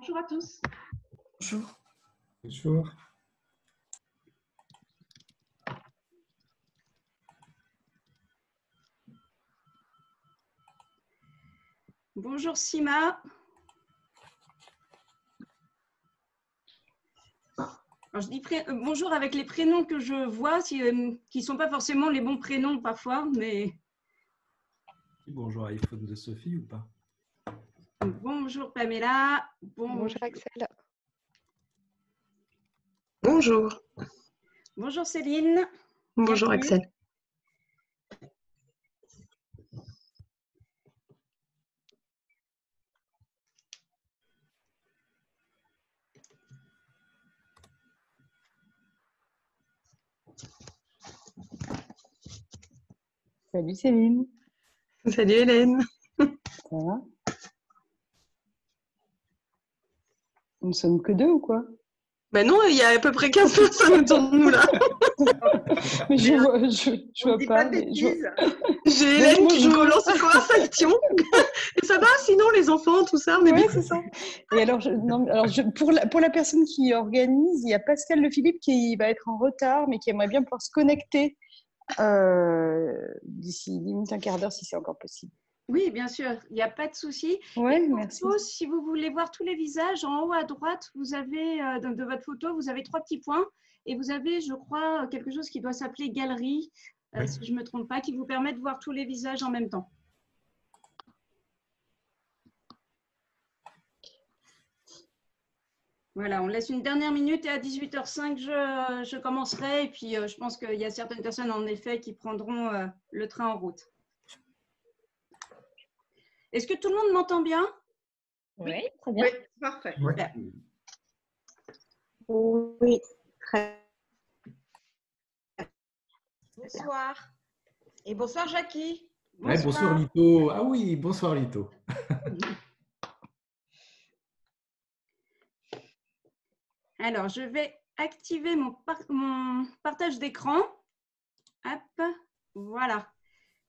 Bonjour à tous. Bonjour. Bonjour. Bonjour Sima. Alors, je dis bonjour avec les prénoms que je vois, qui ne sont pas forcément les bons prénoms parfois, mais… Bonjour iPhone de Sophie ou pas? Bonjour Pamela. Bonjour Axel. Bonjour. Bonjour Céline. Bonjour Bienvenue. Axel. Salut Céline. Salut Hélène. Ça va? Nous ne sommes que deux ou quoi? Ben non, il y a à peu près 15 personnes autour de nous là. Mais je vois pas. J'ai Hélène qui bonjour. nous lance une conversation. Et ça va sinon les enfants, tout ça, on est Ouais, bien. c'est ça. Et alors, pour la personne qui organise, il y a Pascal Le Philippe qui va être en retard, mais qui aimerait bien pouvoir se connecter d'ici limite un quart d'heure si c'est encore possible. Oui, bien sûr, il n'y a pas de souci. Oui, pour merci. tous, si vous voulez voir tous les visages, en haut à droite, vous avez de votre photo, vous avez 3 petits points et vous avez, je crois, quelque chose qui doit s'appeler galerie, Oui. si je ne me trompe pas, qui vous permet de voir tous les visages en même temps. Voilà, on laisse une dernière minute et à 18h05, je commencerai. Et puis, je pense qu'il y a certaines personnes, en effet, qui prendront le train en route. Est-ce que tout le monde m'entend bien? Oui, très bien. Oui, parfait. Ouais. Super. Oui, très Bonsoir. Et bonsoir Jackie. Ouais, bonsoir Lito. Ah oui, bonsoir Lito. Alors, je vais activer mon partage d'écran. Hop, voilà.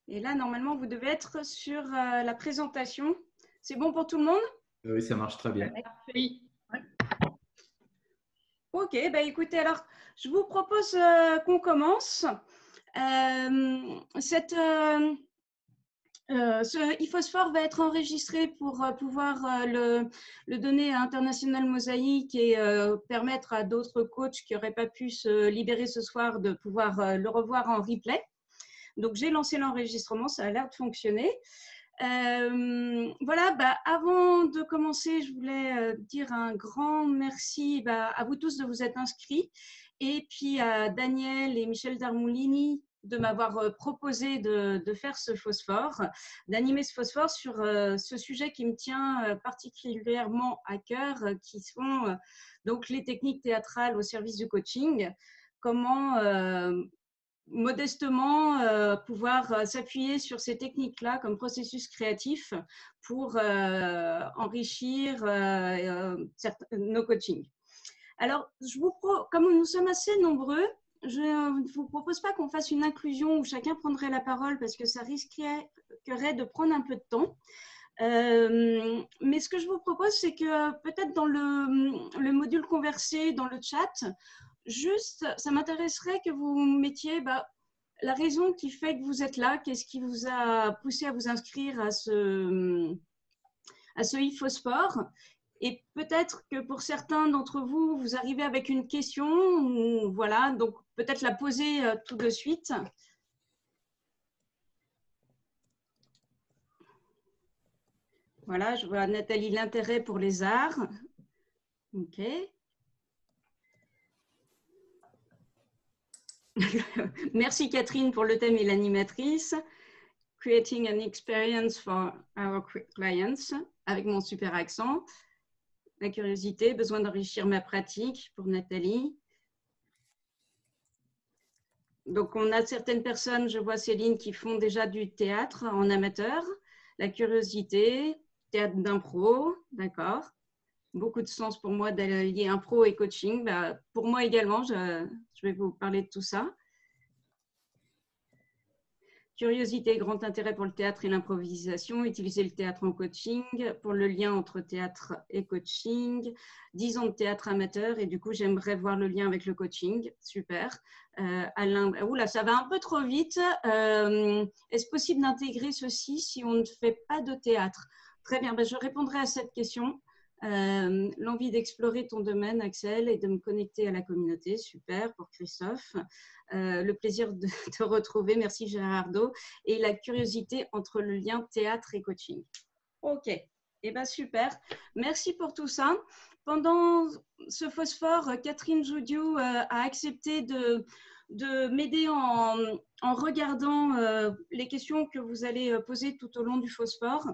Et là, normalement, vous devez être sur la présentation. C'est bon pour tout le monde? Oui, ça marche très bien. Oui. Ok, bah écoutez, alors, je vous propose qu'on commence. Ce e-phosphore va être enregistré pour pouvoir le donner à International Mosaic et permettre à d'autres coachs qui n'auraient pas pu se libérer ce soir de pouvoir le revoir en replay. Donc, j'ai lancé l'enregistrement, ça a l'air de fonctionner. Voilà, avant de commencer, je voulais dire un grand merci à vous tous de vous être inscrits et puis à Daniel et Michel Darmoulini de m'avoir proposé de faire ce phosphore, d'animer ce phosphore sur ce sujet qui me tient particulièrement à cœur, qui sont donc les techniques théâtrales au service du coaching. Comment modestement pouvoir s'appuyer sur ces techniques-là comme processus créatif pour enrichir nos coachings. Alors, comme nous sommes assez nombreux, je ne vous propose pas qu'on fasse une inclusion où chacun prendrait la parole parce que ça risquerait de prendre un peu de temps. Mais ce que je vous propose, c'est que peut-être dans le module conversé, dans le chat, juste, ça m'intéresserait que vous mettiez la raison qui fait que vous êtes là, qu'est-ce qui vous a poussé à vous inscrire à ce e-phosphore. Et peut-être que pour certains d'entre vous, vous arrivez avec une question, ou voilà, donc peut-être la poser tout de suite. Voilà, je vois Nathalie, l'intérêt pour les arts. Ok. Merci Catherine pour le thème et l'animatrice. Creating an experience for our clients, avec mon super accent. La curiosité, besoin d'enrichir ma pratique pour Nathalie. Donc, on a certaines personnes, je vois Céline, qui font déjà du théâtre en amateur. La curiosité, théâtre d'impro, d'accord. Beaucoup de sens pour moi d'allier impro et coaching. Pour moi également, je vais vous parler de tout ça. Curiosité et grand intérêt pour le théâtre et l'improvisation, utiliser le théâtre en coaching, pour le lien entre théâtre et coaching, 10 ans de théâtre amateur et du coup j'aimerais voir le lien avec le coaching, super. Alain, oula, ça va un peu trop vite. Est-ce possible d'intégrer ceci si on ne fait pas de théâtre? Très bien, je répondrai à cette question. L'envie d'explorer ton domaine, Axel, et de me connecter à la communauté, super pour Christophe. Le plaisir de te retrouver, merci Gérardo, et la curiosité entre le lien théâtre et coaching. Ok, et super, merci pour tout ça. Pendant ce phosphore, Catherine Joudiou a accepté de m'aider en regardant les questions que vous allez poser tout au long du phosphore.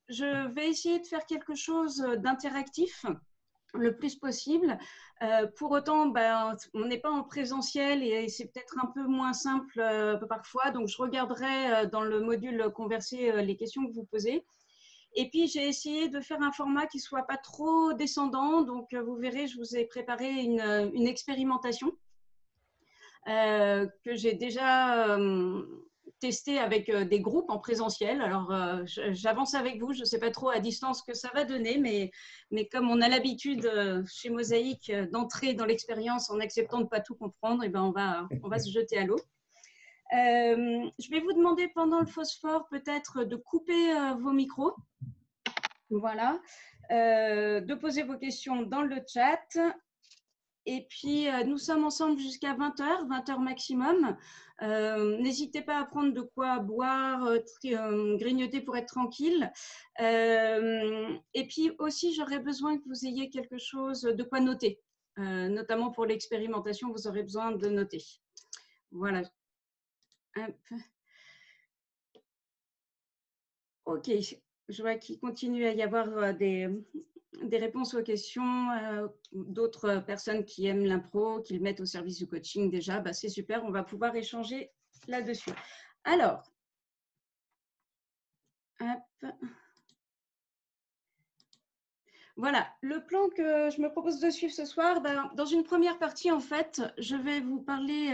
Je vais essayer de faire quelque chose d'interactif le plus possible. Pour autant, on n'est pas en présentiel et c'est peut-être un peu moins simple parfois. Donc, je regarderai dans le module converser les questions que vous posez. Et puis, j'ai essayé de faire un format qui ne soit pas trop descendant. Donc, vous verrez, je vous ai préparé une expérimentation que j'ai déjà testé avec des groupes en présentiel. Alors, j'avance avec vous. Je ne sais pas trop à distance ce que ça va donner, mais comme on a l'habitude chez Mosaïque d'entrer dans l'expérience en acceptant de ne pas tout comprendre, et on va se jeter à l'eau. Je vais vous demander pendant le phosphore peut-être de couper vos micros. Voilà. De poser vos questions dans le chat. Et puis, nous sommes ensemble jusqu'à 20h, 20h maximum. N'hésitez pas à prendre de quoi boire, grignoter pour être tranquille. Et puis aussi, j'aurais besoin que vous ayez quelque chose de quoi noter. Notamment pour l'expérimentation, vous aurez besoin de noter. Voilà. Hop. Ok, je vois qu'il continue à y avoir des réponses aux questions, d'autres personnes qui aiment l'impro, qui le mettent au service du coaching déjà, c'est super, on va pouvoir échanger là-dessus. Alors, hop. Voilà, le plan que je me propose de suivre ce soir, dans une première partie, en fait, je vais vous parler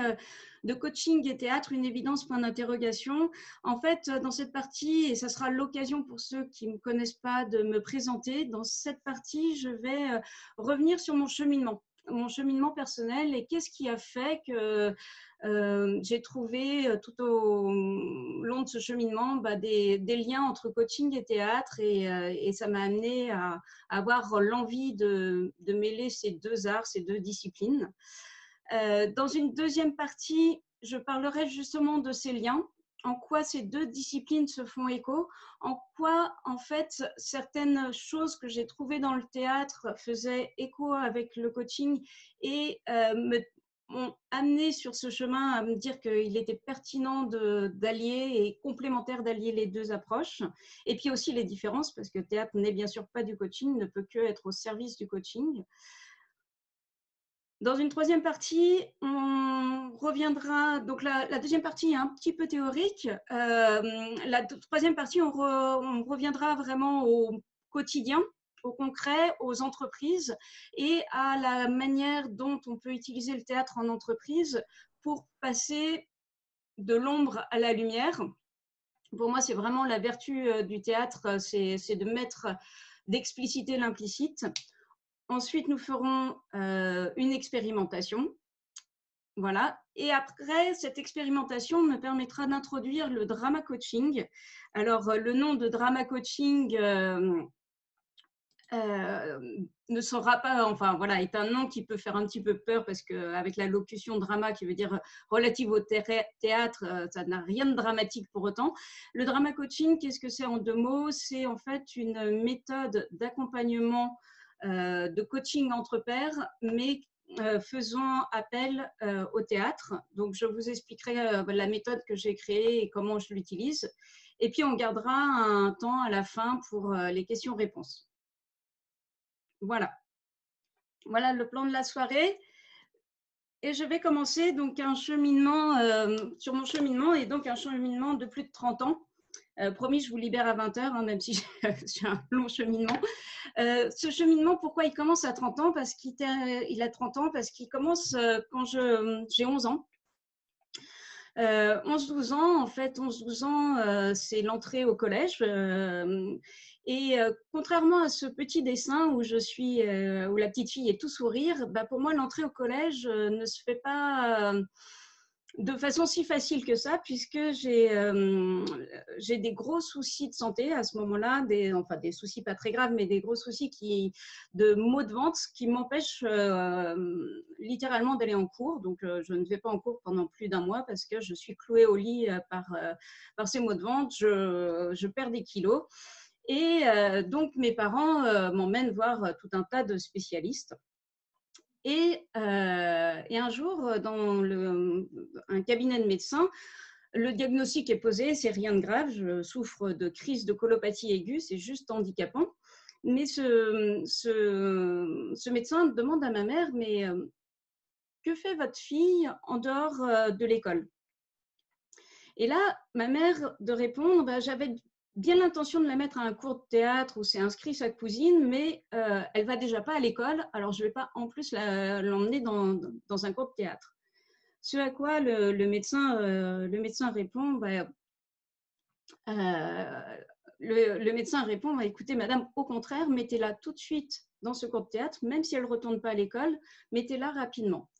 de coaching et théâtre, une évidence, point d'interrogation. En fait, dans cette partie, et ça sera l'occasion pour ceux qui ne me connaissent pas de me présenter, dans cette partie, je vais revenir sur mon cheminement personnel et qu'est-ce qui a fait que j'ai trouvé tout au long de ce cheminement des liens entre coaching et théâtre et ça m'a amené à avoir l'envie de mêler ces deux arts, ces deux disciplines. Dans une deuxième partie, je parlerai justement de ces liens, en quoi ces deux disciplines se font écho, en quoi en fait certaines choses que j'ai trouvées dans le théâtre faisaient écho avec le coaching et m'ont amené sur ce chemin à me dire qu'il était pertinent d'allier et complémentaire d'allier les deux approches. Et puis aussi les différences, parce que le théâtre n'est bien sûr pas du coaching, ne peut que être au service du coaching. Dans une troisième partie, on reviendra, donc la deuxième partie est un petit peu théorique. La troisième partie, on reviendra vraiment au quotidien, au concret, aux entreprises et à la manière dont on peut utiliser le théâtre en entreprise pour passer de l'ombre à la lumière. Pour moi, c'est vraiment la vertu du théâtre, c'est d'expliciter l'implicite. Ensuite, nous ferons une expérimentation. Voilà. Et après, cette expérimentation me permettra d'introduire le drama coaching. Alors, le nom de drama coaching ne sera pas, enfin voilà, est un nom qui peut faire un petit peu peur parce qu'avec la locution drama qui veut dire relative au théâtre, ça n'a rien de dramatique pour autant. Le drama coaching, qu'est-ce que c'est en deux mots? C'est en fait une méthode d'accompagnement de coaching entre pairs, mais faisant appel au théâtre. Donc, je vous expliquerai la méthode que j'ai créée et comment je l'utilise. Et puis, on gardera un temps à la fin pour les questions-réponses. Voilà. Voilà le plan de la soirée. Et je vais commencer donc un cheminement sur mon cheminement et donc un cheminement de plus de 30 ans. Promis, je vous libère à 20h, même si j'ai un long cheminement. Ce cheminement, pourquoi il commence à 30 ans? Parce qu'il a 30 ans, parce qu'il commence quand j'ai 11 ans. 11-12 ans, en fait, 11-12 ans, c'est l'entrée au collège. Contrairement à ce petit dessin où où la petite fille est tout sourire, bah, pour moi, l'entrée au collège ne se fait pas de façon si facile que ça, puisque j'ai des gros soucis de santé à ce moment-là, enfin des soucis pas très graves, mais des gros soucis de maux de ventre qui m'empêchent littéralement d'aller en cours. Donc, je ne vais pas en cours pendant plus d'un mois parce que je suis clouée au lit par ces maux de ventre, je perds des kilos. Et donc, mes parents m'emmènent voir tout un tas de spécialistes. Et un jour, dans un cabinet de médecin, le diagnostic est posé, c'est rien de grave, je souffre de crise de colopathie aiguë, c'est juste handicapant. Mais ce médecin demande à ma mère, mais que fait votre fille en dehors de l'école? Et là, ma mère de répondre, bah, j'avais bien l'intention de la mettre à un cours de théâtre où c'est inscrit sa cousine, mais elle va déjà pas à l'école, alors je vais pas en plus l'emmener dans un cours de théâtre. Ce à quoi le médecin répond, bah, le médecin répond, bah, écoutez madame, au contraire, mettez-la tout de suite dans ce cours de théâtre, même si elle ne retourne pas à l'école, mettez-la rapidement.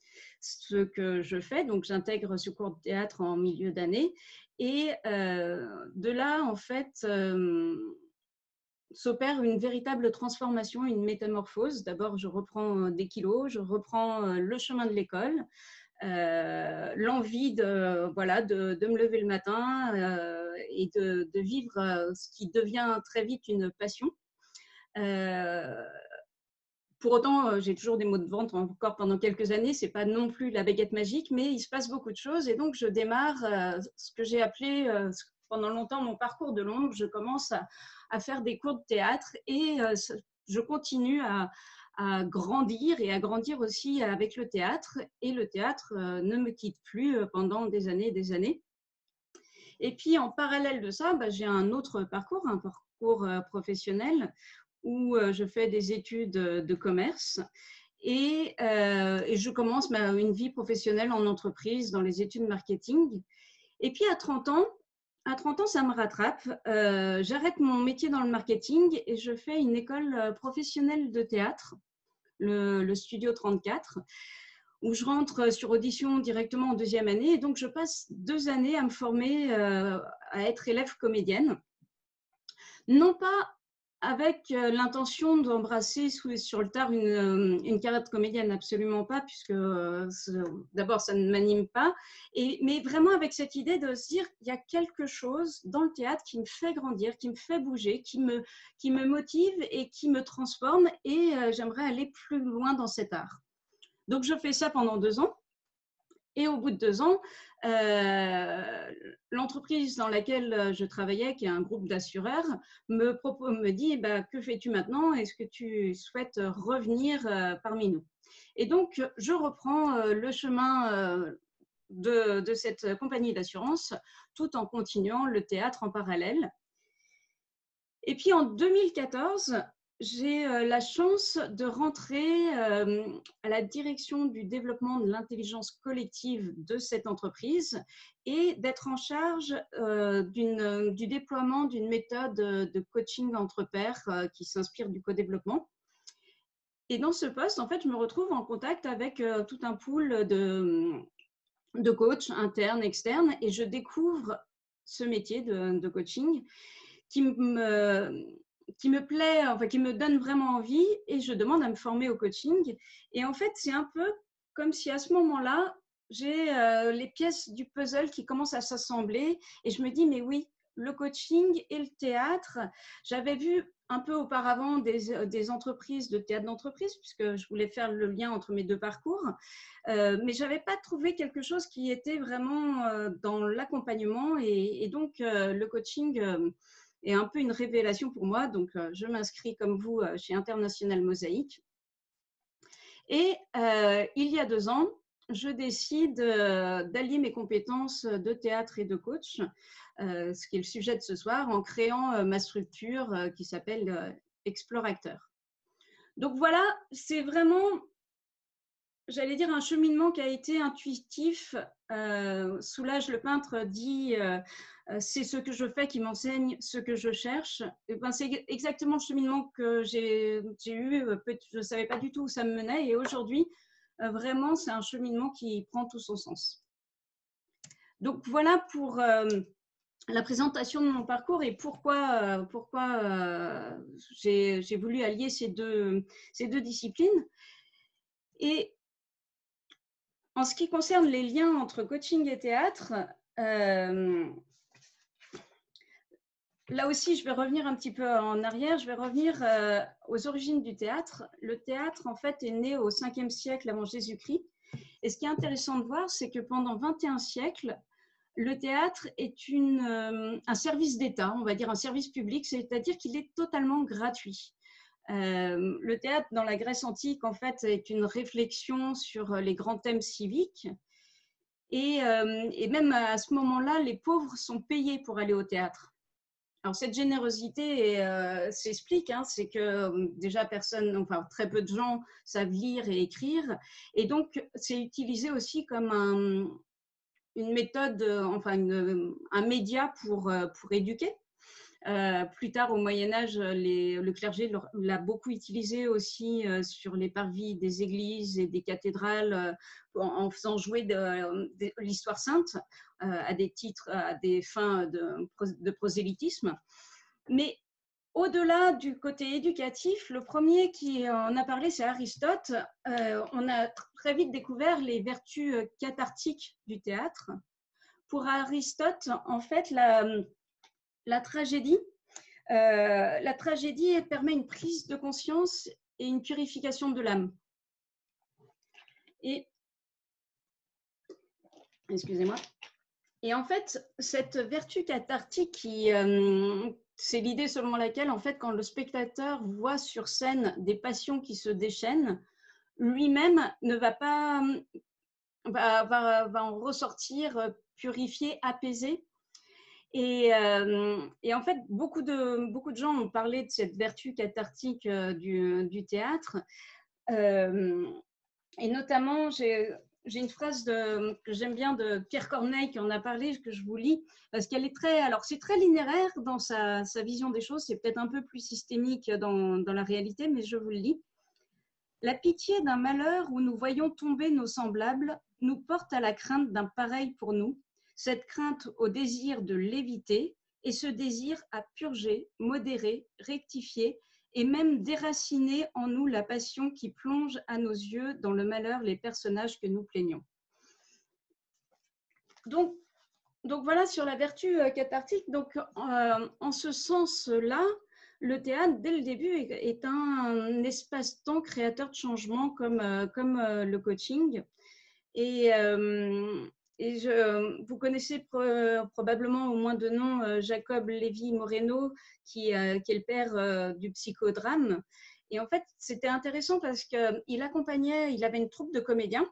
Ce que je fais, donc j'intègre ce cours de théâtre en milieu d'année, et de là, en fait, s'opère une véritable transformation, une métamorphose. D'abord, je reprends des kilos, je reprends le chemin de l'école, l'envie de me lever le matin et de vivre ce qui devient très vite une passion. Pour autant, j'ai toujours des maux de ventre encore pendant quelques années. Ce n'est pas non plus la baguette magique, mais il se passe beaucoup de choses. Et donc, je démarre ce que j'ai appelé pendant longtemps mon parcours de l'ombre. Je commence à faire des cours de théâtre et je continue à grandir et à grandir aussi avec le théâtre. Et le théâtre ne me quitte plus pendant des années et des années. Et puis, en parallèle de ça, bah, j'ai un autre parcours, un parcours professionnel où je fais des études de commerce et je commence une vie professionnelle en entreprise dans les études marketing. Et puis à 30 ans, ça me rattrape. J'arrête mon métier dans le marketing et je fais une école professionnelle de théâtre, le Studio 34, où je rentre sur audition directement en deuxième année. Et donc, je passe 2 années à me former à être élève comédienne. Non pas avec l'intention d'embrasser sur le tard une carrière de comédienne, absolument pas, puisque d'abord, ça ne m'anime pas, mais vraiment avec cette idée de se dire, il y a quelque chose dans le théâtre qui me fait grandir, qui me fait bouger, qui me motive et qui me transforme, et j'aimerais aller plus loin dans cet art. Donc, je fais ça pendant 2 ans. Et au bout de 2 ans, l'entreprise dans laquelle je travaillais, qui est un groupe d'assureurs, me dit bah, que fais-tu maintenant? Est-ce que tu souhaites revenir parmi nous? Et donc, je reprends le chemin de cette compagnie d'assurance tout en continuant le théâtre en parallèle. Et puis en 2014, j'ai la chance de rentrer à la direction du développement de l'intelligence collective de cette entreprise et d'être en charge du déploiement d'une méthode de coaching entre pairs qui s'inspire du co-développement. Et dans ce poste, en fait, je me retrouve en contact avec tout un pool de coachs internes, externes, et je découvre ce métier de coaching qui me plaît, enfin, qui me donne vraiment envie, et je demande à me former au coaching. Et en fait, c'est un peu comme si à ce moment-là, j'ai les pièces du puzzle qui commencent à s'assembler et je me dis, mais oui, le coaching et le théâtre, j'avais vu un peu auparavant des entreprises de théâtre d'entreprise, puisque je voulais faire le lien entre mes 2 parcours, mais je n'avais pas trouvé quelque chose qui était vraiment dans l'accompagnement, et donc le coaching est un peu une révélation pour moi. Donc, je m'inscris comme vous chez International Mosaïque. Et il y a 2 ans, je décide d'allier mes compétences de théâtre et de coach, ce qui est le sujet de ce soir, en créant ma structure qui s'appelle Explore Acteur. Donc voilà, c'est vraiment j'allais dire, un cheminement qui a été intuitif. Soulage, le peintre, dit c'est ce que je fais qui m'enseigne ce que je cherche. Et ben, c'est exactement le cheminement que j'ai eu. Je ne savais pas du tout où ça me menait. Et aujourd'hui, vraiment, c'est un cheminement qui prend tout son sens. Donc voilà pour la présentation de mon parcours et pourquoi j'ai voulu allier ces deux disciplines. Et en ce qui concerne les liens entre coaching et théâtre, là aussi, je vais revenir un petit peu en arrière. Je vais revenir aux origines du théâtre. Le théâtre, en fait, est né au 5e siècle avant Jésus-Christ. Et ce qui est intéressant de voir, c'est que pendant 21 siècles, le théâtre est un service d'État, on va dire un service public, c'est-à-dire qu'il est totalement gratuit. Le théâtre, dans la Grèce antique, en fait, est une réflexion sur les grands thèmes civiques. Et même à ce moment-là, les pauvres sont payés pour aller au théâtre. Alors, cette générosité s'explique, hein, c'est que déjà très peu de gens savent lire et écrire. Et donc, c'est utilisé aussi comme une méthode, un média pour éduquer. Plus tard, au Moyen-Âge, le clergé l'a beaucoup utilisé aussi sur les parvis des églises et des cathédrales en faisant jouer de l'histoire sainte à des titres, à des fins de prosélytisme. Mais au-delà du côté éducatif, le premier qui en a parlé, c'est Aristote. On a très vite découvert les vertus cathartiques du théâtre. Pour Aristote, en fait, la tragédie permet une prise de conscience et une purification de l'âme. Et, excusez-moi. Et en fait, cette vertu cathartique, c'est l'idée selon laquelle, en fait, quand le spectateur voit sur scène des passions qui se déchaînent, lui-même ne va pas va en ressortir purifié, apaisé. Et en fait, beaucoup de gens ont parlé de cette vertu cathartique du théâtre. Et notamment, j'ai une phrase que j'aime bien de Pierre Corneille qui en a parlé, que je vous lis, parce qu'elle est c'est très linéaire dans sa vision des choses, c'est peut-être un peu plus systémique dans la réalité, mais je vous le lis. La pitié d'un malheur où nous voyons tomber nos semblables nous porte à la crainte d'un pareil pour nous, cette crainte au désir de l'éviter et ce désir à purger, modérer, rectifier et même déraciner en nous la passion qui plonge à nos yeux dans le malheur les personnages que nous plaignons. Donc voilà sur la vertu cathartique. Donc en ce sens-là, le théâtre, dès le début, est un espace-temps créateur de changement comme le coaching. Et vous connaissez probablement au moins de nom Jacob Lévy-Moreno, qui est le père du psychodrame. Et en fait, c'était intéressant parce qu'il avait une troupe de comédiens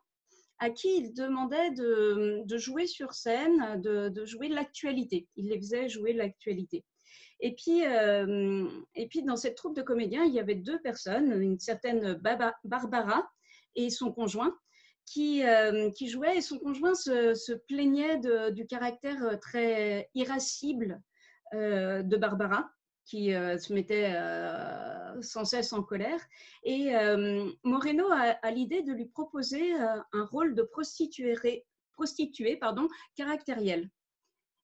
à qui il demandait de jouer sur scène, de jouer l'actualité. Il les faisait jouer l'actualité. Et puis, dans cette troupe de comédiens, il y avait deux personnes, une certaine Barbara et son conjoint, qui jouaient, et son conjoint se plaignait du caractère très irascible de Barbara, qui se mettait sans cesse en colère. Et Moreno a l'idée de lui proposer un rôle de prostituée caractérielle.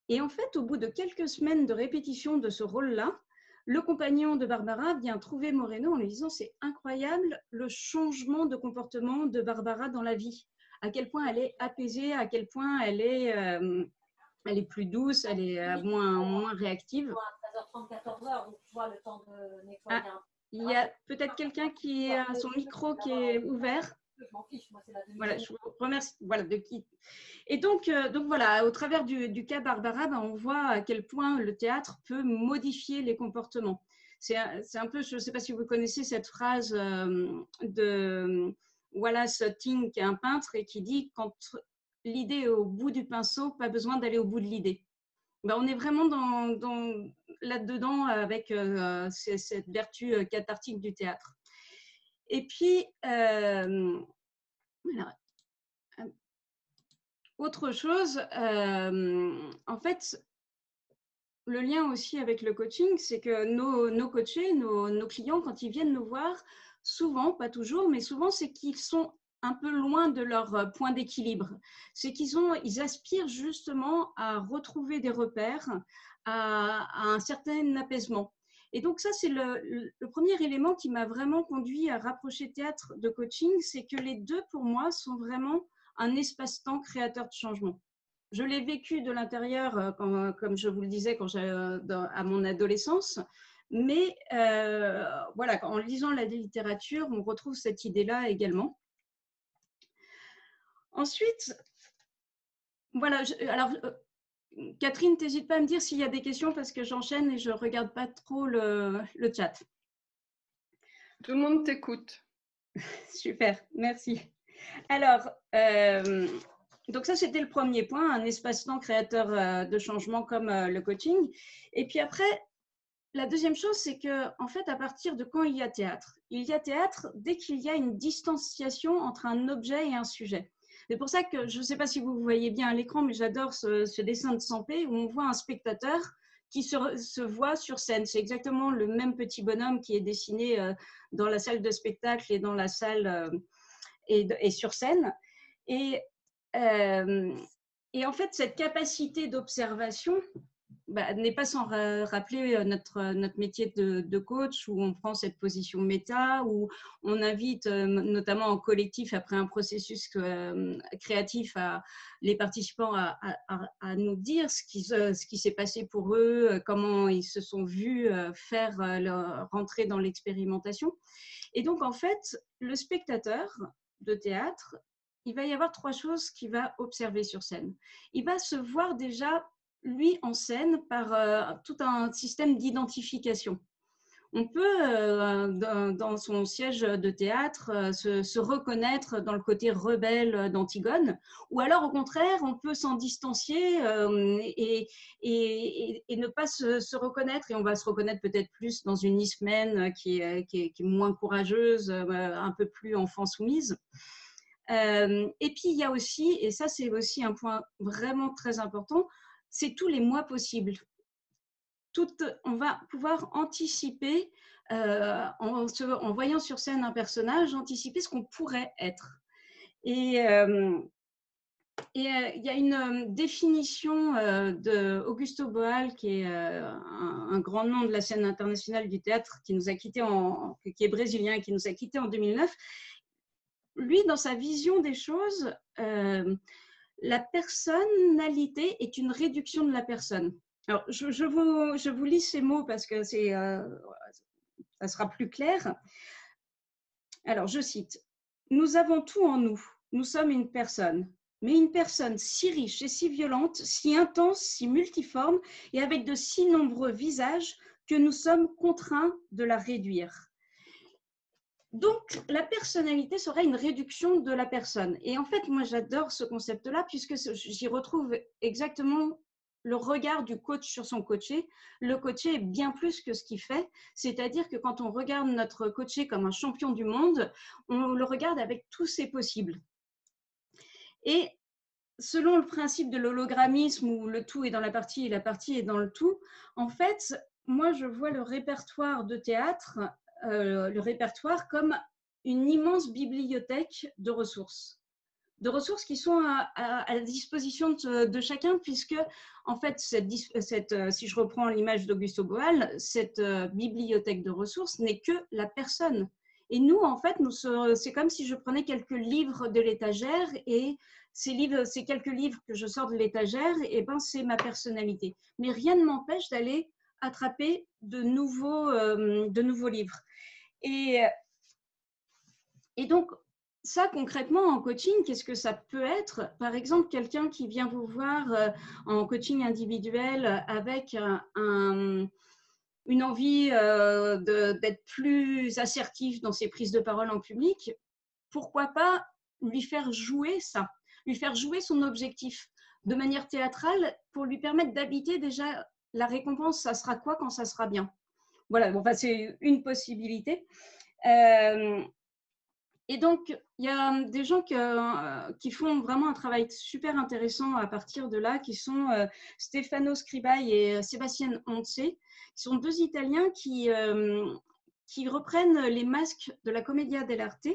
Et en fait, au bout de quelques semaines de répétition de ce rôle-là, le compagnon de Barbara vient trouver Moreno en lui disant « C'est incroyable le changement de comportement de Barbara dans la vie, à quel point elle est apaisée, à quel point elle est plus douce, elle est moins réactive. » 13h30, 14h, donc tu vois le temps de nettoyer. Il y a peut-être quelqu'un qui a son micro qui est ouvert. Je m'en fiche, moi c'est la demi-heure. Voilà, je vous remercie. Voilà, de qui. Et donc voilà, au travers du cas Barbara, on voit à quel point le théâtre peut modifier les comportements. C'est un peu, je ne sais pas si vous connaissez cette phrase de Wallace Ting, qui est un peintre, et qui dit « Quand l'idée est au bout du pinceau, pas besoin d'aller au bout de l'idée ». On est vraiment là-dedans avec cette vertu cathartique du théâtre. Et puis, Alors, autre chose, en fait, le lien aussi avec le coaching, c'est que nos coachés, nos clients, quand ils viennent nous voir, souvent, pas toujours, mais souvent, c'est qu'ils sont un peu loin de leur point d'équilibre. C'est ils aspirent justement à retrouver des repères, à un certain apaisement. Et donc ça, c'est le premier élément qui m'a vraiment conduit à rapprocher théâtre de coaching, c'est que les deux, pour moi, sont vraiment un espace-temps créateur de changement. Je l'ai vécu de l'intérieur, comme je vous le disais, à mon adolescence. Mais voilà, en lisant la littérature, on retrouve cette idée-là également. Ensuite, voilà, Catherine, n'hésite pas à me dire s'il y a des questions parce que j'enchaîne et je ne regarde pas trop le chat. Tout le monde t'écoute. Super, merci. Alors, donc ça, c'était le premier point, un espace-temps créateur de changement comme le coaching. Et puis après, la deuxième chose, c'est qu'en fait, à partir de quand il y a théâtre dès qu'il y a une distanciation entre un objet et un sujet. C'est pour ça que, je ne sais pas si vous voyez bien à l'écran, mais j'adore ce dessin de Sampé où on voit un spectateur qui se voit sur scène. C'est exactement le même petit bonhomme qui est dessiné dans la salle de spectacle et dans la salle et sur scène. Et en fait, cette capacité d'observation n'est pas sans rappeler notre métier de coach, où on prend cette position méta, où on invite notamment en collectif, après un processus créatif, les participants à nous dire ce qui s'est passé pour eux, comment ils se sont vus rentrer dans l'expérimentation. Et donc, en fait, le spectateur de théâtre, il va y avoir trois choses qu'il va observer sur scène. Il va se voir déjà, lui, en scène, par tout un système d'identification. On peut, dans son siège de théâtre, se reconnaître dans le côté rebelle d'Antigone, ou alors, au contraire, on peut s'en distancier et ne pas se reconnaître, et on va se reconnaître peut-être plus dans une Ismène qui est moins courageuse, un peu plus enfant soumise. Et puis, il y a aussi, et ça, c'est aussi un point vraiment très important, c'est tous les mois possibles. On va pouvoir anticiper, en voyant sur scène un personnage, anticiper ce qu'on pourrait être. Et il y a une définition d'Augusto Boal, qui est un grand nom de la scène internationale du théâtre, qui nous a quittés qui est brésilien et qui nous a quittés en 2009. Lui, dans sa vision des choses, la personnalité est une réduction de la personne. Alors, je vous lis ces mots parce que ça sera plus clair. Alors, je cite. « Nous avons tout en nous. Nous sommes une personne. Mais une personne si riche et si violente, si intense, si multiforme et avec de si nombreux visages que nous sommes contraints de la réduire. » Donc, la personnalité serait une réduction de la personne. Et en fait, moi, j'adore ce concept-là puisque j'y retrouve exactement le regard du coach sur son coaché. Le coaché est bien plus que ce qu'il fait. C'est-à-dire que quand on regarde notre coaché comme un champion du monde, on le regarde avec tous ses possibles. Et selon le principe de l'hologrammisme où le tout est dans la partie et la partie est dans le tout, en fait, moi, je vois le répertoire de théâtre comme une immense bibliothèque de ressources qui sont à la disposition de chacun, puisque, en fait, si je reprends l'image d'Augusto Boal, cette bibliothèque de ressources n'est que la personne. Et nous, en fait, c'est comme si je prenais quelques livres de l'étagère et ces quelques livres que je sors de l'étagère, et ben, c'est ma personnalité. Mais rien ne m'empêche d'aller attraper de nouveaux livres. Et donc, ça, concrètement, en coaching, qu'est-ce que ça peut être? Par exemple, quelqu'un qui vient vous voir en coaching individuel avec une envie d'être plus assertif dans ses prises de parole en public, pourquoi pas lui faire jouer ça, lui faire jouer son objectif de manière théâtrale pour lui permettre d'habiter déjà la récompense, ça sera quoi quand ça sera bien. Voilà, bon, enfin, c'est une possibilité. Et donc, il y a des gens qui font vraiment un travail super intéressant à partir de là, qui sont Stefano Scribai et Sébastien Once, qui sont deux Italiens qui reprennent les masques de la Commedia dell'arte,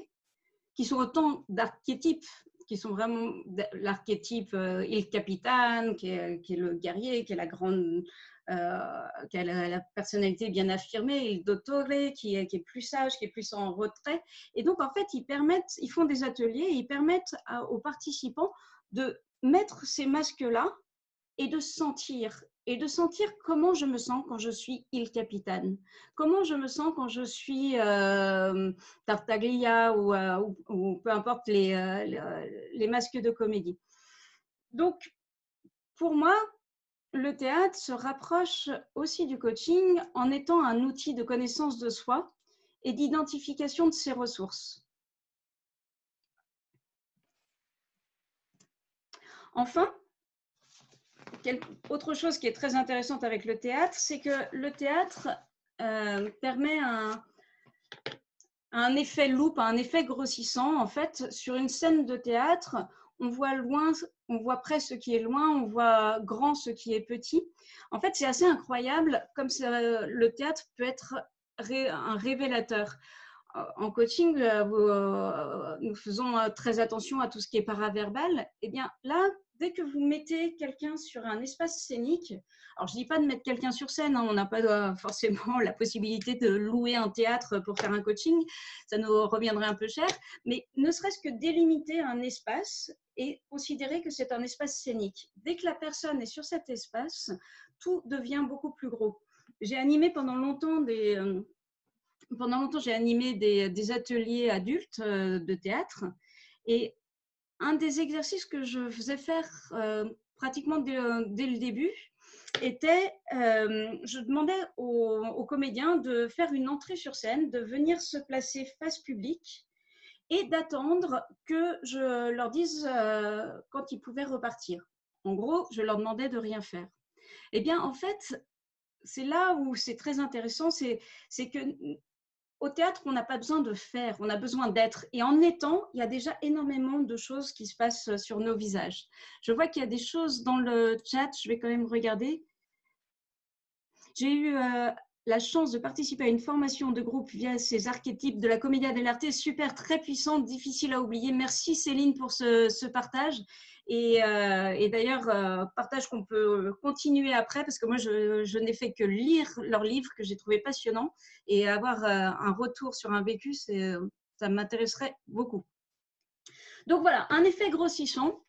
qui sont autant d'archétypes, qui sont vraiment l'archétype Il Capitane, qui est le guerrier, qui est la grande, qui a la personnalité bien affirmée, Il Dottore, qui est plus sage, qui est plus en retrait. Et donc, en fait, ils font des ateliers et ils permettent aux participants de mettre ces masques-là et de sentir comment je me sens quand je suis Il Capitane, comment je me sens quand je suis Tartaglia ou peu importe les masques de comédie. Donc, pour moi, le théâtre se rapproche aussi du coaching en étant un outil de connaissance de soi et d'identification de ses ressources. Enfin, autre chose qui est très intéressante avec le théâtre, c'est que le théâtre permet un effet loupe, un effet grossissant. En fait, sur une scène de théâtre, on voit loin, on voit près ce qui est loin, on voit grand ce qui est petit. En fait, c'est assez incroyable comme le théâtre peut être un révélateur. En coaching, nous faisons très attention à tout ce qui est paraverbal. Eh bien, là, dès que vous mettez quelqu'un sur un espace scénique, alors je ne dis pas de mettre quelqu'un sur scène, hein, on n'a pas forcément la possibilité de louer un théâtre pour faire un coaching, ça nous reviendrait un peu cher, mais ne serait-ce que délimiter un espace et considérer que c'est un espace scénique. Dès que la personne est sur cet espace, tout devient beaucoup plus gros. J'ai animé pendant longtemps j'ai animé des ateliers adultes de théâtre et un des exercices que je faisais faire pratiquement dès le début était, je demandais aux comédiens de faire une entrée sur scène, de venir se placer face publique et d'attendre que je leur dise quand ils pouvaient repartir. En gros, je leur demandais de rien faire. Eh bien, en fait, c'est là où c'est très intéressant, c'est que au théâtre, on n'a pas besoin de faire, on a besoin d'être. Et en étant, il y a déjà énormément de choses qui se passent sur nos visages. Je vois qu'il y a des choses dans le chat, je vais quand même regarder. J'ai eu la chance de participer à une formation de groupe via ces archétypes de la Commedia dell'arte, super, très puissante, difficile à oublier. Merci Céline pour ce partage. Et d'ailleurs, partage qu'on peut continuer après, parce que moi, je n'ai fait que lire leurs livres que j'ai trouvé passionnants, et avoir un retour sur un vécu, ça m'intéresserait beaucoup. Donc voilà, un effet grossissant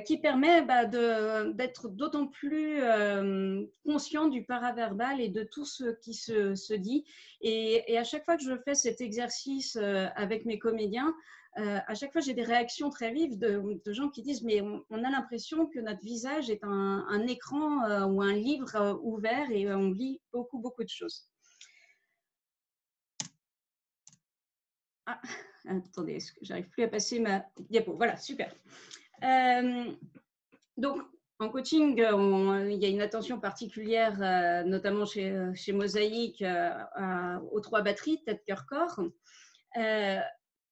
qui permet d'être d'autant plus conscient du paraverbal et de tout ce qui se dit. Et à chaque fois que je fais cet exercice avec mes comédiens, à chaque fois, j'ai des réactions très vives de gens qui disent « mais on a l'impression que notre visage est un écran ou un livre ouvert et on lit beaucoup, beaucoup de choses. » Ah, attendez, est-ce que j'arrive plus à passer ma diapo? Voilà, super. Donc, en coaching, il y a une attention particulière, notamment chez Mosaïque, aux 3 batteries, tête, cœur, corps.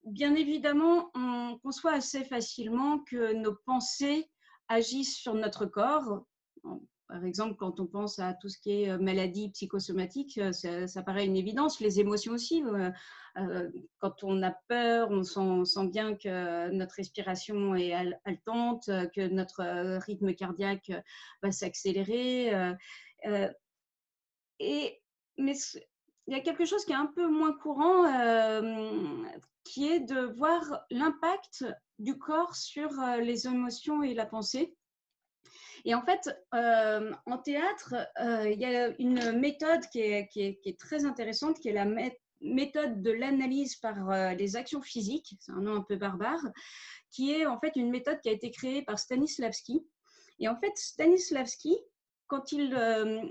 Bien évidemment, on conçoit assez facilement que nos pensées agissent sur notre corps. Par exemple, quand on pense à tout ce qui est maladie psychosomatique, ça paraît une évidence. Les émotions aussi. Quand on a peur, on sent bien que notre respiration est haletante, que notre rythme cardiaque va s'accélérer. Mais il y a quelque chose qui est un peu moins courant, qui est de voir l'impact du corps sur les émotions et la pensée. Et en fait, en théâtre, il y a une méthode qui est très intéressante, qui est la méthode de l'analyse par les actions physiques, c'est un nom un peu barbare, qui est en fait une méthode qui a été créée par Stanislavski. Et en fait, Stanislavski, quand il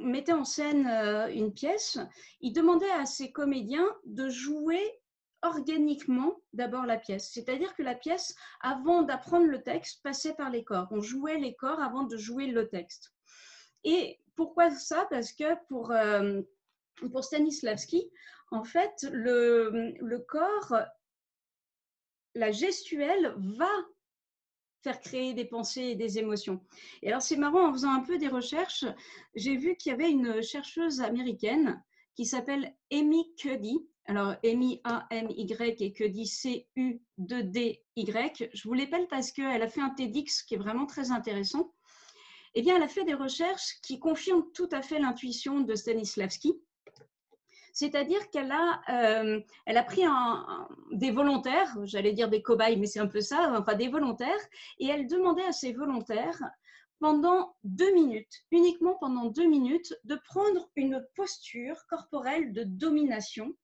mettait en scène une pièce, il demandait à ses comédiens de jouer organiquement d'abord la pièce. C'est-à-dire que la pièce, avant d'apprendre le texte, passait par les corps. On jouait les corps avant de jouer le texte. Et pourquoi ça? Parce que pour Stanislavski, en fait, le corps la gestuelle va faire créer des pensées et des émotions. Et alors, c'est marrant, en faisant un peu des recherches, j'ai vu qu'il y avait une chercheuse américaine qui s'appelle Amy Cuddy. Alors, Amy, A-M-Y, et Cuddy, C-U-2-D-Y. Je vous l'appelle parce qu'elle a fait un TEDx qui est vraiment très intéressant. Eh bien, elle a fait des recherches qui confirment tout à fait l'intuition de Stanislavski. C'est-à-dire qu'elle a pris des volontaires, j'allais dire des cobayes, mais c'est un peu ça, enfin des volontaires, et elle demandait à ces volontaires, pendant 2 minutes, uniquement pendant 2 minutes, de prendre une posture corporelle de domination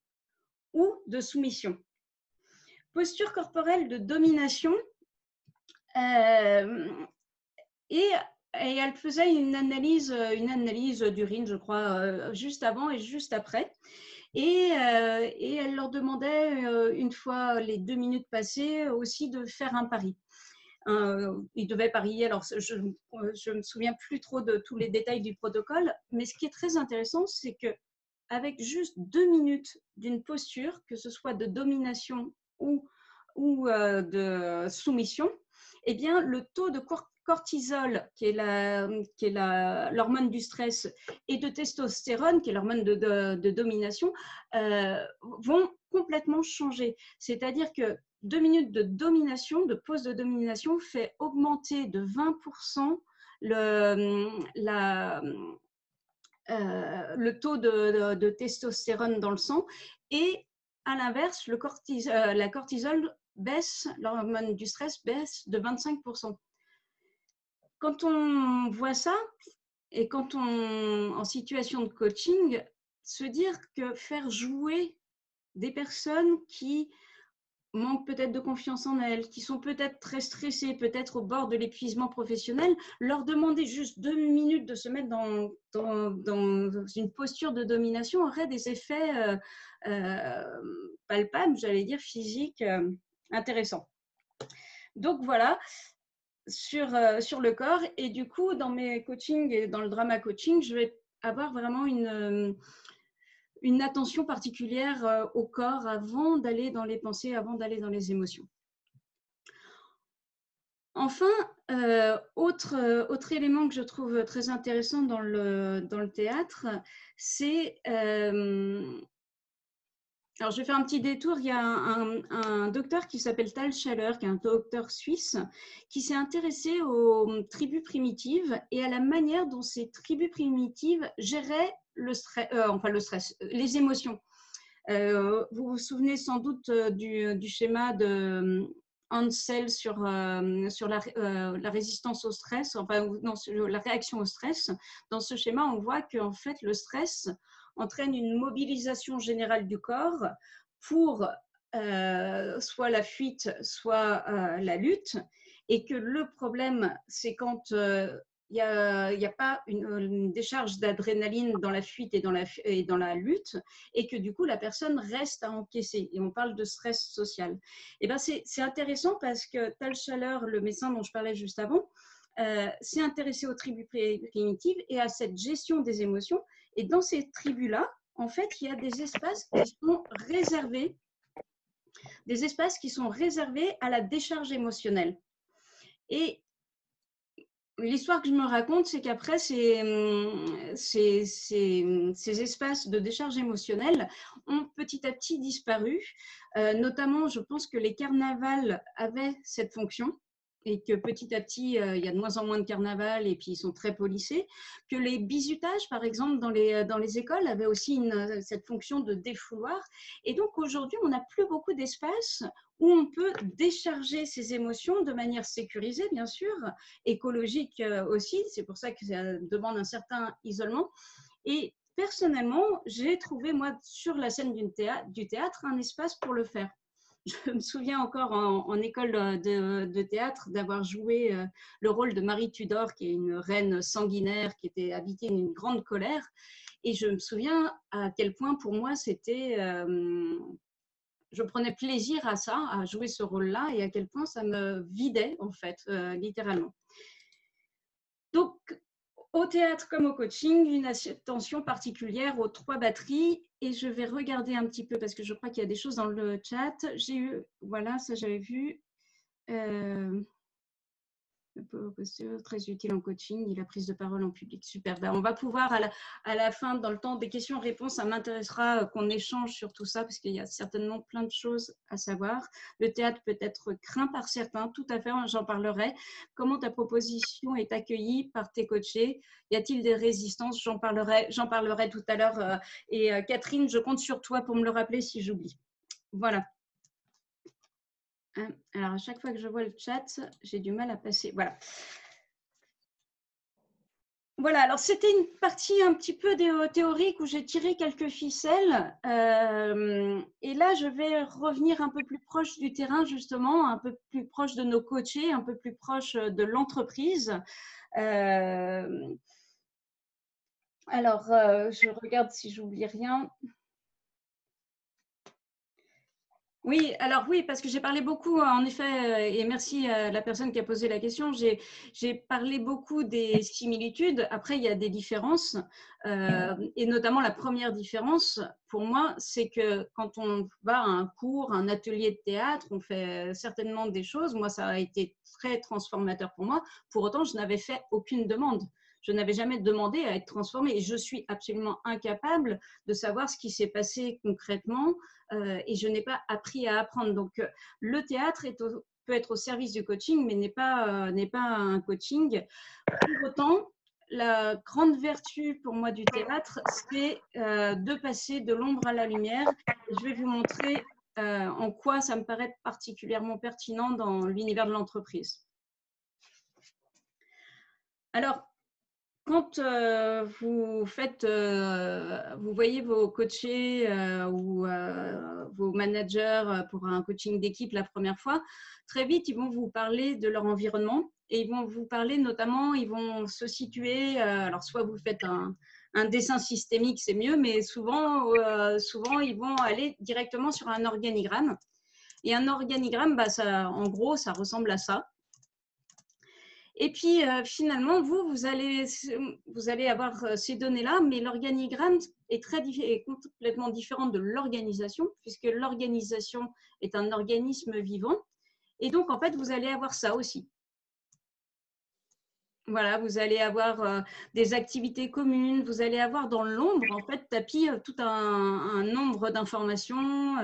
ou de soumission. Posture corporelle de domination, et elle faisait une analyse d'urine, je crois, juste avant et juste après. Et elle leur demandait, une fois les 2 minutes passées, aussi de faire un pari. Ils devaient parier, alors je ne me souviens plus trop de tous les détails du protocole, mais ce qui est très intéressant, c'est qu'avec juste 2 minutes d'une posture, que ce soit de domination ou de soumission, eh bien, le taux de cortisol, qui est l'hormone du stress, et de testostérone, qui est l'hormone de domination, vont complètement changer. C'est-à-dire que 2 minutes de domination, de pause de domination, fait augmenter de 20% le taux de testostérone dans le sang, et à l'inverse, la cortisol baisse, l'hormone du stress baisse de 25%. Quand on voit ça, et quand on en situation de coaching, se dire que faire jouer des personnes qui manquent peut-être de confiance en elles, qui sont peut-être très stressées, peut-être au bord de l'épuisement professionnel, leur demander juste 2 minutes de se mettre dans une posture de domination aurait des effets palpables, j'allais dire physiques, intéressants. Donc voilà, sur le corps. Et du coup, dans mes coachings et dans le drama coaching, je vais avoir vraiment une attention particulière au corps avant d'aller dans les pensées, avant d'aller dans les émotions. Enfin, autre élément que je trouve très intéressant dans le théâtre, c'est... alors, je vais faire un petit détour. Il y a un docteur qui s'appelle Tal Schaller, qui est un docteur suisse, qui s'est intéressé aux tribus primitives et à la manière dont ces tribus primitives géraient le stress, les émotions. Vous vous souvenez sans doute du schéma de Hansel sur la résistance au stress, enfin non, sur la réaction au stress. Dans ce schéma, on voit qu'en fait, le stress entraîne une mobilisation générale du corps pour soit la fuite, soit la lutte, et que le problème, c'est quand il n'y a pas une décharge d'adrénaline dans la fuite et dans la lutte, et que du coup, la personne reste à encaisser. Et on parle de stress social. Et ben, c'est intéressant parce que Tal Schaller, le médecin dont je parlais juste avant, s'est intéressé aux tribus primitives et à cette gestion des émotions. Et dans ces tribus-là, en fait, il y a des espaces qui sont réservés à la décharge émotionnelle. Et l'histoire que je me raconte, c'est qu'après, ces espaces de décharge émotionnelle ont petit à petit disparu. Notamment, je pense que les carnavals avaient cette fonction, et que petit à petit, il y a de moins en moins de carnavals et puis ils sont très policés, que les bizutages, par exemple, dans les écoles, avaient aussi cette fonction de défouloir. Et donc, aujourd'hui, on n'a plus beaucoup d'espace où on peut décharger ses émotions de manière sécurisée, bien sûr, écologique aussi. C'est pour ça que ça demande un certain isolement. Et personnellement, j'ai trouvé, moi, sur la scène du théâtre, un espace pour le faire. Je me souviens encore en école de théâtre d'avoir joué le rôle de Marie Tudor, qui est une reine sanguinaire qui était habitée d'une grande colère. Et je me souviens à quel point pour moi c'était... je prenais plaisir à ça, à jouer ce rôle-là, et à quel point ça me vidait en fait, littéralement. Donc, au théâtre comme au coaching, une attention particulière aux 3 batteries. Et je vais regarder un petit peu parce que je crois qu'il y a des choses dans le chat. J'ai eu, voilà, ça j'avais vu. Très utile en coaching et la prise de parole en public. Super. Ben, on va pouvoir à la fin, dans le temps des questions-réponses, ça m'intéressera qu'on échange sur tout ça parce qu'il y a certainement plein de choses à savoir. Le théâtre peut être craint par certains, tout à fait, j'en parlerai. Comment ta proposition est accueillie par tes coachés? Y a-t-il des résistances? J'en parlerai tout à l'heure. Et Catherine, je compte sur toi pour me le rappeler si j'oublie. Voilà. Alors, à chaque fois que je vois le chat, j'ai du mal à passer. Voilà. Voilà, alors c'était une partie un petit peu théorique où j'ai tiré quelques ficelles. Et là, je vais revenir un peu plus proche du terrain, justement, un peu plus proche de nos coachés, un peu plus proche de l'entreprise. Alors, je regarde si j'oublie rien. Oui, alors oui, parce que j'ai parlé beaucoup, en effet, et merci à la personne qui a posé la question, j'ai parlé beaucoup des similitudes. Après, il y a des différences, et notamment la première différence, pour moi, c'est que quand on va à un cours, un atelier de théâtre, on fait certainement des choses. Moi, ça a été très transformateur pour moi. Pour autant, je n'avais fait aucune demande. Je n'avais jamais demandé à être transformée et je suis absolument incapable de savoir ce qui s'est passé concrètement et je n'ai pas appris à apprendre. Donc, le théâtre peut être au service du coaching, mais n'est pas un coaching. Pour autant, la grande vertu pour moi du théâtre, c'est de passer de l'ombre à la lumière. Je vais vous montrer en quoi ça me paraît particulièrement pertinent dans l'univers de l'entreprise. Alors, quand vous voyez vos coachés ou vos managers pour un coaching d'équipe la première fois, très vite, ils vont vous parler de leur environnement et ils vont vous parler notamment, ils vont se situer, alors soit vous faites un dessin systémique, c'est mieux, mais souvent, ils vont aller directement sur un organigramme. Et un organigramme, bah, en gros, ça ressemble à ça. Et puis, finalement, vous allez avoir ces données-là, mais l'organigramme est complètement différent de l'organisation, puisque l'organisation est un organisme vivant. Et donc, en fait, vous allez avoir ça aussi. Voilà, vous allez avoir des activités communes, vous allez avoir dans l'ombre, en fait, tapis tout un nombre d'informations,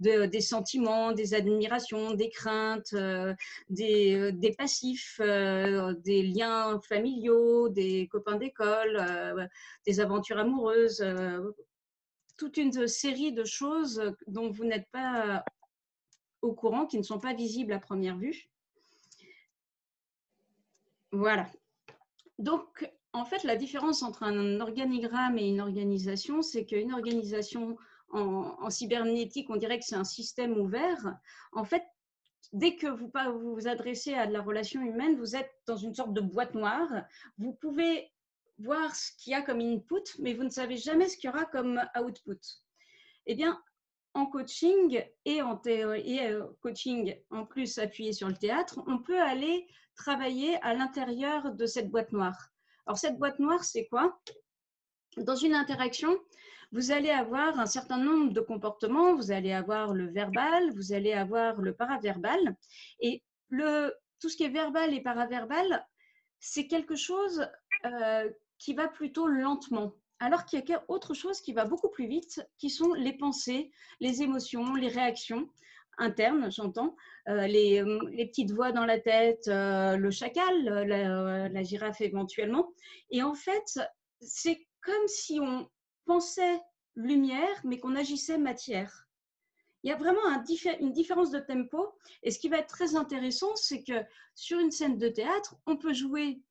des sentiments, des admirations, des craintes, des passifs, des liens familiaux, des copains d'école, des aventures amoureuses, toute une série de choses dont vous n'êtes pas au courant, qui ne sont pas visibles à première vue. Voilà. Donc, en fait, la différence entre un organigramme et une organisation, c'est qu'une organisation en cybernétique, on dirait que c'est un système ouvert. En fait, dès que vous vous adressez à de la relation humaine, vous êtes dans une sorte de boîte noire. Vous pouvez voir ce qu'il y a comme input, mais vous ne savez jamais ce qu'il y aura comme output. Eh bien, en coaching et en coaching en plus appuyé sur le théâtre, on peut aller travailler à l'intérieur de cette boîte noire. Alors, cette boîte noire, c'est quoi? Dans une interaction, vous allez avoir un certain nombre de comportements, vous allez avoir le verbal, vous allez avoir le paraverbal. Et tout ce qui est verbal et paraverbal, c'est quelque chose qui va plutôt lentement. Alors qu'il y a autre chose qui va beaucoup plus vite, qui sont les pensées, les émotions, les réactions internes, j'entends, les petites voix dans la tête, le chacal, la girafe éventuellement. Et en fait, c'est comme si on pensait lumière, mais qu'on agissait matière. Il y a vraiment une différence de tempo. Et ce qui va être très intéressant, c'est que sur une scène de théâtre, on peut jouer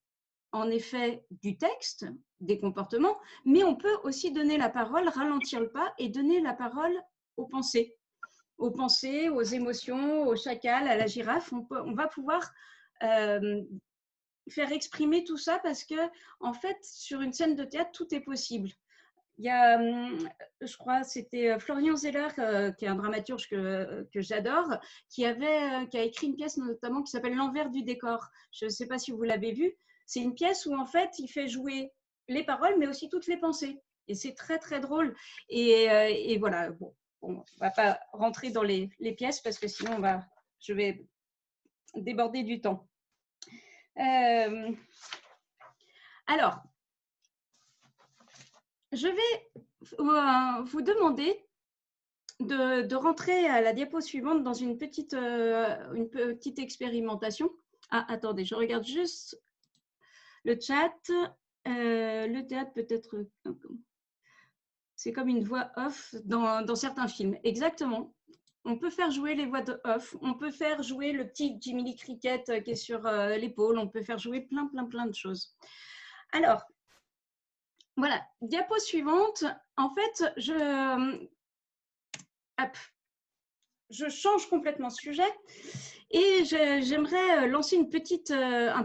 en effet du texte, des comportements, mais on peut aussi donner la parole, ralentir le pas et donner la parole aux pensées, aux émotions, au chacal, à la girafe. On va pouvoir faire exprimer tout ça parce que, en fait, sur une scène de théâtre, tout est possible. Il y a, je crois, c'était Florian Zeller, qui est un dramaturge que j'adore, qui a écrit une pièce notamment qui s'appelle L'envers du décor. Je ne sais pas si vous l'avez vue. C'est une pièce où en fait, il fait jouer les paroles, mais aussi toutes les pensées. Et c'est très, très drôle. Et voilà, bon, on ne va pas rentrer dans les pièces parce que sinon, je vais déborder du temps. Alors, je vais vous demander de rentrer à la diapo suivante dans une petite expérimentation. Ah, attendez, je regarde juste le chat. Le théâtre peut être... C'est comme une voix off dans certains films. Exactement. On peut faire jouer les voix de off. On peut faire jouer le petit Jiminy Lee Cricket qui est sur l'épaule. On peut faire jouer plein de choses. Alors, voilà. Diapo suivante. En fait, je change complètement de sujet et j'aimerais lancer un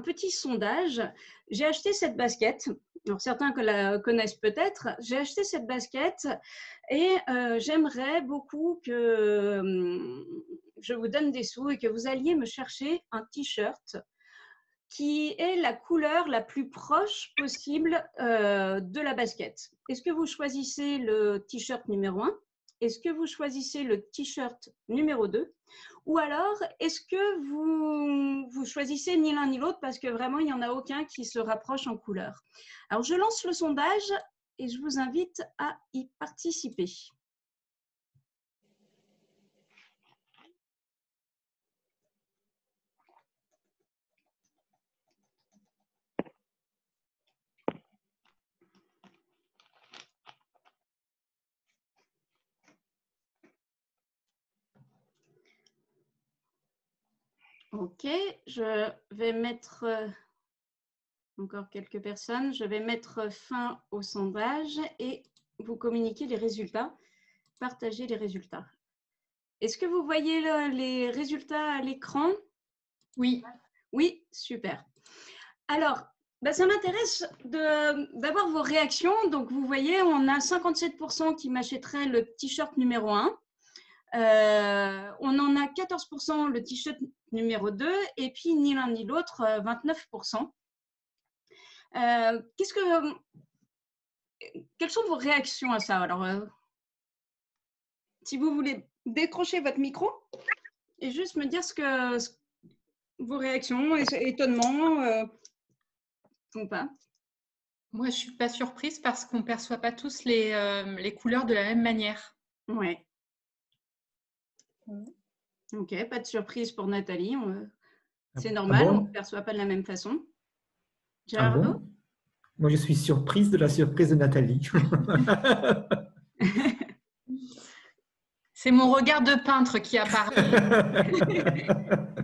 petit sondage. J'ai acheté cette basket. Alors, certains la connaissent peut-être. J'ai acheté cette basket et j'aimerais beaucoup que je vous donne des sous et que vous alliez me chercher un t-shirt qui est la couleur la plus proche possible de la basket. Est-ce que vous choisissez le t-shirt numéro 1 ? Est-ce que vous choisissez le t-shirt numéro 2 ? Ou alors, est-ce que vous choisissez ni l'un ni l'autre parce que vraiment, il n'y en a aucun qui se rapproche en couleur? Alors, je lance le sondage et je vous invite à y participer. Ok, je vais mettre encore quelques personnes. Je vais mettre fin au sondage et vous communiquer les résultats. Partager les résultats. Est-ce que vous voyez les résultats à l'écran? Oui. Oui, super. Alors, ça m'intéresse d'avoir vos réactions. Donc, vous voyez, on a 57% qui m'achèteraient le t-shirt numéro 1. On en a 14% le t-shirt numéro 2 et puis ni l'un ni l'autre 29%. Quelles sont vos réactions à ça? Alors, si vous voulez décrocher votre micro et juste me dire vos réactions, étonnement ou pas. Moi, je ne suis pas surprise parce qu'on ne perçoit pas tous les couleurs de la même manière. Ouais. Ok, pas de surprise pour Nathalie. C'est normal, on ne perçoit pas de la même façon. Gerardo? Bon? Moi, je suis surprise de la surprise de Nathalie. C'est mon regard de peintre qui apparaît.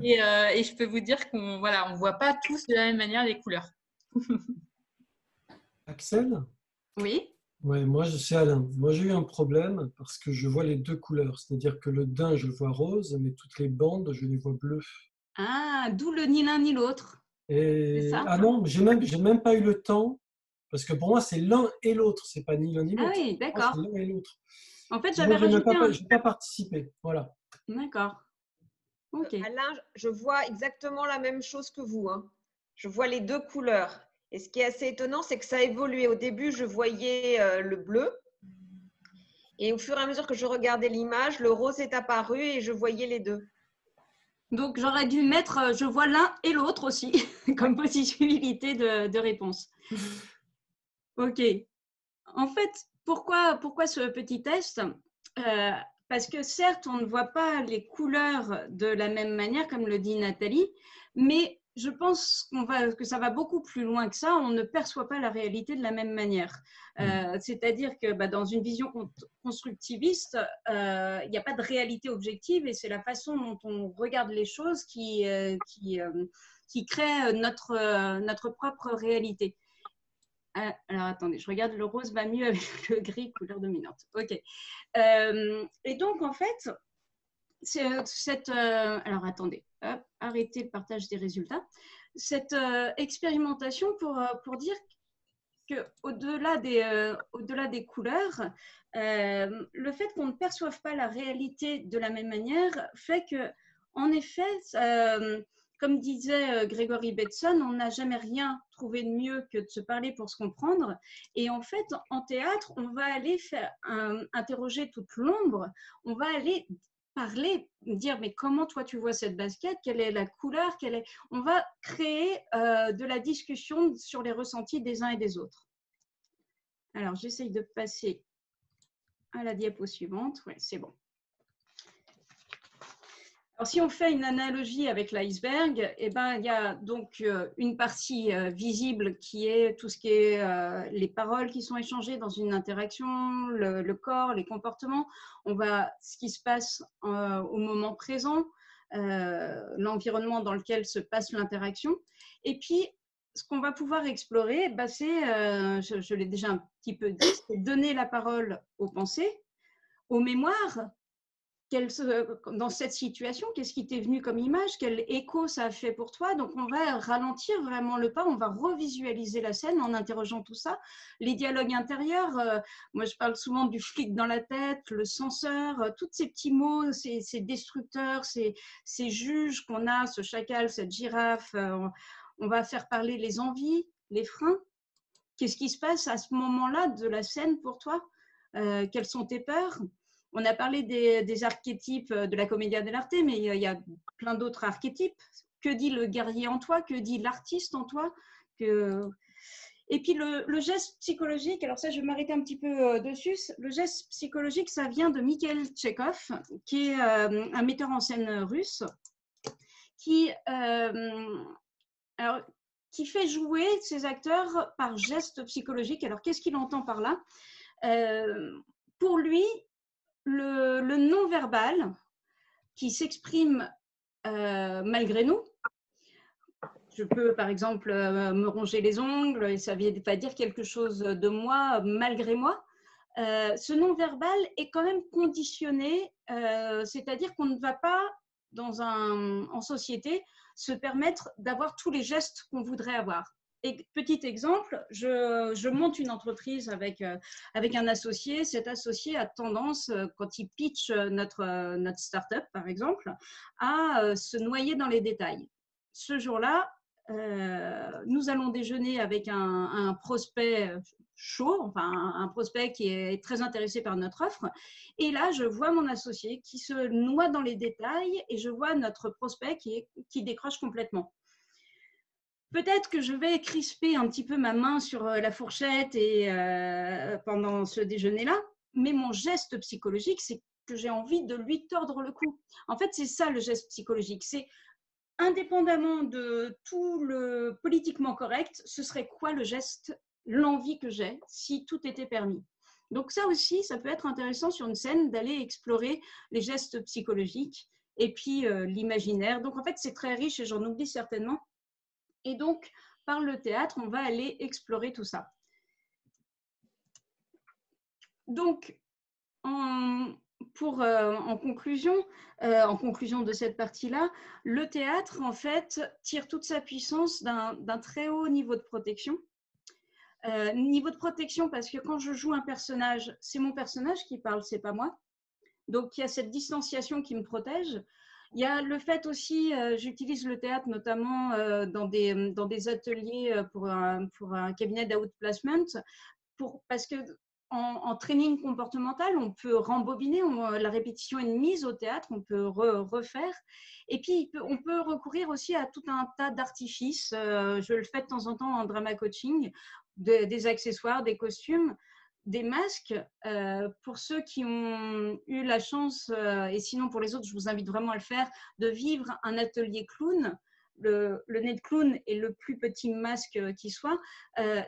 et je peux vous dire qu'on ne voit pas tous de la même manière les couleurs. Axel? Oui. Ouais, moi, c'est Alain. Moi, j'ai eu un problème parce que je vois les deux couleurs. C'est-à-dire que le daim, je le vois rose, mais toutes les bandes, je les vois bleues. Ah, d'où le ni l'un ni l'autre. Et... Ah non, j'ai même pas eu le temps. Parce que pour moi, c'est l'un et l'autre. C'est pas ni l'un ni l'autre. Ah oui, d'accord. C'est l'un et l'autre. En fait, j'avais rajouté Je n'ai pas participé. Voilà. D'accord. Ok. Alain, je vois exactement la même chose que vous. Hein. Je vois les deux couleurs. Et ce qui est assez étonnant, c'est que ça a évolué. Au début, je voyais le bleu. Et au fur et à mesure que je regardais l'image, le rose est apparu et je voyais les deux. Donc, j'aurais dû mettre je vois l'un et l'autre aussi comme possibilité de réponse. Ok. En fait, pourquoi ce petit test? Parce que certes, on ne voit pas les couleurs de la même manière, comme le dit Nathalie, mais je pense que ça va beaucoup plus loin que ça. On ne perçoit pas la réalité de la même manière. C'est-à-dire que dans une vision constructiviste, il n'y a pas de réalité objective et c'est la façon dont on regarde les choses qui crée notre propre réalité. Alors, attendez, je regarde, le rose va mieux avec le gris, couleur dominante. OK. Et donc, en fait, alors, attendez, hop, arrêtez le partage des résultats. Cette expérimentation pour dire qu'au-delà des couleurs, le fait qu'on ne perçoive pas la réalité de la même manière fait que, en effet, comme disait Gregory Bateson, on n'a jamais rien trouvé de mieux que de se parler pour se comprendre. Et en fait, en théâtre, on va aller interroger toute l'ombre, on va aller parler, dire mais comment toi tu vois cette basket, quelle est la couleur, on va créer de la discussion sur les ressentis des uns et des autres. Alors, j'essaye de passer à la diapo suivante. Oui, c'est bon. Alors, si on fait une analogie avec l'iceberg, eh ben, il y a donc une partie visible qui est tout ce qui est les paroles qui sont échangées dans une interaction, le corps, les comportements. On va ce qui se passe au moment présent, l'environnement dans lequel se passe l'interaction. Et puis, ce qu'on va pouvoir explorer, bah, c'est, je l'ai déjà un petit peu dit, c'est donner la parole aux pensées, aux mémoires. Dans cette situation, qu'est-ce qui t'est venu comme image, quel écho ça a fait pour toi. Donc, on va ralentir vraiment le pas, on va revisualiser la scène en interrogeant tout ça. Les dialogues intérieurs, moi je parle souvent du flic dans la tête, le censeur, tous ces petits mots, ces destructeurs, ces juges qu'on a, ce chacal, cette girafe. On va faire parler les envies, les freins. Qu'est-ce qui se passe à ce moment-là de la scène pour toi? Quelles sont tes peurs? On a parlé des archétypes de la commedia dell'arte, mais il y a plein d'autres archétypes. Que dit le guerrier en toi? Que dit l'artiste en toi? Et puis le geste psychologique, alors ça je vais m'arrêter un petit peu dessus. Le geste psychologique, ça vient de Mikhail Tchekhov, qui est un metteur en scène russe, qui fait jouer ses acteurs par geste psychologique. Alors qu'est-ce qu'il entend par là? Pour lui, le non-verbal qui s'exprime malgré nous. Je peux, par exemple, me ronger les ongles et ça va dire quelque chose de moi malgré moi. Ce non-verbal est quand même conditionné, c'est-à-dire qu'on ne va pas, en société, se permettre d'avoir tous les gestes qu'on voudrait avoir. Et petit exemple, je monte une entreprise avec un associé. Cet associé a tendance, quand il pitch notre start-up, par exemple, à se noyer dans les détails. Ce jour-là, nous allons déjeuner avec un prospect chaud, enfin un prospect qui est très intéressé par notre offre. Et là, je vois mon associé qui se noie dans les détails et je vois notre prospect qui décroche complètement. Peut-être que je vais crisper un petit peu ma main sur la fourchette et pendant ce déjeuner-là, mais mon geste psychologique, c'est que j'ai envie de lui tordre le cou. En fait, c'est ça le geste psychologique. C'est indépendamment de tout le politiquement correct, ce serait quoi le geste, l'envie que j'ai si tout était permis. Donc ça aussi, ça peut être intéressant sur une scène d'aller explorer les gestes psychologiques et puis l'imaginaire. Donc en fait, c'est très riche et j'en oublie certainement. Et donc, par le théâtre, on va aller explorer tout ça. Donc, en conclusion de cette partie-là, le théâtre, en fait, tire toute sa puissance d'un très haut niveau de protection. Niveau de protection parce que quand je joue un personnage, c'est mon personnage qui parle, c'est pas moi. Donc, il y a cette distanciation qui me protège. Il y a le fait aussi, j'utilise le théâtre notamment dans des ateliers pour un cabinet d'outplacement, parce que en training comportemental, on peut rembobiner, la répétition est mise au théâtre, on peut refaire. Et puis, on peut recourir aussi à tout un tas d'artifices. Je le fais de temps en temps en drama coaching, des accessoires, des costumes, des masques. Pour ceux qui ont eu la chance, et sinon pour les autres, je vous invite vraiment à le faire, de vivre un atelier clown. Le nez de clown est le plus petit masque qui soit.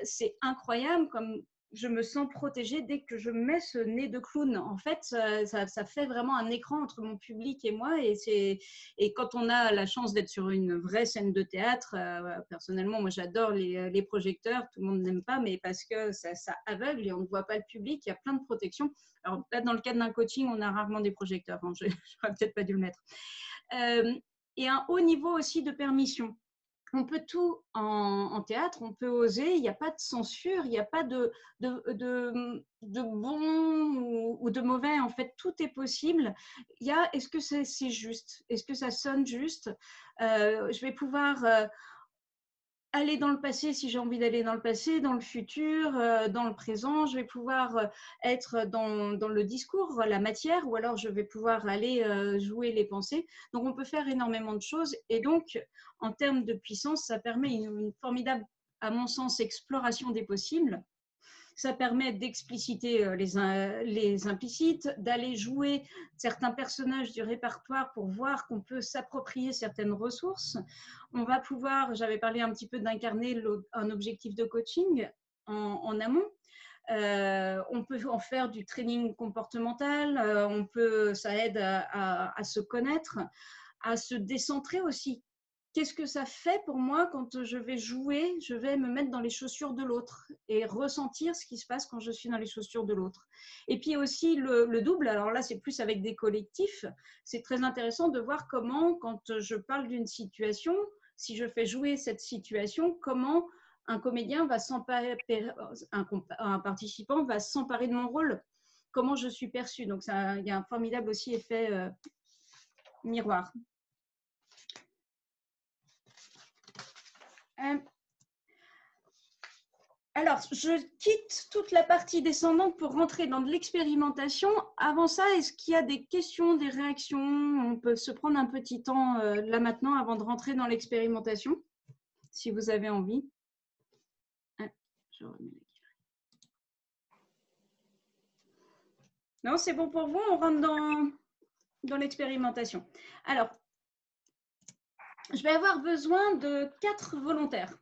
C'est incroyable comme je me sens protégée dès que je mets ce nez de clown. En fait, ça fait vraiment un écran entre mon public et moi. Et quand on a la chance d'être sur une vraie scène de théâtre, personnellement, moi j'adore les projecteurs. Tout le monde n'aime pas, mais parce que ça aveugle et on ne voit pas le public. Il y a plein de protections. Alors là, dans le cadre d'un coaching, on a rarement des projecteurs. Hein, je n'aurais peut-être pas dû le mettre. Et un haut niveau aussi de permission. On peut tout en théâtre, on peut oser, il n'y a pas de censure, il n'y a pas de bon ou de mauvais. En fait, tout est possible. Il y a, est-ce que c'est juste? Est-ce que ça sonne juste? Je vais pouvoir aller dans le passé si j'ai envie d'aller dans le passé, dans le futur, dans le présent. Je vais pouvoir être dans le discours, la matière, ou alors je vais pouvoir aller jouer les pensées. Donc, on peut faire énormément de choses. Et donc, en termes de puissance, ça permet une formidable, à mon sens, exploration des possibles. Ça permet d'expliciter les implicites, d'aller jouer certains personnages du répertoire pour voir qu'on peut s'approprier certaines ressources. On va pouvoir, j'avais parlé un petit peu d'incarner un objectif de coaching en amont. On peut en faire du training comportemental, ça aide à se connaître, à se décentrer aussi. Qu'est-ce que ça fait pour moi quand je vais jouer, je vais me mettre dans les chaussures de l'autre et ressentir ce qui se passe quand je suis dans les chaussures de l'autre. Et puis aussi le double, alors là c'est plus avec des collectifs, c'est très intéressant de voir comment, quand je parle d'une situation, si je fais jouer cette situation, comment un comédien va s'emparer, un participant va s'emparer de mon rôle, comment je suis perçue. Donc il y a un formidable aussi effet miroir. Alors, je quitte toute la partie descendante pour rentrer dans de l'expérimentation. Avant ça, est-ce qu'il y a des questions, des réactions? On peut se prendre un petit temps là maintenant avant de rentrer dans l'expérimentation, si vous avez envie. Non, c'est bon pour vous? On rentre dans l'expérimentation. Alors, je vais avoir besoin de 4 volontaires.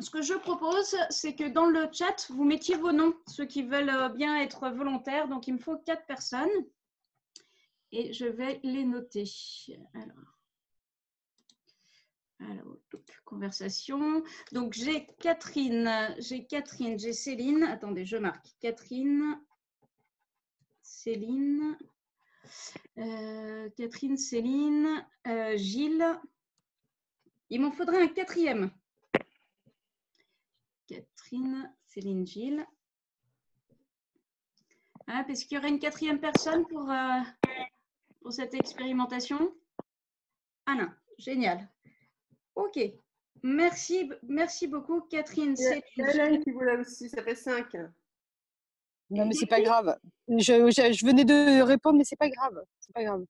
Ce que je propose, c'est que dans le chat, vous mettiez vos noms, ceux qui veulent bien être volontaires. Donc, il me faut 4 personnes et je vais les noter. Alors, conversation. Donc, j'ai Catherine, j'ai Céline. Attendez, je marque. Catherine, Céline. Catherine, Céline, Gilles. Il m'en faudrait un 4e. Catherine, Céline, Gilles. Ah, parce qu'il y aurait une 4e personne pour cette expérimentation. Ah non, génial. Ok, merci beaucoup Catherine. Il y a Hélène qui voulait aussi, ça fait 5. Non, mais c'est pas grave. Je venais de répondre, mais c'est pas grave. C'est pas grave.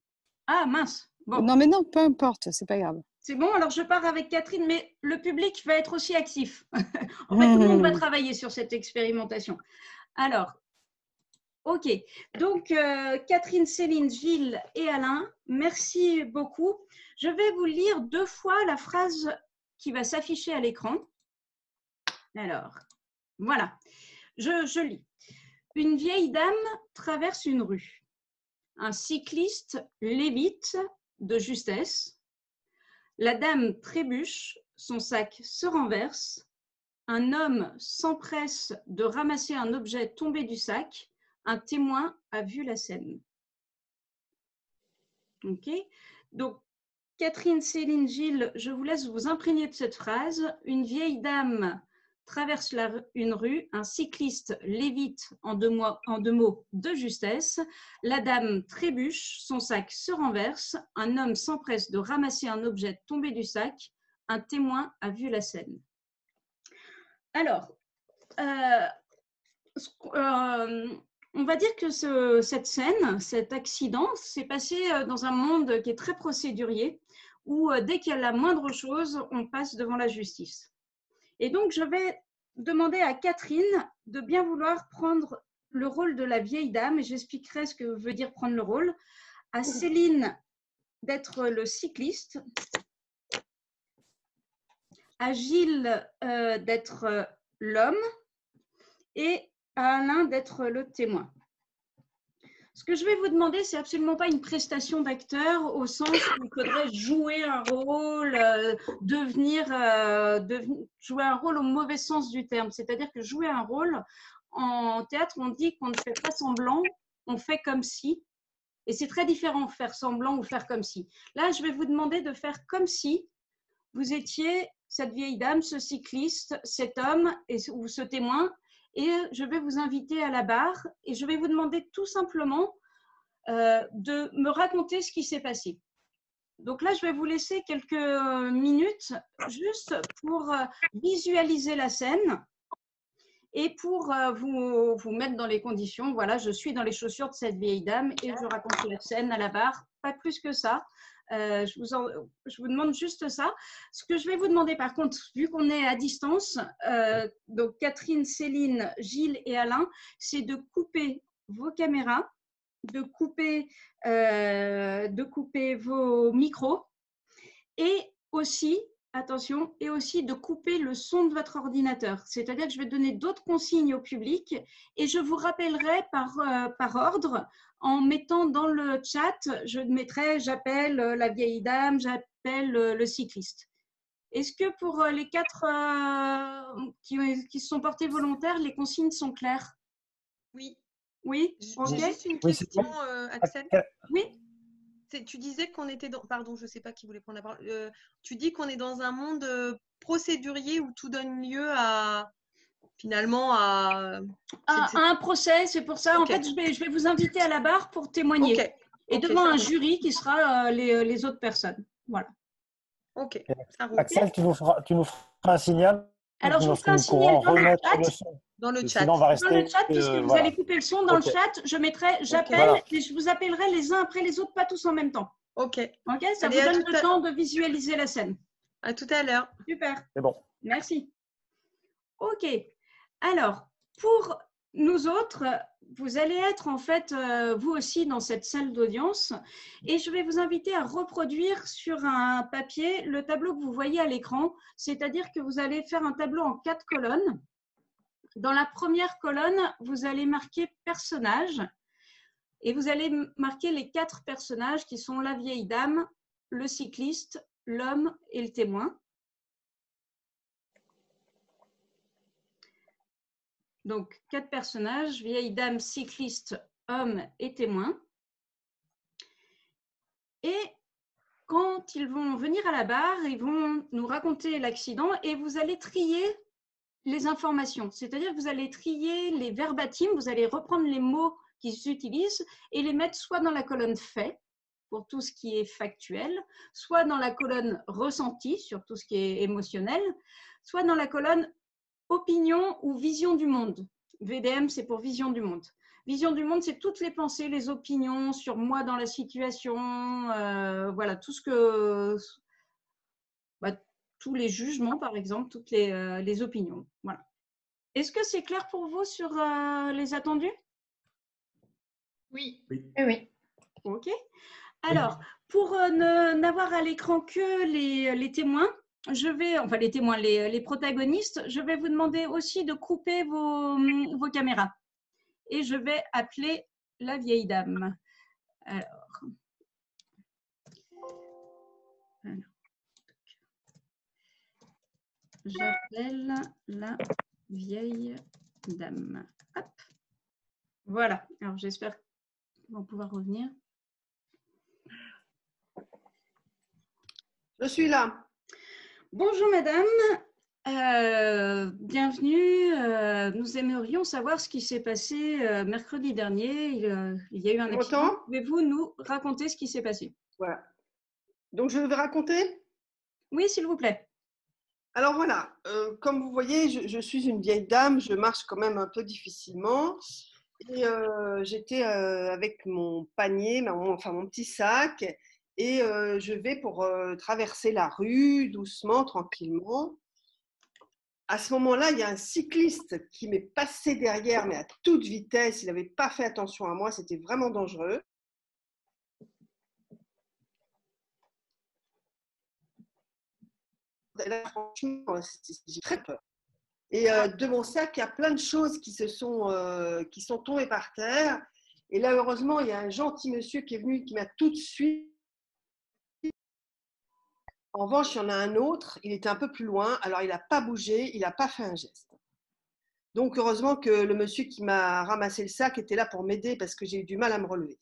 Ah mince. Bon. Non, mais non, peu importe, c'est pas grave. C'est bon, alors je pars avec Catherine, mais le public va être aussi actif. En fait, tout le monde va travailler sur cette expérimentation. Alors, ok. Donc, Catherine, Céline, Gilles et Alain, merci beaucoup. Je vais vous lire 2 fois la phrase qui va s'afficher à l'écran. Alors, voilà. Je lis. Une vieille dame traverse une rue. Un cycliste l'évite de justesse. La dame trébuche, son sac se renverse. Un homme s'empresse de ramasser un objet tombé du sac. Un témoin a vu la scène. Ok. Donc, Catherine, Céline, Gilles, je vous laisse vous imprégner de cette phrase. Une vieille dame traverse une rue, un cycliste l'évite en deux mots de justesse, la dame trébuche, son sac se renverse, un homme s'empresse de ramasser un objet tombé du sac, un témoin a vu la scène. Alors, on va dire que cette scène, cet accident, s'est passé dans un monde qui est très procédurier, où dès qu'il y a la moindre chose, on passe devant la justice. Et donc, je vais demander à Catherine de bien vouloir prendre le rôle de la vieille dame, et j'expliquerai ce que veut dire prendre le rôle, à Céline d'être le cycliste, à Gilles d'être l'homme, et à Alain d'être le témoin. Ce que je vais vous demander, c'est absolument pas une prestation d'acteur au sens où il faudrait jouer un rôle, jouer un rôle au mauvais sens du terme. C'est-à-dire que jouer un rôle, en théâtre, on dit qu'on ne fait pas semblant, on fait comme si. Et c'est très différent, faire semblant ou faire comme si. Là, je vais vous demander de faire comme si vous étiez cette vieille dame, ce cycliste, cet homme ou ce témoin, et je vais vous inviter à la barre et je vais vous demander tout simplement de me raconter ce qui s'est passé. Donc là, je vais vous laisser quelques minutes juste pour visualiser la scène et pour vous mettre dans les conditions. Voilà, je suis dans les chaussures de cette vieille dame et je raconte la scène à la barre, pas plus que ça. Je vous demande juste ça. Ce que je vais vous demander par contre, vu qu'on est à distance, donc Catherine, Céline, Gilles et Alain, c'est de couper vos caméras, de couper vos micros et aussi, attention, et aussi de couper le son de votre ordinateur. C'est-à-dire que je vais donner d'autres consignes au public et je vous rappellerai par ordre en mettant dans le chat, je mettrai j'appelle la vieille dame, j'appelle le cycliste. Est-ce que pour les 4 qui se sont portés volontaires, les consignes sont claires? Oui. Oui, J'ai juste une Oui, c'est question, bon. Axel. Oui. Tu disais qu'on était dans… Pardon, je ne sais pas qui voulait prendre la parole. Tu dis qu'on est dans un monde procédurier où tout donne lieu à… finalement à… un procès, c'est pour ça. Ok. En fait, je vais vous inviter à la barre pour témoigner. Ok. Et Ok, devant ça un roule. jury qui sera les autres personnes. Voilà. Ok, ça roule. Axel, tu nous feras un signal Alors, je vous lorsque ferai un nous pourrons signal dans le remettre chat. le son. Dans le chat. Sinon, on va rester. Dans le chat, puisque vous voilà. allez couper le son dans Ok. le chat, je mettrai j'appelle Voilà. et je vous appellerai les uns après les autres, pas tous en même temps. Ok. Ok, ça Allez, vous à donne tout le à- temps de visualiser la scène. À tout à l'heure. Super. C'est bon. Merci. Ok. Alors, pour nous autres, vous allez être en fait, vous aussi, dans cette salle d'audience et je vais vous inviter à reproduire sur un papier le tableau que vous voyez à l'écran, c'est-à-dire que vous allez faire un tableau en 4 colonnes. Dans la première colonne, vous allez marquer personnages et vous allez marquer les 4 personnages qui sont la vieille dame, le cycliste, l'homme et le témoin. Donc, 4 personnages, vieille dame, cycliste, homme et témoin. Et quand ils vont venir à la barre, ils vont nous raconter l'accident et vous allez trier les informations. C'est-à-dire que vous allez trier les verbatims, vous allez reprendre les mots qu'ils utilisent et les mettre soit dans la colonne fait, pour tout ce qui est factuel, soit dans la colonne ressenti, sur tout ce qui est émotionnel, soit dans la colonne opinion ou vision du monde. VDM, c'est pour vision du monde. Vision du monde, c'est toutes les pensées, les opinions sur moi dans la situation, voilà, tout ce que… tous les jugements, par exemple, toutes les opinions. Voilà. Est-ce que c'est clair pour vous sur les attendus? Oui. Oui. Ok. Alors, pour n'avoir à l'écran que les témoins, je vais, enfin les témoins, les protagonistes, je vais vous demander aussi de couper vos caméras. Et je vais appeler la vieille dame. Alors. J'appelle la vieille dame. Hop. Voilà. Alors, j'espère qu'ils vont pouvoir revenir. Je suis là. Bonjour madame, bienvenue. Nous aimerions savoir ce qui s'est passé mercredi dernier. Il y a eu un accident. Pouvez-vous nous raconter ce qui s'est passé? Voilà. Donc, je vais raconter? Oui, s'il vous plaît. Alors voilà, comme vous voyez, je suis une vieille dame, je marche quand même un peu difficilement. Et j'étais avec mon panier, mon petit sac, et je vais pour traverser la rue doucement, tranquillement. À ce moment-là, il y a un cycliste qui m'est passé derrière, mais à toute vitesse. Il n'avait pas fait attention à moi, c'était vraiment dangereux. Là, franchement, j'ai très peur. Et de mon sac, il y a plein de choses qui sont tombées par terre. Et là, heureusement, il y a un gentil monsieur qui est venu, qui m'a tout de suite. En revanche, il y en a un autre, il était un peu plus loin, alors il n'a pas bougé, il n'a pas fait un geste. Donc, heureusement que le monsieur qui m'a ramassé le sac était là pour m'aider parce que j'ai eu du mal à me relever.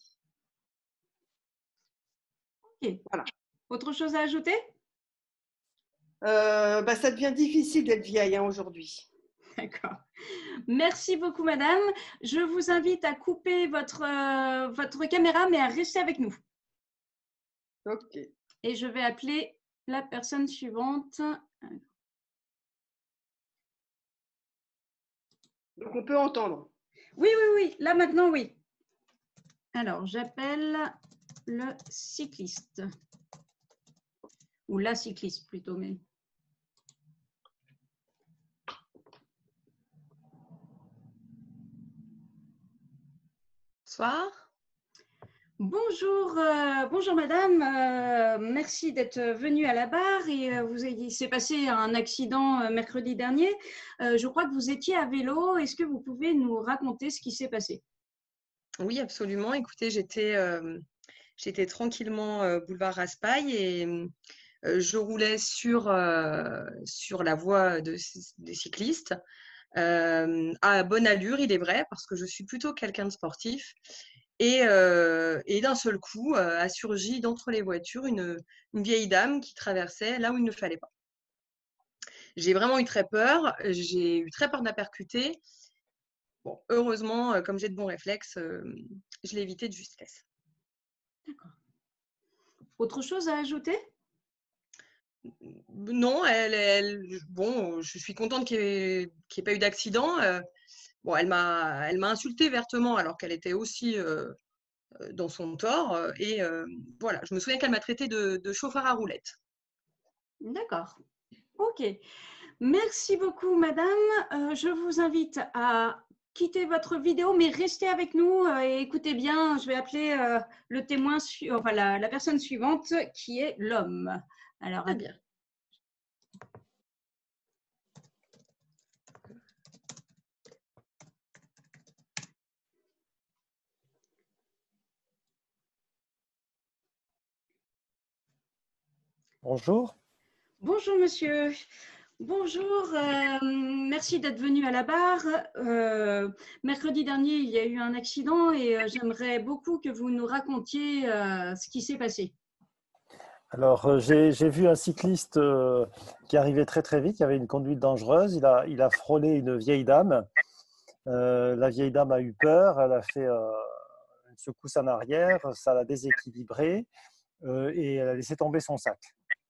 Ok. Voilà. Autre chose à ajouter? Ça devient difficile d'être vieille aujourd'hui. D'accord. Merci beaucoup, madame. Je vous invite à couper votre caméra, mais à rester avec nous. Ok. Et je vais appeler la personne suivante. Donc, on peut entendre. Oui, oui, oui. Là, maintenant, oui. Alors, j'appelle le cycliste. Ou la cycliste, plutôt. Mais... Bonsoir. Bonjour, bonjour madame, merci d'être venue à la barre et il s'est passé un accident mercredi dernier. Je crois que vous étiez à vélo. Est-ce que vous pouvez nous raconter ce qui s'est passé? Oui, absolument. Écoutez, j'étais tranquillement boulevard Raspail et je roulais sur la voie des cyclistes à bonne allure, il est vrai, parce que je suis plutôt quelqu'un de sportif. Et d'un seul coup, a surgi d'entre les voitures une vieille dame qui traversait là où il ne fallait pas. J'ai vraiment eu très peur, j'ai eu très peur de la percuter. Bon, heureusement, comme j'ai de bons réflexes, je l'ai évité de justesse. D'accord. Autre chose à ajouter? Non, bon, je suis contente qu'il n'y ait pas eu d'accident. Bon, elle m'a insultée vertement alors qu'elle était aussi dans son tort. Et voilà, je me souviens qu'elle m'a traité de chauffeur à roulettes. D'accord. Ok. Merci beaucoup, madame. Je vous invite à quitter votre vidéo, mais restez avec nous et écoutez bien. Je vais appeler le témoin, enfin la personne suivante, qui est l'homme. Alors, Très bien. Bonjour. bonjour, monsieur. Bonjour, merci d'être venu à la barre. Mercredi dernier, il y a eu un accident et j'aimerais beaucoup que vous nous racontiez ce qui s'est passé. Alors, j'ai vu un cycliste qui arrivait très très vite, il y avait une conduite dangereuse, il a frôlé une vieille dame. La vieille dame a eu peur, elle a fait une secousse en arrière, ça l'a déséquilibrée et elle a laissé tomber son sac.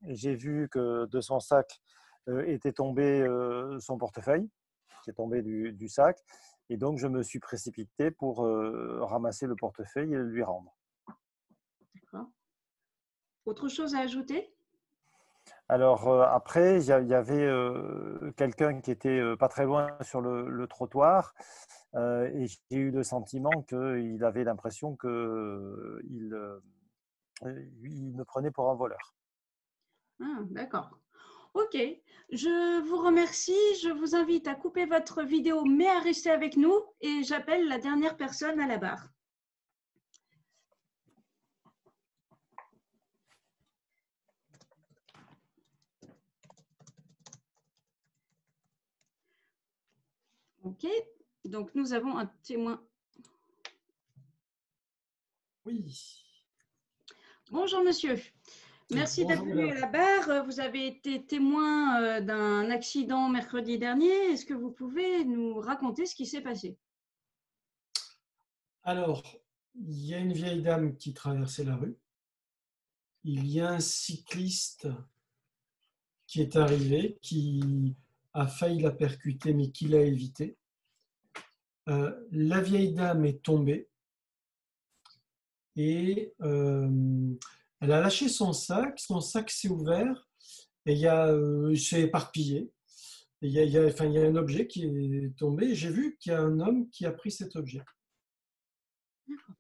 J'ai vu que de son sac était tombé son portefeuille, qui est tombé du sac, et donc je me suis précipité pour ramasser le portefeuille et le lui rendre. D'accord. Autre chose à ajouter? Alors après, il y avait quelqu'un qui était pas très loin sur le trottoir et j'ai eu le sentiment qu'il avait l'impression qu'il me prenait pour un voleur. Ah, d'accord. Ok, je vous remercie. Je vous invite à couper votre vidéo, mais à rester avec nous et j'appelle la dernière personne à la barre. Ok, donc nous avons un témoin. Oui. Bonjour monsieur, merci d'être Bonjour, venu à madame. la barre. Vous avez été témoin d'un accident mercredi dernier. Est-ce que vous pouvez nous raconter ce qui s'est passé? Alors, il y a une vieille dame qui traversait la rue. Il y a un cycliste qui est arrivé, qui a failli la percuter, mais qui l'a évité. La vieille dame est tombée et elle a lâché son sac s'est ouvert et il s'est éparpillé. Et il y a un objet qui est tombé et j'ai vu qu'il y a un homme qui a pris cet objet. D'accord.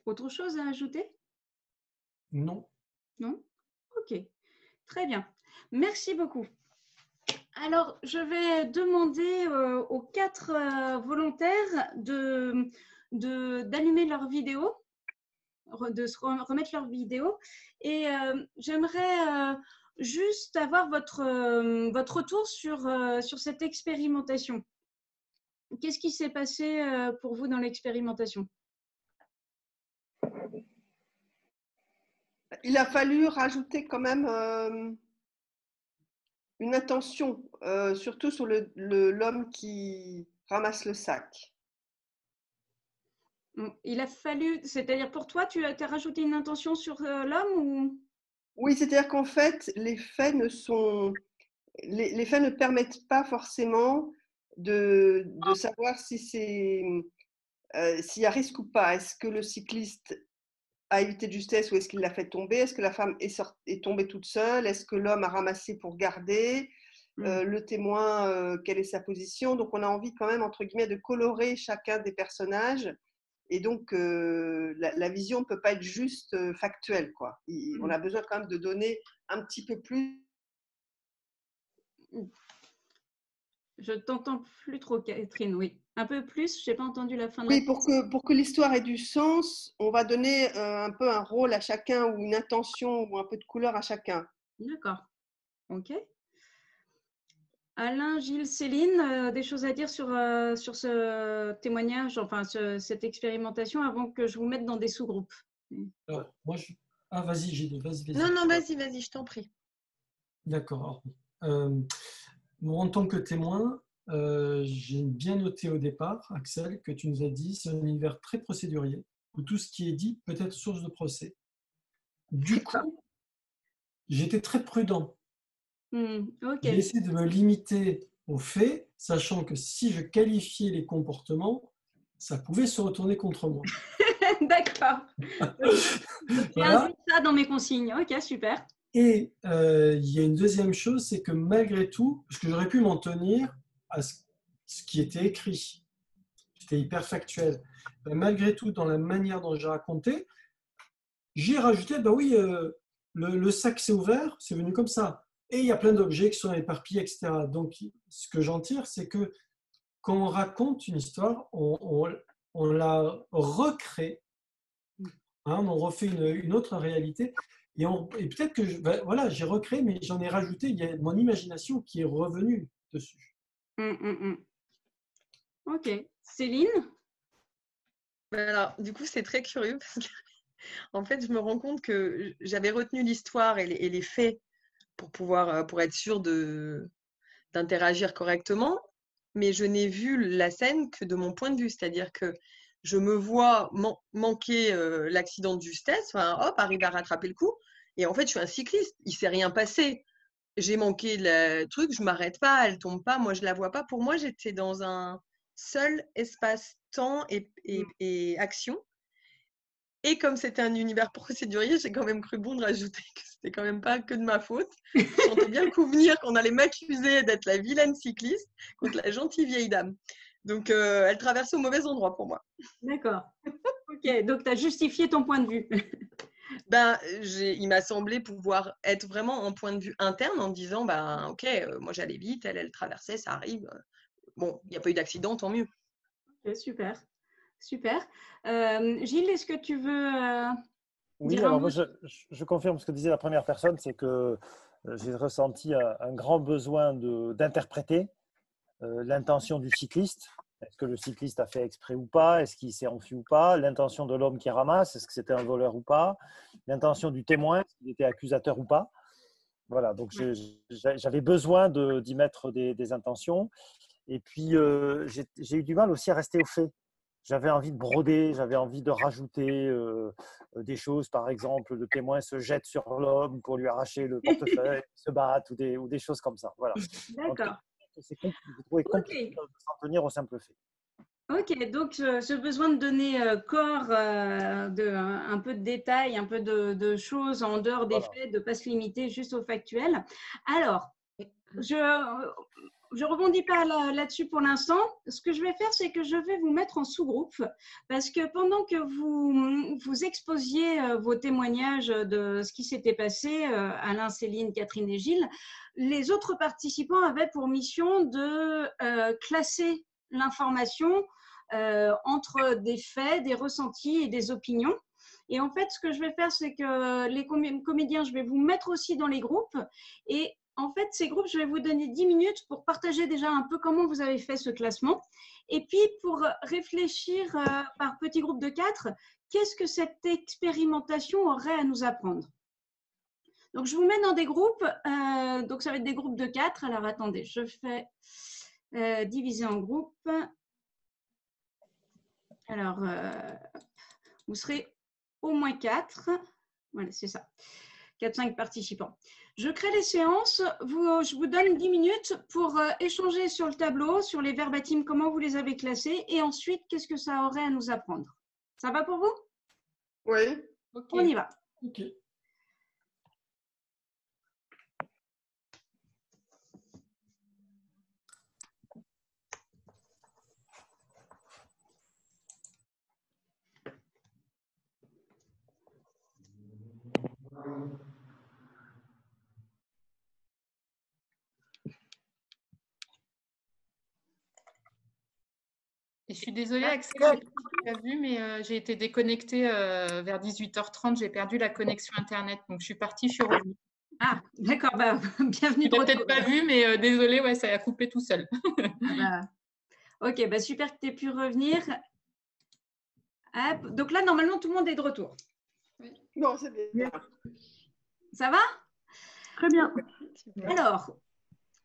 Autre chose à ajouter? Non. Non? Ok, très bien. Merci beaucoup. Alors, je vais demander aux 4 volontaires d'allumer leur vidéo, de se remettre leur vidéo. Et j'aimerais juste avoir votre retour sur cette expérimentation. Qu'est-ce qui s'est passé pour vous dans l'expérimentation? Il a fallu rajouter quand même une attention surtout sur l'homme qui ramasse le sac. Il a fallu, c'est-à-dire pour toi, tu as rajouté une intention sur l'homme ou… Oui, c'est-à-dire qu'en fait, les faits ne permettent pas forcément de savoir si s'il y a risque ou pas. Est-ce que le cycliste a évité de justesse ou est-ce qu'il l'a fait tomber? Est-ce que la femme est tombée toute seule? Est-ce que l'homme a ramassé pour garder? Le témoin, quelle est sa position? Donc, on a envie quand même, entre guillemets, de colorer chacun des personnages. Et donc, la vision ne peut pas être juste factuelle, quoi. On a besoin quand même de donner un petit peu plus. Je t'entends plus trop, Catherine, oui. Un peu plus, je n'ai pas entendu la fin de Oui, la… pour que l'histoire ait du sens, on va donner un peu un rôle à chacun ou une intention ou un peu de couleur à chacun. D'accord. Ok. Alain, Gilles, Céline, des choses à dire sur ce témoignage, enfin cette expérimentation avant que je vous mette dans des sous-groupes? Alors, moi, Ah, vas-y, Gilles, vas-y. Non, vas-y, je t'en prie. D'accord. Moi, en tant que témoin, j'ai bien noté au départ, Axel, que tu nous as dit c'est un univers très procédurier, où tout ce qui est dit peut être source de procès. Du coup, j'étais très prudent. Ok. J'ai essayé de me limiter aux faits, sachant que si je qualifiais les comportements, ça pouvait se retourner contre moi. D'accord. Voilà. J'ai ça dans mes consignes. Ok, super. Et il y a une deuxième chose, c'est que malgré tout, parce que j'aurais pu m'en tenir à ce qui était écrit, c'était hyper factuel, mais malgré tout, dans la manière dont j'ai raconté, j'ai rajouté, ben oui, le sac s'est ouvert, c'est venu comme ça. Et il y a plein d'objets qui sont éparpillés, etc. Donc, ce que j'en tire, c'est que quand on raconte une histoire, on la recrée, hein, on refait une autre réalité. Et peut-être que voilà, j'ai recréé, mais j'en ai rajouté, il y a mon imagination qui est revenue dessus. Ok. Céline? Alors, du coup, c'est très curieux parce que, en fait, je me rends compte que j'avais retenu l'histoire et les faits pour être sûre d'interagir correctement, mais je n'ai vu la scène que de mon point de vue, c'est-à-dire que je me vois manquer l'accident de justesse, enfin, hop, arriver à rattraper le coup, et en fait, je suis un cycliste, il ne s'est rien passé. J'ai manqué le truc, je ne m'arrête pas, elle ne tombe pas, moi je ne la vois pas. Pour moi, j'étais dans un seul espace-temps et action. Et comme c'était un univers procédurier, j'ai quand même cru bon de rajouter que c'était quand même pas que de ma faute. Je sentais bien le coup venir qu'on allait m'accuser d'être la vilaine cycliste contre la gentille vieille dame. Donc, elle traversait au mauvais endroit pour moi. D'accord. Ok, donc tu as justifié ton point de vue. Il m'a semblé pouvoir être vraiment en point de vue interne en disant, ok, moi j'allais vite, elle traversait, ça arrive. Bon, il n'y a pas eu d'accident, tant mieux. Okay, super. Gilles, est-ce que tu veux Oui, alors moi je confirme ce que disait la première personne, c'est que j'ai ressenti un grand besoin d'interpréter l'intention du cycliste. Est-ce que le cycliste a fait exprès ou pas? Est-ce qu'il s'est enfui ou pas? L'intention de l'homme qui ramasse, est-ce que c'était un voleur ou pas? L'intention du témoin, est-ce qu'il était accusateur ou pas? Voilà, donc j'avais besoin d'y mettre des intentions. Et puis, j'ai eu du mal aussi à rester au fait. J'avais envie de broder, j'avais envie de rajouter des choses. Par exemple, le témoin se jette sur l'homme pour lui arracher le portefeuille, se battre ou des choses comme ça. Voilà. D'accord. Vous trouvez compliqué de s'en tenir au simple fait. Ok, donc ce besoin de donner corps, un peu de détails, un peu de choses en dehors des faits, de ne pas se limiter juste au factuel. Alors, je ne rebondis pas là-dessus pour l'instant. Ce que je vais faire, c'est que je vais vous mettre en sous-groupe parce que pendant que vous exposiez vos témoignages de ce qui s'était passé, Alain, Céline, Catherine et Gilles, les autres participants avaient pour mission de classer l'information entre des faits, des ressentis et des opinions. Et en fait, ce que je vais faire, c'est que les comédiens, je vais vous mettre aussi dans les groupes. Et en fait, ces groupes, je vais vous donner 10 minutes pour partager déjà un peu comment vous avez fait ce classement. Et puis, pour réfléchir par petits groupes de 4, qu'est-ce que cette expérimentation aurait à nous apprendre? Donc, je vous mets dans des groupes. Donc, ça va être des groupes de 4. Alors, attendez, je fais diviser en groupes. Alors, vous serez au moins 4. Voilà, c'est ça. 4-5 participants. Je crée les séances. Je vous donne 10 minutes pour échanger sur le tableau, sur les verbatims, comment vous les avez classés, et ensuite, qu'est-ce que ça aurait à nous apprendre. Ça va pour vous? Oui. Ok. On y va. Ok. Et je suis désolée, Axel, je ne sais pas si tu as vu, mais j'ai été déconnectée vers 18h30. J'ai perdu la connexion Internet. Donc, je suis partie, je suis revenue. Ah, d'accord. Bah, bienvenue. Tu l'as peut-être pas vu, mais désolée, ouais, ça a coupé tout seul. Ok, bah, super que tu aies pu revenir. Hop. Donc là, normalement, tout le monde est de retour. Bon, c'est bien. Ça va? Très bien. Alors,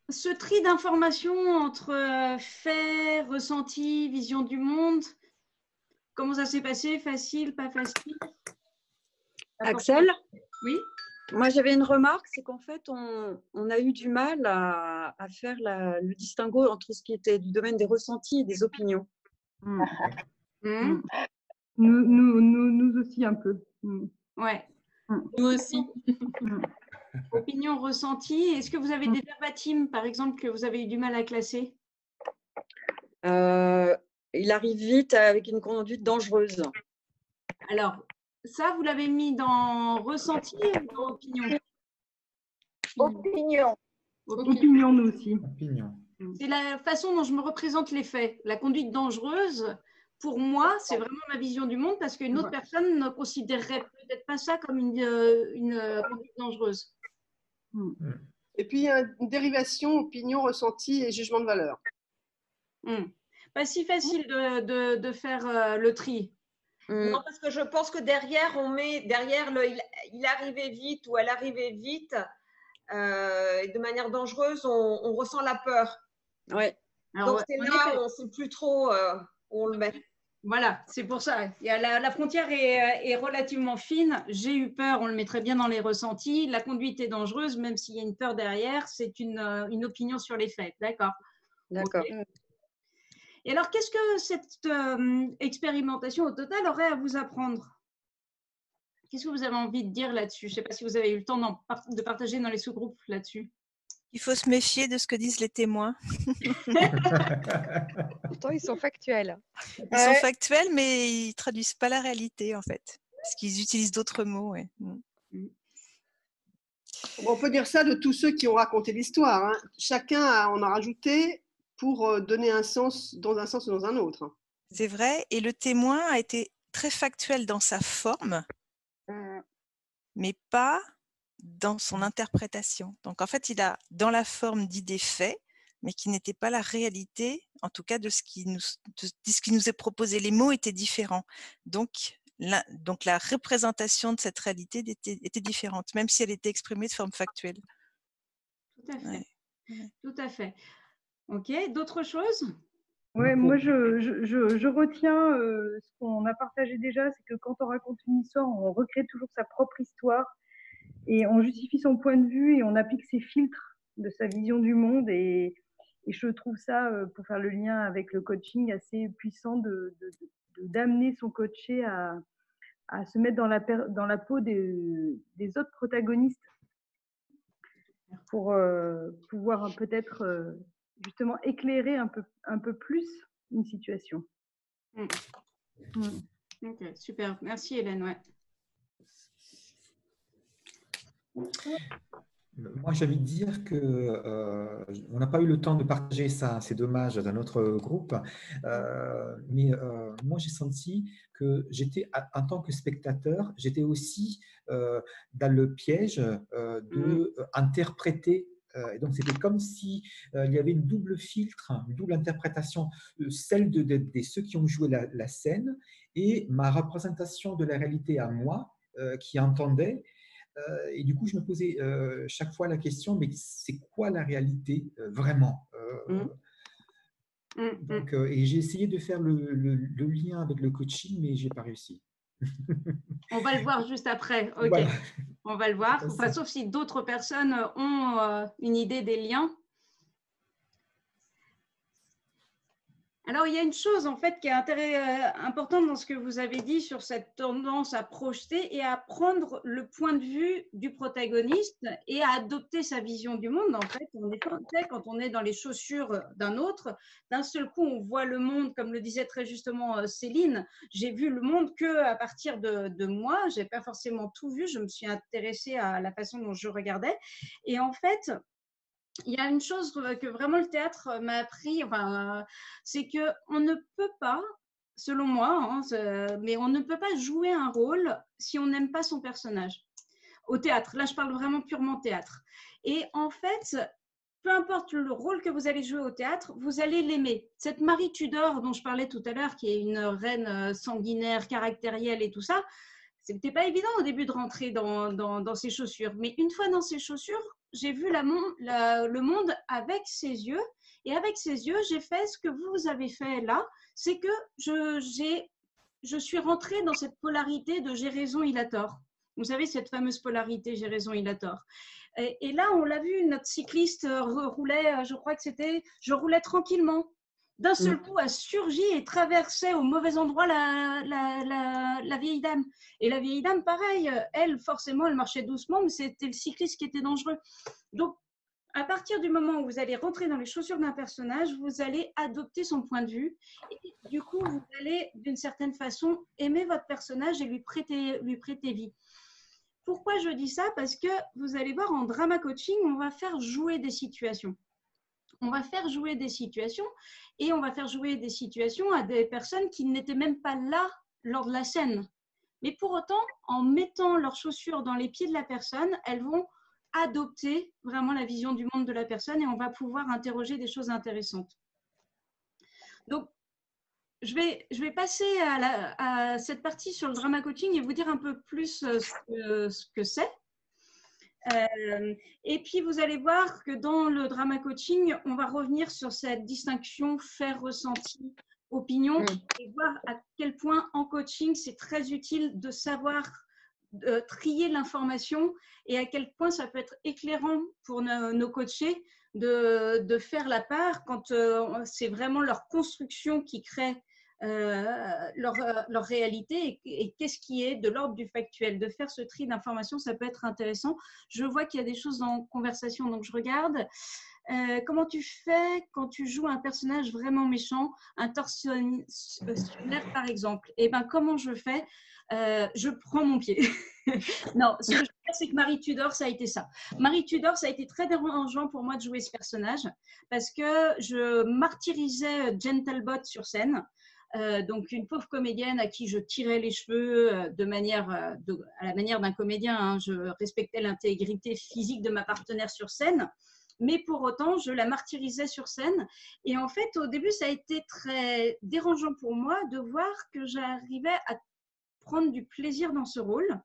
ce tri d'informations entre faits, ressentis, vision du monde, comment ça s'est passé? Facile, pas facile? Axel? Oui? Moi, j'avais une remarque, c'est qu'en fait, on a eu du mal à faire le distinguo entre ce qui était du domaine des ressentis et des opinions. Nous aussi un peu. Ouais. Nous aussi. Opinion ressentie. Est-ce que vous avez des verbatims, par exemple, que vous avez eu du mal à classer? Il arrive vite avec une conduite dangereuse. Alors, ça, vous l'avez mis dans ressenti ou dans opinion? Opinion. Opinion, nous aussi. Opinion. C'est la façon dont je me représente les faits. La conduite dangereuse, pour moi, c'est vraiment ma vision du monde parce qu'une autre personne ne considérerait peut-être pas ça comme une conduite dangereuse. Et puis, il y a une dérivation, opinion, ressenti et jugement de valeur. Pas si facile de faire le tri. Non, parce que je pense que derrière, on met derrière le il arrivait vite ou elle arrivait vite, de manière dangereuse, on ressent la peur. Ouais. Alors, donc, c'est là où on ne sait plus trop où on le met. Voilà, c'est pour ça. Il y a la frontière est relativement fine. J'ai eu peur, on le mettrait bien dans les ressentis. La conduite est dangereuse, même s'il y a une peur derrière, c'est une opinion sur les faits. D'accord. D'accord. Okay. Et alors, qu'est-ce que cette expérimentation au total aurait à vous apprendre? Qu'est-ce que vous avez envie de dire là-dessus? Je ne sais pas si vous avez eu le temps de partager dans les sous-groupes là-dessus. Il faut se méfier de ce que disent les témoins. Pourtant, ils sont factuels. Ils sont factuels, mais ils ne traduisent pas la réalité, en fait. Parce qu'ils utilisent d'autres mots. Ouais. On peut dire ça de tous ceux qui ont raconté l'histoire. Hein. Chacun en a rajouté pour donner un sens dans un sens ou dans un autre. C'est vrai. Et le témoin a été très factuel dans sa forme, mais pas dans son interprétation. Donc, en fait, il a dans la forme dit des faits, mais qui n'était pas la réalité, en tout cas de ce qui nous est proposé. Les mots étaient différents. Donc la représentation de cette réalité était différente, même si elle était exprimée de forme factuelle. Tout à fait. Ouais. Tout à fait. Ok, d'autres choses? Ouais, moi je retiens ce qu'on a partagé déjà, c'est que quand on raconte une histoire, on recrée toujours sa propre histoire et on justifie son point de vue et on applique ses filtres de sa vision du monde et je trouve ça, pour faire le lien avec le coaching, assez puissant d'amener son coaché à se mettre dans la peau des autres protagonistes pour pouvoir peut-être justement éclairer un peu plus une situation. Ok, super. Merci Hélène. Ouais. Moi, j'ai envie de dire que on n'a pas eu le temps de partager ça, c'est dommage, dans notre groupe. Mais moi, j'ai senti que j'étais, en tant que spectateur, j'étais aussi dans le piège de interpréter. Et donc, c'était comme si il y avait une double filtre, une double interprétation, celle de ceux qui ont joué la scène et ma représentation de la réalité à moi, qui entendait. Et du coup, je me posais chaque fois la question, mais c'est quoi la réalité vraiment Donc, et j'ai essayé de faire le lien avec le coaching, mais je n'ai pas réussi. On va le voir juste après. Ok, Voilà. On va le voir. Enfin, sauf si d'autres personnes ont une idée des liens. Alors, il y a une chose en fait qui est importante dans ce que vous avez dit sur cette tendance à projeter et à prendre le point de vue du protagoniste et à adopter sa vision du monde. En fait, quand on est dans les chaussures d'un autre, d'un seul coup, on voit le monde, comme le disait très justement Céline, j'ai vu le monde qu'à partir de moi, je n'ai pas forcément tout vu, je me suis intéressée à la façon dont je regardais. Et en fait, il y a une chose que vraiment le théâtre m'a appris, enfin, c'est qu'on ne peut pas, selon moi, mais on ne peut pas jouer un rôle si on n'aime pas son personnage. Au théâtre, là je parle vraiment purement théâtre. Et en fait, peu importe le rôle que vous allez jouer au théâtre, vous allez l'aimer. Cette Marie Tudor dont je parlais tout à l'heure, qui est une reine sanguinaire, caractérielle et tout ça, c'était pas évident au début de rentrer dans ses chaussures. Mais une fois dans ses chaussures, j'ai vu le monde avec ses yeux. Et avec ses yeux, j'ai fait ce que vous avez fait là. C'est que je suis rentrée dans cette polarité de j'ai raison, il a tort. Vous savez, cette fameuse polarité j'ai raison, il a tort. Et là, on l'a vu, notre cycliste roulait, je crois que c'était, je roulais tranquillement. D'un seul coup, a surgi et traversait au mauvais endroit la vieille dame. Et la vieille dame, pareil, elle, forcément, elle marchait doucement, mais c'était le cycliste qui était dangereux. Donc, à partir du moment où vous allez rentrer dans les chaussures d'un personnage, vous allez adopter son point de vue. Et du coup, vous allez, d'une certaine façon, aimer votre personnage et lui prêter vie. Pourquoi je dis ça? Parce que vous allez voir, en drama coaching, on va faire jouer des situations. On va faire jouer des situations et on va faire jouer des situations à des personnes qui n'étaient même pas là lors de la scène. Mais pour autant, en mettant leurs chaussures dans les pieds de la personne, elles vont adopter vraiment la vision du monde de la personne et on va pouvoir interroger des choses intéressantes. Donc, je vais passer à cette partie sur le drama coaching et vous dire un peu plus ce que c'est. Et puis, vous allez voir que dans le drama coaching, on va revenir sur cette distinction faire, ressenti, opinion et voir à quel point en coaching, c'est très utile de savoir trier l'information et à quel point ça peut être éclairant pour nos coachés de faire la part quand c'est vraiment leur construction qui crée leur réalité et qu'est-ce qui est de l'ordre du factuel. De faire ce tri d'informations, ça peut être intéressant. Je vois qu'il y a des choses en conversation, donc je regarde. Comment tu fais quand tu joues un personnage vraiment méchant, un tortionnaire par exemple? Eh bien, comment je fais? Je prends mon pied. Non, ce que je veux dire, c'est que Marie Tudor, ça a été ça. Marie Tudor, ça a été très dérangeant pour moi de jouer ce personnage parce que je martyrisais Jen Talbot sur scène. Donc une pauvre comédienne à qui je tirais les cheveux à la manière d'un comédien, hein. Je respectais l'intégrité physique de ma partenaire sur scène, mais pour autant je la martyrisais sur scène et en fait au début ça a été très dérangeant pour moi de voir que j'arrivais à prendre du plaisir dans ce rôle,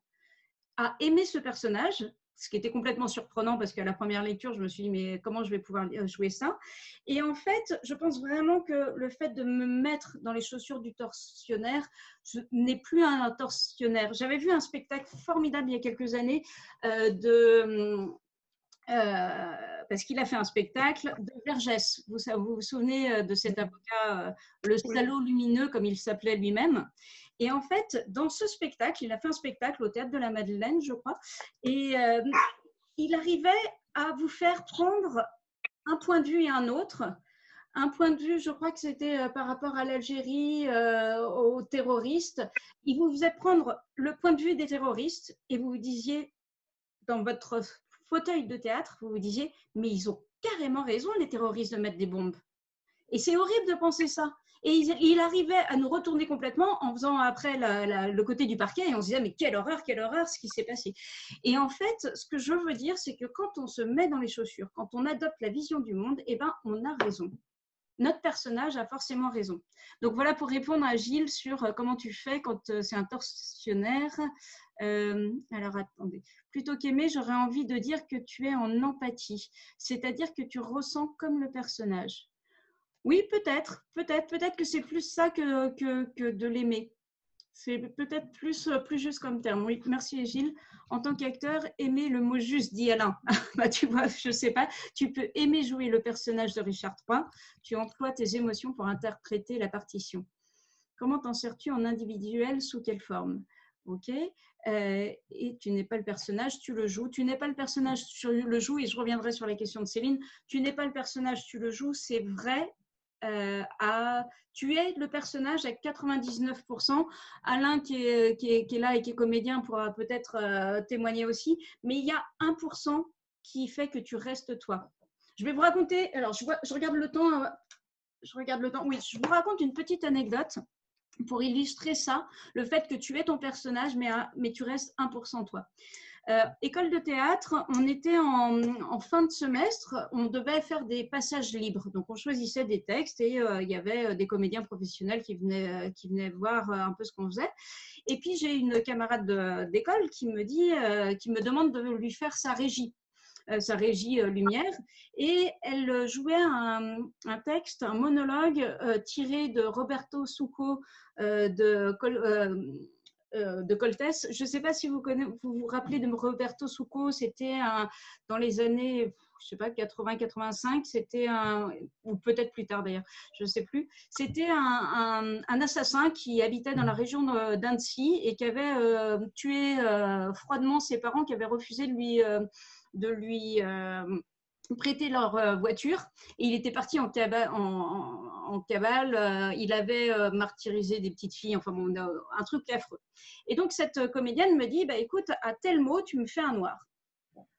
à aimer ce personnage, ce qui était complètement surprenant parce qu'à la première lecture, je me suis dit mais comment je vais pouvoir jouer ça? Et en fait, je pense vraiment que le fait de me mettre dans les chaussures du tortionnaire, je n'ai plus un tortionnaire. J'avais vu un spectacle formidable il y a quelques années parce qu'il a fait un spectacle de Vergès. Vous vous souvenez de cet avocat, le salaud lumineux comme il s'appelait lui-même. Et en fait, dans ce spectacle, il a fait un spectacle au Théâtre de la Madeleine, je crois, et il arrivait à vous faire prendre un point de vue et un autre. Un point de vue, je crois que c'était par rapport à l'Algérie, aux terroristes. Il vous faisait prendre le point de vue des terroristes et vous vous disiez, dans votre fauteuil de théâtre, vous vous disiez, mais ils ont carrément raison, les terroristes, de mettre des bombes. Et c'est horrible de penser ça. Et il arrivait à nous retourner complètement en faisant après le côté du parquet et on se disait mais quelle horreur ce qui s'est passé. Et en fait, ce que je veux dire, c'est que quand on se met dans les chaussures, quand on adopte la vision du monde, eh ben, on a raison. notre personnage a forcément raison. Donc voilà pour répondre à Gilles sur comment tu fais quand c'est un tortionnaire. Alors attendez, plutôt qu'aimer, j'aurais envie de dire que tu es en empathie, c'est-à-dire que tu ressens comme le personnage. Oui, peut-être que c'est plus ça que de l'aimer. C'est peut-être plus juste comme terme. Oui, merci Gilles. En tant qu'acteur, aimer le mot juste, dit Alain. Bah, tu vois, je ne sais pas. Tu peux aimer jouer le personnage de Richard III. Tu emploies tes émotions pour interpréter la partition. Comment t'en sers-tu en individuel? Sous quelle forme? Ok. Et tu n'es pas le personnage, tu le joues. Tu n'es pas le personnage, tu le joues. Et je reviendrai sur la question de Céline. Tu n'es pas le personnage, tu le joues. C'est vrai. Tu es le personnage à 99%. Alain qui est là et qui est comédien pourra peut-être témoigner aussi, mais il y a 1% qui fait que tu restes toi. Je vais vous raconter, alors je regarde le temps, oui, je vous raconte une petite anecdote pour illustrer ça, le fait que tu es ton personnage, mais tu restes 1% toi. École de théâtre, on était en fin de semestre, on devait faire des passages libres. Donc, on choisissait des textes et il y avait des comédiens professionnels qui venaient voir un peu ce qu'on faisait. Et puis, j'ai une camarade d'école qui me demande de lui faire sa régie lumière, et elle jouait un texte, un monologue tiré de Roberto Succo de Coltès. Je ne sais pas si vous vous rappelez de Roberto Succo, c'était dans les années, je sais pas, 80-85, c'était ou peut-être plus tard d'ailleurs, je ne sais plus, c'était un assassin qui habitait dans la région d'Annecy et qui avait tué froidement ses parents, qui avaient refusé de lui prêter leur voiture, et il était parti en cabale, il avait martyrisé des petites filles, enfin bon, un truc affreux. Et donc cette comédienne me dit, bah, écoute, à tel mot, tu me fais un noir.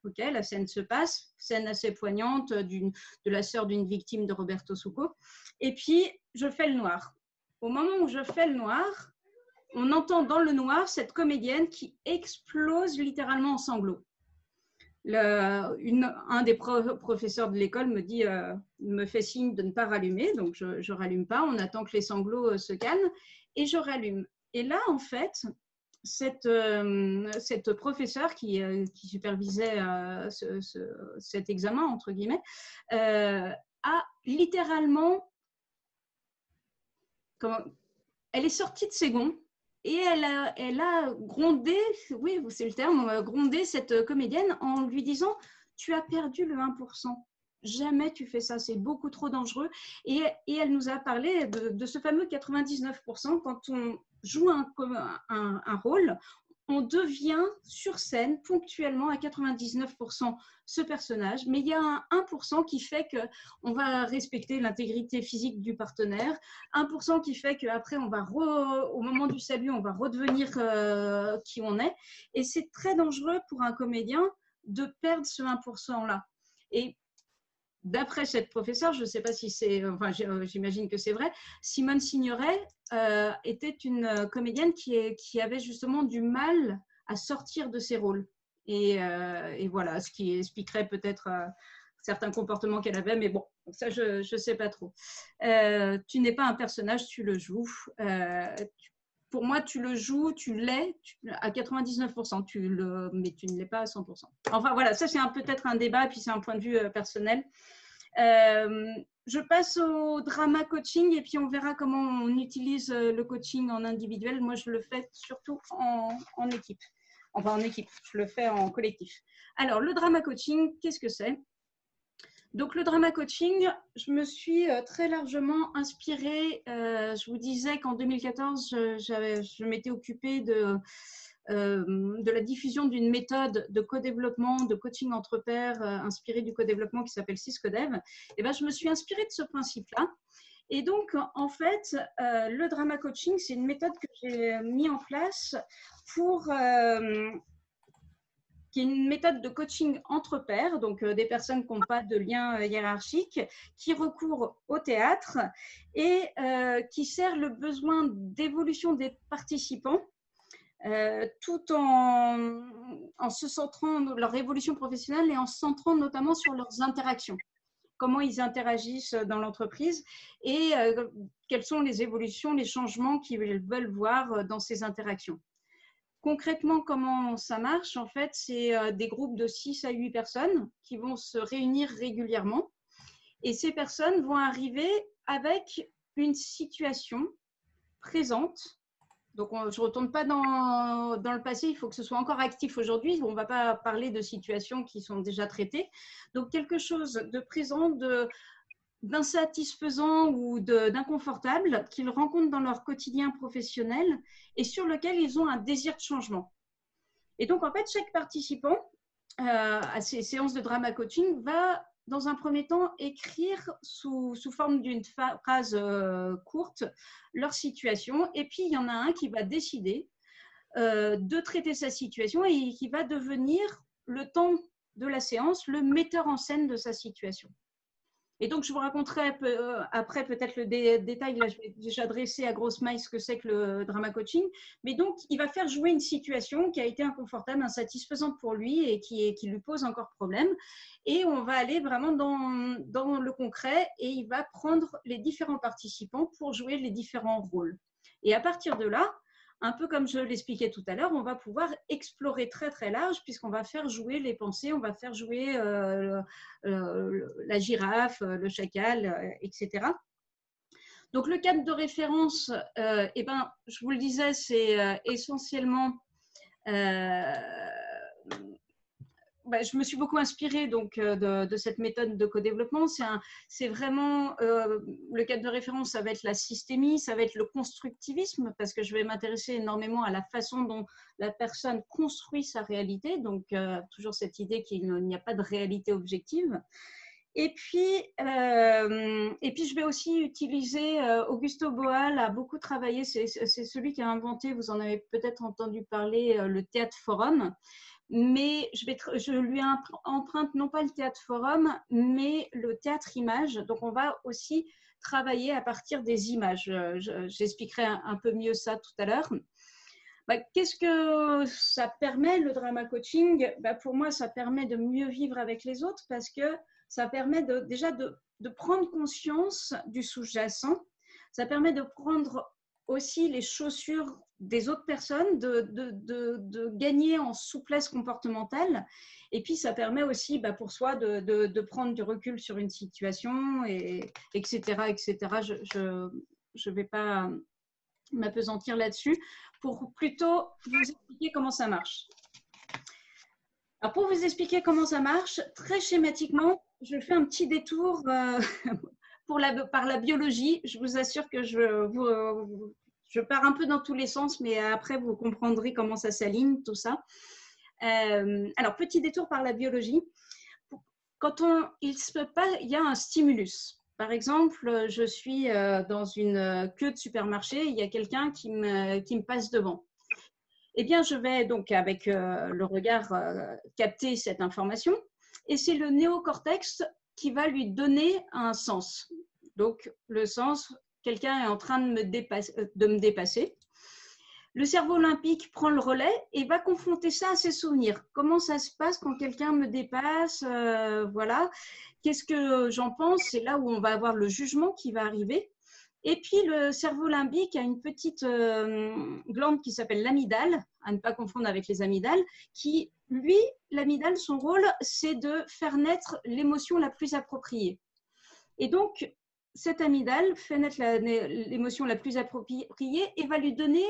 Ok, la scène se passe, scène assez poignante de la sœur d'une victime de Roberto Succo, et puis je fais le noir. Au moment où je fais le noir, on entend dans le noir cette comédienne qui explose littéralement en sanglots. Un des professeurs de l'école me fait signe de ne pas rallumer, donc je ne rallume pas, on attend que les sanglots se calment, et je rallume. Et là, en fait, cette professeure qui supervisait cet examen, entre guillemets, a littéralement, elle est sortie de ses gonds, et elle a grondé, oui, c'est le terme, grondé cette comédienne en lui disant « Tu as perdu le 1%. Jamais tu fais ça, c'est beaucoup trop dangereux. » Et elle nous a parlé de ce fameux 99%. Quand on joue un rôle, on devient sur scène ponctuellement à 99% ce personnage, mais il y a un 1% qui fait qu'on va respecter l'intégrité physique du partenaire, 1% qui fait qu'après, au moment du salut, on va redevenir qui on est. Et c'est très dangereux pour un comédien de perdre ce 1%-là. Et d'après cette professeure, je ne sais pas si c'est, enfin j'imagine que c'est vrai, Simone Signoret était une comédienne qui avait justement du mal à sortir de ses rôles. Et voilà, ce qui expliquerait peut-être certains comportements qu'elle avait, mais bon, ça je ne sais pas trop. Tu n'es pas un personnage, tu le joues. Pour moi, tu le joues, tu l'es à 99%, mais tu ne l'es pas à 100%. Enfin voilà, ça c'est peut-être un débat, et puis c'est un point de vue personnel. Je passe au drama coaching, et puis on verra comment on utilise le coaching en individuel. Moi, je le fais surtout en équipe. Enfin, en équipe, je le fais en collectif. Alors, le drama coaching, qu'est-ce que c'est? Donc, le drama coaching, je me suis très largement inspirée. Je vous disais qu'en 2014, je m'étais occupée de la diffusion d'une méthode de co-développement, de coaching entre pairs inspirée du co-développement qui s'appelle Ciscodev. Et ben, je me suis inspirée de ce principe-là. Et donc, en fait, le drama coaching, c'est une méthode que j'ai mis en place qui est une méthode de coaching entre pairs, donc des personnes qui n'ont pas de lien hiérarchique, qui recourent au théâtre et qui sert le besoin d'évolution des participants, tout en se centrant leur évolution professionnelle et en se centrant notamment sur leurs interactions. comment ils interagissent dans l'entreprise et quelles sont les évolutions, les changements qu'ils veulent voir dans ces interactions. Concrètement, comment ça marche? En fait, c'est des groupes de 6 à 8 personnes qui vont se réunir régulièrement. Et ces personnes vont arriver avec une situation présente. Donc, je ne retourne pas dans le passé, il faut que ce soit encore actif aujourd'hui. On ne va pas parler de situations qui sont déjà traitées. Donc, quelque chose de présent, d'insatisfaisant ou d'inconfortable qu'ils rencontrent dans leur quotidien professionnel et sur lequel ils ont un désir de changement. Et donc, en fait, chaque participant à ces séances de drama coaching va, dans un premier temps, écrire sous forme d'une phrase courte leur situation. Et puis, il y en a un qui va décider de traiter sa situation et qui va devenir, le temps de la séance, le metteur en scène de sa situation. Et donc, je vous raconterai après peut-être le détail. Là, je vais déjà dresser à grosse maille ce que c'est que le drama coaching. Mais donc, il va faire jouer une situation qui a été inconfortable, insatisfaisante pour lui et qui lui pose encore problème. Et on va aller vraiment dans le concret et il va prendre les différents participants pour jouer les différents rôles. Et à partir de là, un peu comme je l'expliquais tout à l'heure, on va pouvoir explorer très très large puisqu'on va faire jouer les pensées, on va faire jouer la girafe, le chacal, etc. Donc le cadre de référence, je vous le disais, c'est essentiellement... je me suis beaucoup inspirée donc, de cette méthode de co-développement. C'est vraiment le cadre de référence, ça va être la systémie, ça va être le constructivisme, parce que je vais m'intéresser énormément à la façon dont la personne construit sa réalité. Donc, toujours cette idée qu'il n'y a pas de réalité objective. Et puis, je vais aussi utiliser, Augusto Boal a beaucoup travaillé, c'est celui qui a inventé, vous en avez peut-être entendu parler, le théâtre forum. Mais je lui emprunte non pas le théâtre forum, mais le théâtre image. Donc, on va aussi travailler à partir des images. J'expliquerai un peu mieux ça tout à l'heure. Qu'est-ce que ça permet, le drama coaching? Pour moi, ça permet de mieux vivre avec les autres parce que ça permet déjà de prendre conscience du sous-jacent. Ça permet de prendre aussi les chaussures des autres personnes, de gagner en souplesse comportementale. Et puis, ça permet aussi pour soi de prendre du recul sur une situation, etc. etc. Je ne vais pas m'appesantir là-dessus pour plutôt vous expliquer comment ça marche. Alors, pour vous expliquer comment ça marche, très schématiquement, je fais un petit détour par la biologie. Je vous assure que je pars un peu dans tous les sens, mais après, vous comprendrez comment ça s'aligne, tout ça. Alors, petit détour par la biologie. Quand il y a un stimulus. Par exemple, je suis dans une queue de supermarché, il y a quelqu'un qui me passe devant. Eh bien, je vais donc, avec le regard, capter cette information. Et c'est le néocortex qui va lui donner un sens. Donc, le sens, quelqu'un est en train de me dépasser. Le cerveau limbique prend le relais et va confronter ça à ses souvenirs. Comment ça se passe quand quelqu'un me dépasse, voilà. Qu'est-ce que j'en pense? C'est là où on va avoir le jugement qui va arriver. Et puis, le cerveau limbique a une petite glande qui s'appelle l'amygdale, à ne pas confondre avec les amygdales, qui, lui, l'amygdale, son rôle, c'est de faire naître l'émotion la plus appropriée. Et donc, cette amygdale fait naître l'émotion la plus appropriée et va lui donner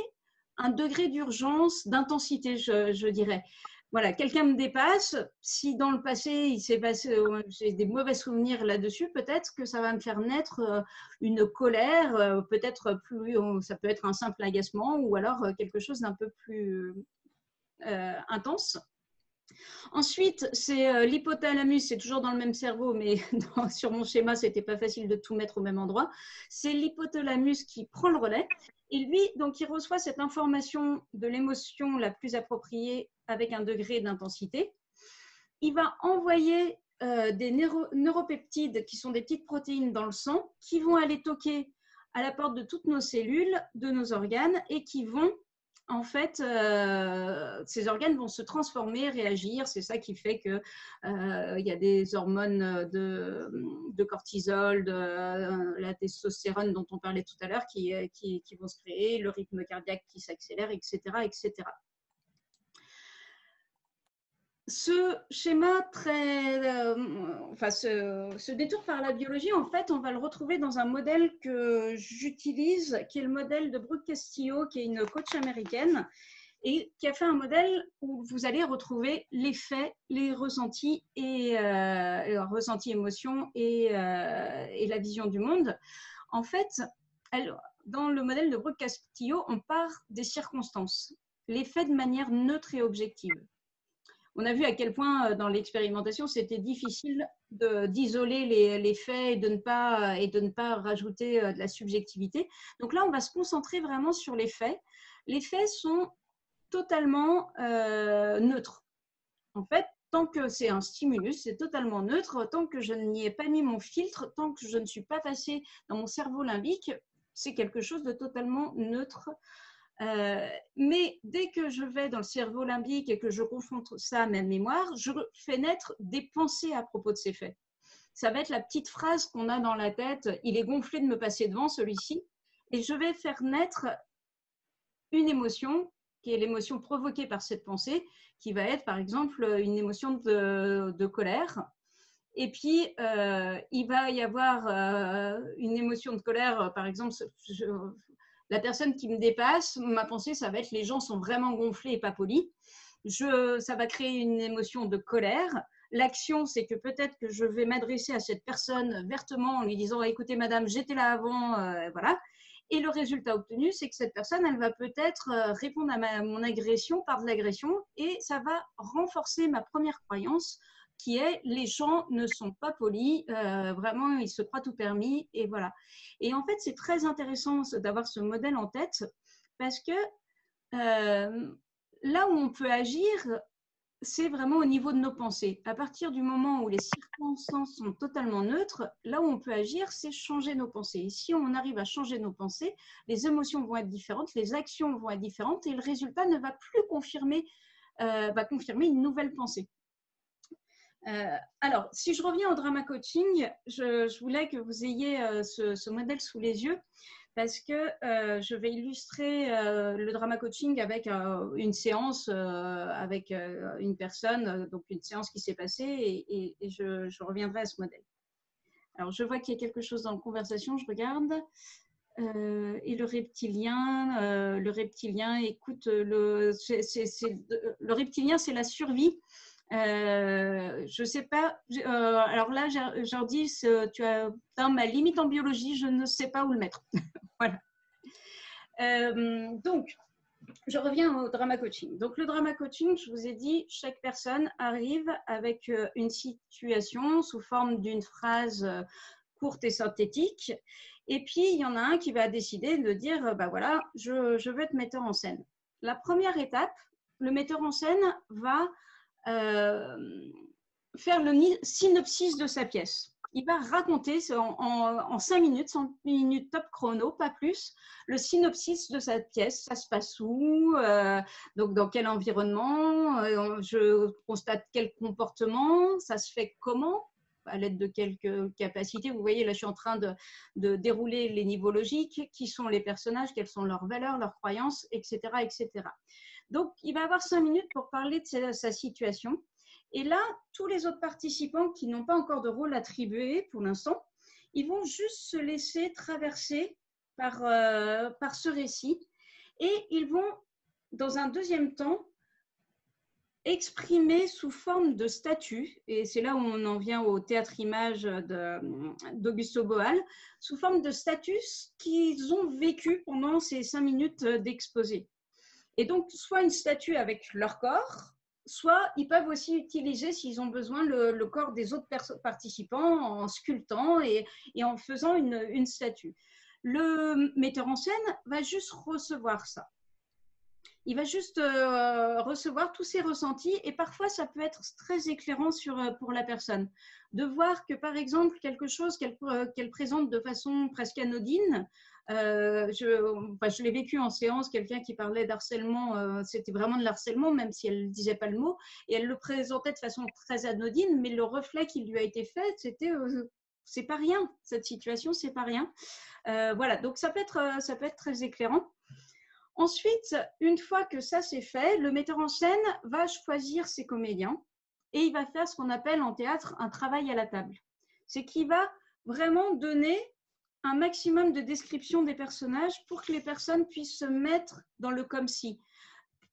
un degré d'urgence, d'intensité, je dirais. Voilà, quelqu'un me dépasse, si dans le passé, il s'est passé, j'ai des mauvais souvenirs là-dessus, peut-être que ça va me faire naître une colère, peut-être plus, ça peut être un simple agacement ou alors quelque chose d'un peu plus intense. Ensuite, c'est l'hypothalamus, c'est toujours dans le même cerveau, mais sur mon schéma, ce n'était pas facile de tout mettre au même endroit. C'est l'hypothalamus qui prend le relais. Et lui, donc, il reçoit cette information de l'émotion la plus appropriée avec un degré d'intensité. Il va envoyer des neuropeptides qui sont des petites protéines dans le sang qui vont aller toquer à la porte de toutes nos cellules, de nos organes et qui vont en fait, ces organes vont se transformer, réagir. C'est ça qui fait qu'il y a des hormones de cortisol, de la testostérone dont on parlait tout à l'heure qui vont se créer, le rythme cardiaque qui s'accélère, etc., etc. Ce schéma ce détour par la biologie, en fait, on va le retrouver dans un modèle que j'utilise, qui est le modèle de Brooke Castillo, qui est une coach américaine, et qui a fait un modèle où vous allez retrouver les faits, les ressentis, ressentis, émotions et la vision du monde. En fait, dans le modèle de Brooke Castillo, on part des circonstances, les faits de manière neutre et objective. On a vu à quel point dans l'expérimentation, c'était difficile d'isoler les faits et de ne pas rajouter de la subjectivité. Donc là, on va se concentrer vraiment sur les faits. Les faits sont totalement neutres. En fait, tant que c'est un stimulus, c'est totalement neutre. Tant que je n'y ai pas mis mon filtre, tant que je ne suis pas passé dans mon cerveau limbique, c'est quelque chose de totalement neutre. Mais dès que je vais dans le cerveau limbique et que je confronte ça à ma mémoire, je fais naître des pensées à propos de ces faits. Ça va être la petite phrase qu'on a dans la tête, il est gonflé de me passer devant celui-ci, et je vais faire naître une émotion qui est l'émotion provoquée par cette pensée, qui va être par exemple une émotion de colère. Et puis, il va y avoir une émotion de colère, par exemple, la personne qui me dépasse, ma pensée, ça va être les gens sont vraiment gonflés et pas polis. Ça va créer une émotion de colère. L'action, c'est que peut-être que je vais m'adresser à cette personne vertement en lui disant « Écoutez, madame, j'étais là avant, voilà ». Et le résultat obtenu, c'est que cette personne, elle va peut-être répondre à mon agression par de l'agression et ça va renforcer ma première croyance qui est les gens ne sont pas polis, vraiment ils se croient tout permis et voilà. Et en fait c'est très intéressant d'avoir ce modèle en tête parce que là où on peut agir, c'est vraiment au niveau de nos pensées. À partir du moment où les circonstances sont totalement neutres, là où on peut agir, c'est changer nos pensées. Et si on arrive à changer nos pensées, les émotions vont être différentes, les actions vont être différentes et le résultat ne va plus confirmer une nouvelle pensée. Alors, si je reviens au drama coaching, je voulais que vous ayez ce modèle sous les yeux parce que je vais illustrer le drama coaching avec une séance avec une personne, donc une séance qui s'est passée et je reviendrai à ce modèle. Alors, je vois qu'il y a quelque chose dans la conversation, je regarde. Et le reptilien, écoute, le reptilien, c'est la survie. Je sais pas. Alors là, Jordi, tu as ma limite en biologie, je ne sais pas où le mettre. Voilà. Donc, je reviens au drama coaching. Donc, le drama coaching, je vous ai dit, chaque personne arrive avec une situation sous forme d'une phrase courte et synthétique. Et puis, il y en a un qui va décider de dire, bah voilà, je veux être metteur en scène. La première étape, le metteur en scène va faire le synopsis de sa pièce. Il va raconter en 5 minutes, 5 minutes top chrono, pas plus, le synopsis de sa pièce. Ça se passe où, donc dans quel environnement, je constate quel comportement, ça se fait comment, à l'aide de quelques capacités. Vous voyez, là, je suis en train de dérouler les niveaux logiques, qui sont les personnages, quelles sont leurs valeurs, leurs croyances, etc., etc. Donc, il va avoir 5 minutes pour parler de sa situation. Et là, tous les autres participants qui n'ont pas encore de rôle attribué pour l'instant, ils vont juste se laisser traverser par ce récit. Et ils vont, dans un deuxième temps, exprimer sous forme de statut, et c'est là où on en vient au théâtre-image d'Augusto Boal, sous forme de statut qu'ils ont vécu pendant ces 5 minutes d'exposé. Et donc, soit une statue avec leur corps, soit ils peuvent aussi utiliser, s'ils ont besoin, le corps des autres participants en sculptant et en faisant une statue. Le metteur en scène va juste recevoir ça. Il va juste recevoir tous ses ressentis et parfois, ça peut être très éclairant pour la personne. De voir que, par exemple, quelque chose qu'elle présente de façon presque anodine, Je l'ai vécu en séance, quelqu'un qui parlait d'harcèlement, c'était vraiment de l'harcèlement, même si elle ne disait pas le mot, et elle le présentait de façon très anodine, mais le reflet qui lui a été fait, c'était c'est pas rien, cette situation, c'est pas rien. Voilà, donc ça peut être très éclairant. Ensuite, une fois que ça c'est fait, le metteur en scène va choisir ses comédiens et il va faire ce qu'on appelle en théâtre un travail à la table. C'est qu'il va vraiment donner un maximum de description des personnages pour que les personnes puissent se mettre dans le comme si,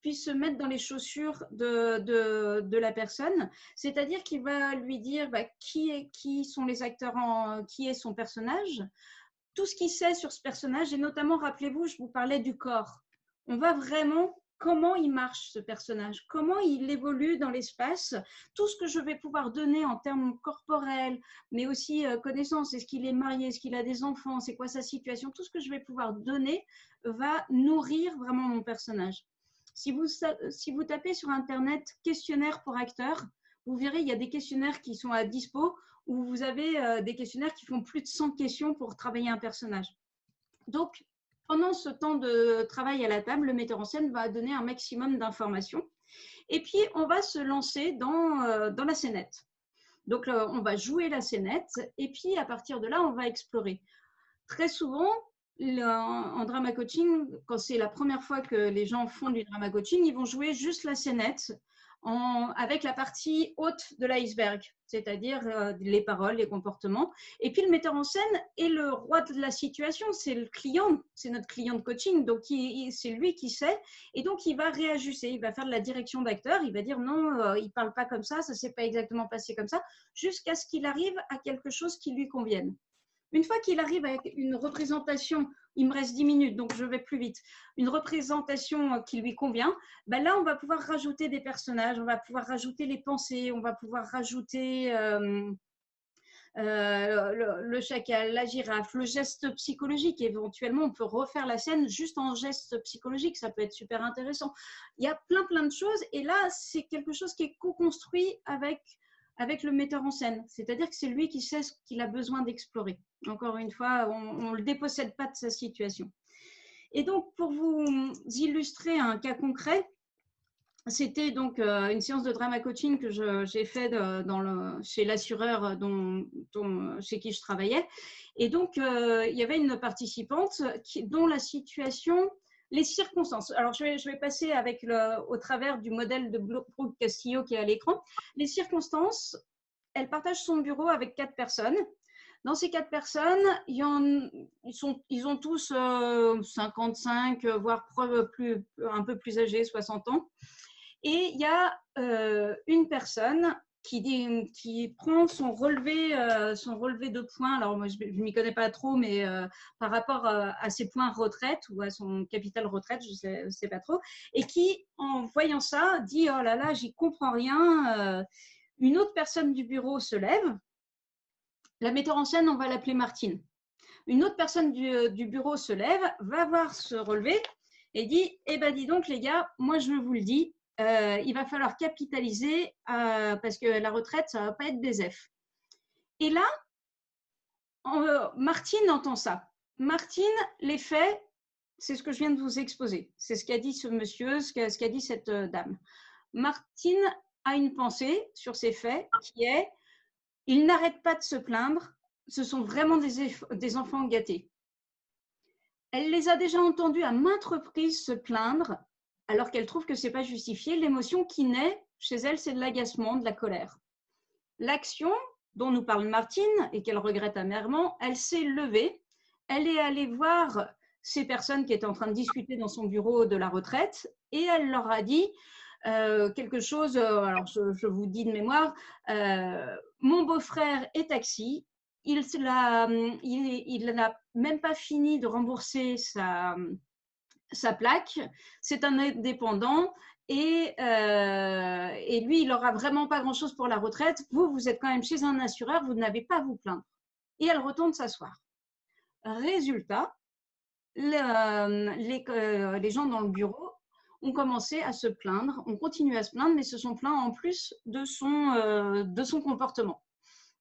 puissent se mettre dans les chaussures de la personne. C'est-à-dire qu'il va lui dire qui sont les acteurs, qui est son personnage, tout ce qu'il sait sur ce personnage, et notamment, rappelez-vous, je vous parlais du corps. On va vraiment comment il marche ce personnage, comment il évolue dans l'espace, tout ce que je vais pouvoir donner en termes corporels, mais aussi connaissance, est-ce qu'il est marié, est-ce qu'il a des enfants, c'est quoi sa situation, tout ce que je vais pouvoir donner va nourrir vraiment mon personnage. Si vous tapez sur Internet questionnaire pour acteurs, vous verrez, il y a des questionnaires qui sont à dispo où vous avez des questionnaires qui font plus de 100 questions pour travailler un personnage. Donc, pendant ce temps de travail à la table, le metteur en scène va donner un maximum d'informations. Et puis, on va se lancer dans la scénette. Donc, on va jouer la scénette et puis, à partir de là, on va explorer. Très souvent, en drama coaching, quand c'est la première fois que les gens font du drama coaching, ils vont jouer juste la scénette avec la partie haute de l'iceberg, c'est-à-dire les paroles, les comportements. Et puis le metteur en scène est le roi de la situation, c'est le client, c'est notre client de coaching, donc c'est lui qui sait, et donc il va réajuster, il va faire de la direction d'acteur, il va dire non, il ne parle pas comme ça ne s'est pas exactement passé comme ça, jusqu'à ce qu'il arrive à quelque chose qui lui convienne. Une fois qu'il arrive avec une représentation, il me reste 10 minutes, donc je vais plus vite, une représentation qui lui convient, ben là, on va pouvoir rajouter des personnages, on va pouvoir rajouter les pensées, on va pouvoir rajouter le chacal, la girafe, le geste psychologique. Éventuellement, on peut refaire la scène juste en geste psychologique, ça peut être super intéressant. Il y a plein de choses, et là, c'est quelque chose qui est co-construit avec le metteur en scène, c'est-à-dire que c'est lui qui sait ce qu'il a besoin d'explorer. Encore une fois, on ne le dépossède pas de sa situation. Et donc, pour vous illustrer un cas concret, c'était donc une séance de drama coaching que j'ai fait chez l'assureur chez qui je travaillais. Et donc, il y avait une participante dont la situation... Les circonstances. Alors, je vais passer au travers du modèle de Brooke Castillo qui est à l'écran. Les circonstances, elle partage son bureau avec 4 personnes. Dans ces 4 personnes, ils ont tous 55, voire un peu plus âgés, 60 ans. Et il y a une personne qui prend son relevé de points. Alors, moi, je ne m'y connais pas trop, mais par rapport à ses points retraite ou à son capital retraite, je ne sais pas trop, et qui, en voyant ça, dit « Oh là là, j'y comprends rien ». Une autre personne du bureau se lève. La metteur en scène, on va l'appeler Martine. Une autre personne du bureau se lève, va voir ce relevé et dit « Eh bien, dis donc, les gars, moi, je vous le dis, il va falloir capitaliser parce que la retraite, ça ne va pas être des F. » Et là, Martine entend ça. Martine, les faits, c'est ce que je viens de vous exposer. C'est ce qu'a dit ce monsieur, ce qu'a dit cette dame. Martine a une pensée sur ces faits qui est « Il n'arrête pas de se plaindre, ce sont vraiment des enfants gâtés. » Elle les a déjà entendus à maintes reprises se plaindre alors qu'elle trouve que ce n'est pas justifié. L'émotion qui naît chez elle, c'est de l'agacement, de la colère. L'action dont nous parle Martine et qu'elle regrette amèrement, elle s'est levée, elle est allée voir ces personnes qui étaient en train de discuter dans son bureau de la retraite et elle leur a dit quelque chose, alors je vous dis de mémoire, mon beau-frère est taxi, il n'a même pas fini de rembourser sa plaque, c'est un indépendant et lui, il n'aura vraiment pas grand-chose pour la retraite. Vous êtes quand même chez un assureur, vous n'avez pas à vous plaindre. Et elle retourne s'asseoir. Résultat, les gens dans le bureau ont commencé à se plaindre, ont continué à se plaindre, mais se sont plaints en plus de son comportement.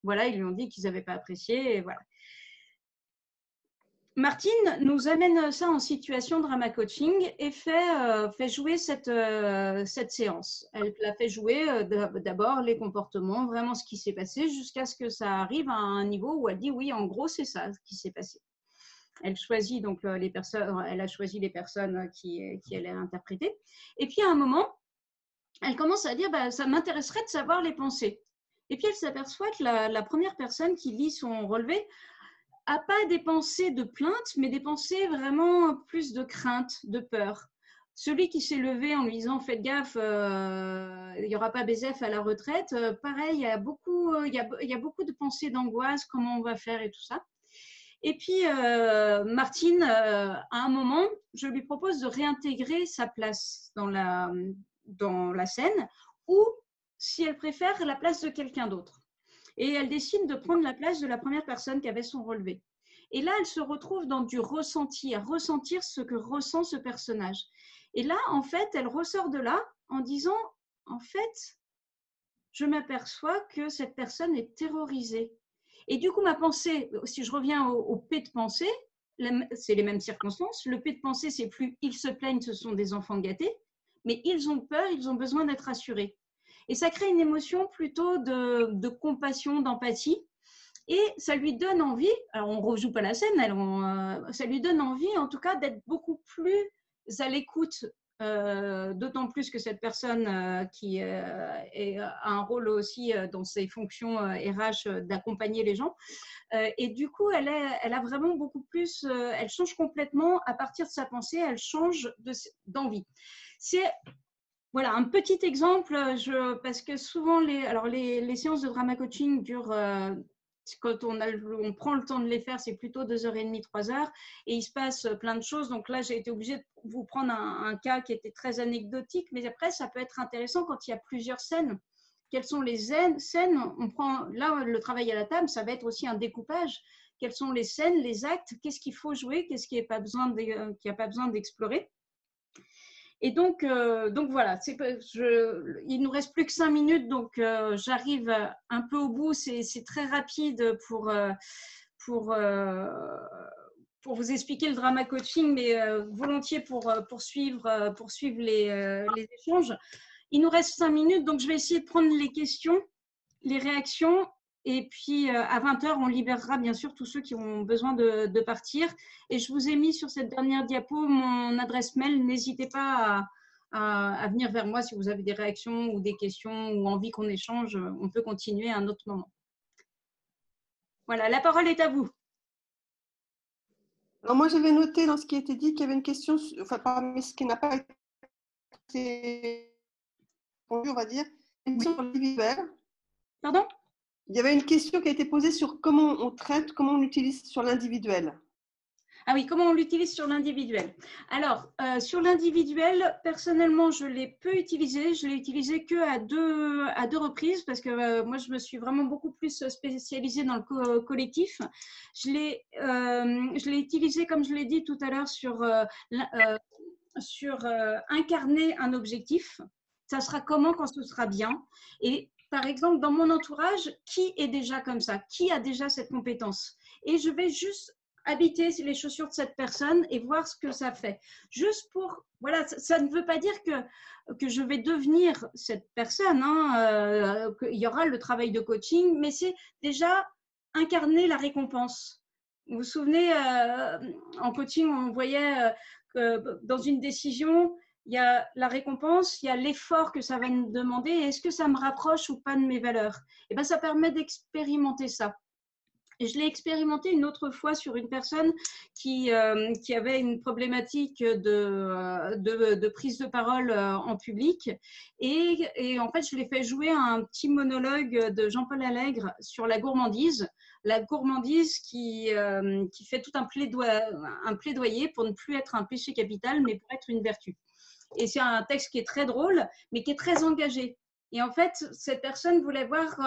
Voilà, ils lui ont dit qu'ils n'avaient pas apprécié, et voilà. Martine nous amène ça en situation drama coaching et fait jouer cette séance. Elle la fait jouer d'abord les comportements, vraiment ce qui s'est passé, jusqu'à ce que ça arrive à un niveau où elle dit oui, en gros, c'est ça qui s'est passé. Elle choisit donc les personnes, elle a choisi les personnes qui elle a interprétées. Et puis à un moment, elle commence à dire ça m'intéresserait de savoir les pensées. Et puis elle s'aperçoit que la première personne qui lit son relevé n'a pas des pensées de plainte, mais des pensées vraiment plus de crainte, de peur. Celui qui s'est levé en lui disant faites gaffe, il n'y aura pas BZF à la retraite, pareil, il y a beaucoup de pensées d'angoisse, comment on va faire et tout ça. Et puis, Martine, à un moment, je lui propose de réintégrer sa place dans la scène ou, si elle préfère, la place de quelqu'un d'autre. Et elle décide de prendre la place de la première personne qui avait son relevé. Et là, elle se retrouve dans du ressenti, à ressentir ce que ressent ce personnage. Et là, en fait, elle ressort de là en disant, en fait, je m'aperçois que cette personne est terrorisée. Et du coup, ma pensée, si je reviens au P de pensée, c'est les mêmes circonstances. Le P de pensée, c'est plus ils se plaignent, ce sont des enfants gâtés, mais ils ont peur, ils ont besoin d'être rassurés. Et ça crée une émotion plutôt de compassion, d'empathie. Et ça lui donne envie, alors on ne rejoue pas la scène, ça lui donne envie en tout cas d'être beaucoup plus à l'écoute, d'autant plus que cette personne qui a un rôle aussi dans ses fonctions RH d'accompagner les gens. Et du coup, elle a vraiment beaucoup plus, elle change complètement à partir de sa pensée, elle change d'envie. C'est voilà, un petit exemple, parce que souvent, les séances de drama coaching durent, quand on prend le temps de les faire, c'est plutôt 2h30, 3h, et il se passe plein de choses. Donc là, j'ai été obligée de vous prendre un cas qui était très anecdotique, mais après, ça peut être intéressant quand il y a plusieurs scènes. Quelles sont les scènes? On prend, là, le travail à la table, ça va être aussi un découpage. Quelles sont les scènes, les actes? Qu'est-ce qu'il faut jouer? Qu'est-ce qui n'a pas besoin d'explorer? Et donc voilà, il nous reste plus que 5 minutes, donc j'arrive un peu au bout. C'est très rapide pour vous expliquer le drama coaching, mais volontiers pour poursuivre les échanges. Il nous reste 5 minutes, donc je vais essayer de prendre les questions, les réactions. Et puis, à 20h, on libérera bien sûr tous ceux qui ont besoin de partir. Et je vous ai mis sur cette dernière diapo mon adresse mail. N'hésitez pas à venir vers moi si vous avez des réactions ou des questions ou envie qu'on échange. On peut continuer à un autre moment. Voilà, la parole est à vous. Alors moi, j'avais noté dans ce qui a été dit qu'il y avait une question, enfin parmi ce qui n'a pas été répondu, on va dire, une question sur l'individuel. Pardon ? Il y avait une question qui a été posée sur comment on traite, comment on l'utilise sur l'individuel. Ah oui, comment on l'utilise sur l'individuel? Alors, sur l'individuel, personnellement, je l'ai peu utilisé. Je l'ai utilisé que à deux reprises parce que moi, je me suis vraiment beaucoup plus spécialisée dans le collectif. Je l'ai utilisé, comme je l'ai dit tout à l'heure, sur incarner un objectif. Ça sera comment quand ce sera bien. Et par exemple, dans mon entourage, qui est déjà comme ça? Qui a déjà cette compétence? Et je vais juste habiter les chaussures de cette personne et voir ce que ça fait. Juste pour, voilà, ça ne veut pas dire que je vais devenir cette personne, hein, qu'il y aura le travail de coaching, mais c'est déjà incarner la récompense. Vous vous souvenez, en coaching, on voyait que dans une décision, il y a la récompense, il y a l'effort que ça va nous demander. Est-ce que ça me rapproche ou pas de mes valeurs? Et ben, ça permet d'expérimenter ça. Et je l'ai expérimenté une autre fois sur une personne qui avait une problématique de prise de parole en public. Et en fait, je l'ai fait jouer un petit monologue de Jean-Paul Allègre sur la gourmandise. La gourmandise qui fait tout un plaidoyer pour ne plus être un péché capital, mais pour être une vertu. Et c'est un texte qui est très drôle, mais qui est très engagé. Et en fait, cette personne voulait voir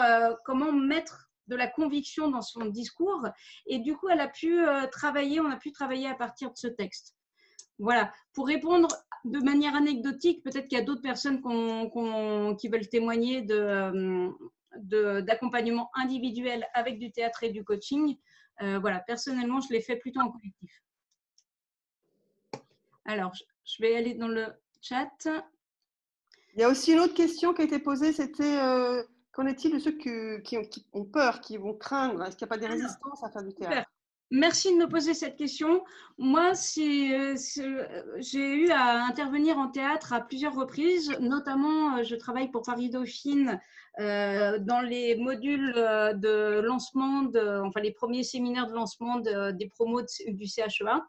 comment mettre de la conviction dans son discours. Et du coup, elle a pu travailler, on a pu travailler à partir de ce texte. Voilà. Pour répondre de manière anecdotique, peut-être qu'il y a d'autres personnes qui veulent témoigner d'accompagnement individuel avec du théâtre et du coaching. Voilà, personnellement, je l'ai fait plutôt en collectif. Alors, je vais aller dans le chat. Il y a aussi une autre question qui a été posée, c'était qu'en est-il de ceux qui ont peur, qui vont craindre? Est-ce qu'il n'y a pas des résistances à faire du théâtre? Super. Merci de me poser cette question. Moi, j'ai eu à intervenir en théâtre à plusieurs reprises, notamment je travaille pour Paris Dauphine dans les modules de lancement, enfin les premiers séminaires de lancement des promos du CHEA.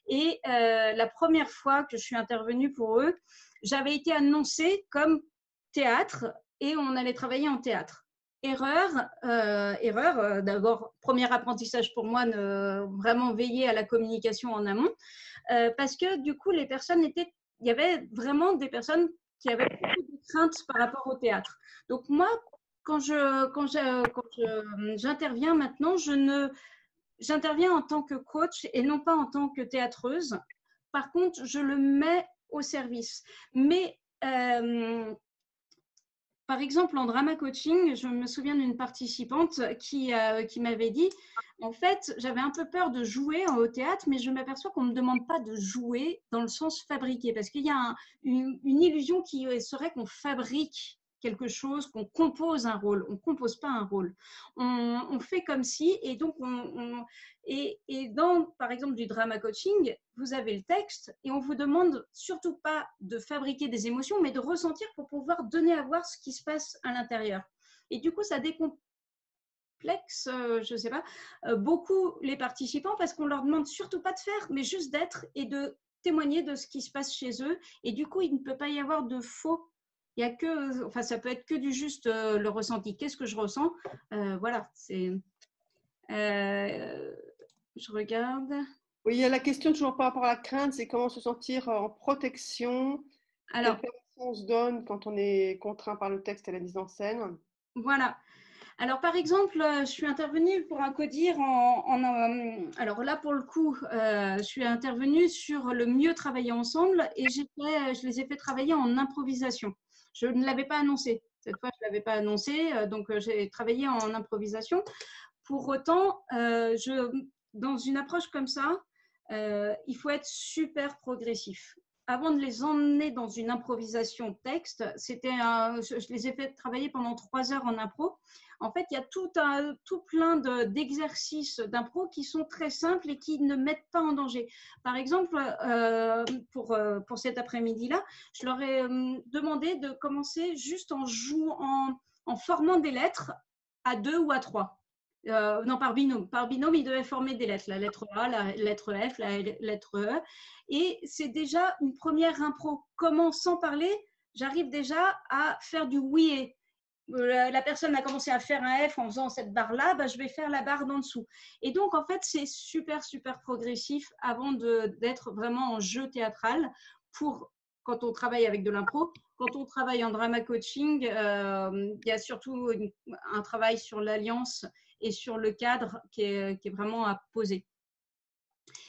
Et la première fois que je suis intervenue pour eux, j'avais été annoncée comme théâtre et on allait travailler en théâtre. Erreur, d'abord, premier apprentissage pour moi, vraiment veiller à la communication en amont, parce que du coup, il y avait vraiment des personnes qui avaient beaucoup de craintes par rapport au théâtre. Donc moi, quand j'interviens maintenant, j'interviens en tant que coach et non pas en tant que théâtreuse. Par contre, je le mets au service. Mais par exemple, en drama coaching, je me souviens d'une participante qui m'avait dit, en fait, j'avais un peu peur de jouer au théâtre, mais je m'aperçois qu'on ne me demande pas de jouer dans le sens fabriqué, parce qu'il y a une illusion qui serait qu'on fabrique quelque chose, qu'on compose un rôle. On ne compose pas un rôle. On fait comme si, et donc dans, par exemple, du drama coaching, vous avez le texte et on vous demande surtout pas de fabriquer des émotions, mais de ressentir pour pouvoir donner à voir ce qui se passe à l'intérieur. Et du coup, ça décomplexe, je ne sais pas, beaucoup les participants parce qu'on leur demande surtout pas de faire, mais juste d'être et de témoigner de ce qui se passe chez eux. Et du coup, il ne peut pas y avoir de faux. Il y a que, enfin, ça peut être que du juste le ressenti. Qu'est-ce que je ressens? Voilà, c'est. Je regarde. Oui, il y a la question toujours par rapport à la crainte, c'est comment se sentir en protection. Alors, quelle permission on se donne quand on est contraint par le texte et la mise en scène? Voilà. Alors, par exemple, je suis intervenue pour un codir alors là, pour le coup, je suis intervenue sur le mieux travailler ensemble et je les ai fait travailler en improvisation. Je ne l'avais pas annoncé. Cette fois, je ne l'avais pas annoncé, donc j'ai travaillé en improvisation. Pour autant, dans une approche comme ça, il faut être super progressif. Avant de les emmener dans une improvisation texte, je les ai fait travailler pendant 3 heures en impro. En fait, il y a tout plein d'exercices d'impro qui sont très simples et qui ne mettent pas en danger. Par exemple, pour cet après-midi-là, je leur ai demandé de commencer juste en formant des lettres à 2 ou à 3. Non, par binôme. Par binôme, ils devaient former des lettres. La lettre A, la lettre F, la lettre E. Et c'est déjà une première impro. Comment, sans parler, j'arrive déjà à faire du oui et. La personne a commencé à faire un F en faisant cette barre-là, bah, je vais faire la barre d'en dessous. Et donc, en fait, c'est super, super progressif avant d'être vraiment en jeu théâtral quand on travaille avec de l'impro. Quand on travaille en drama coaching, il y a surtout un travail sur l'alliance et sur le cadre qui est vraiment à poser.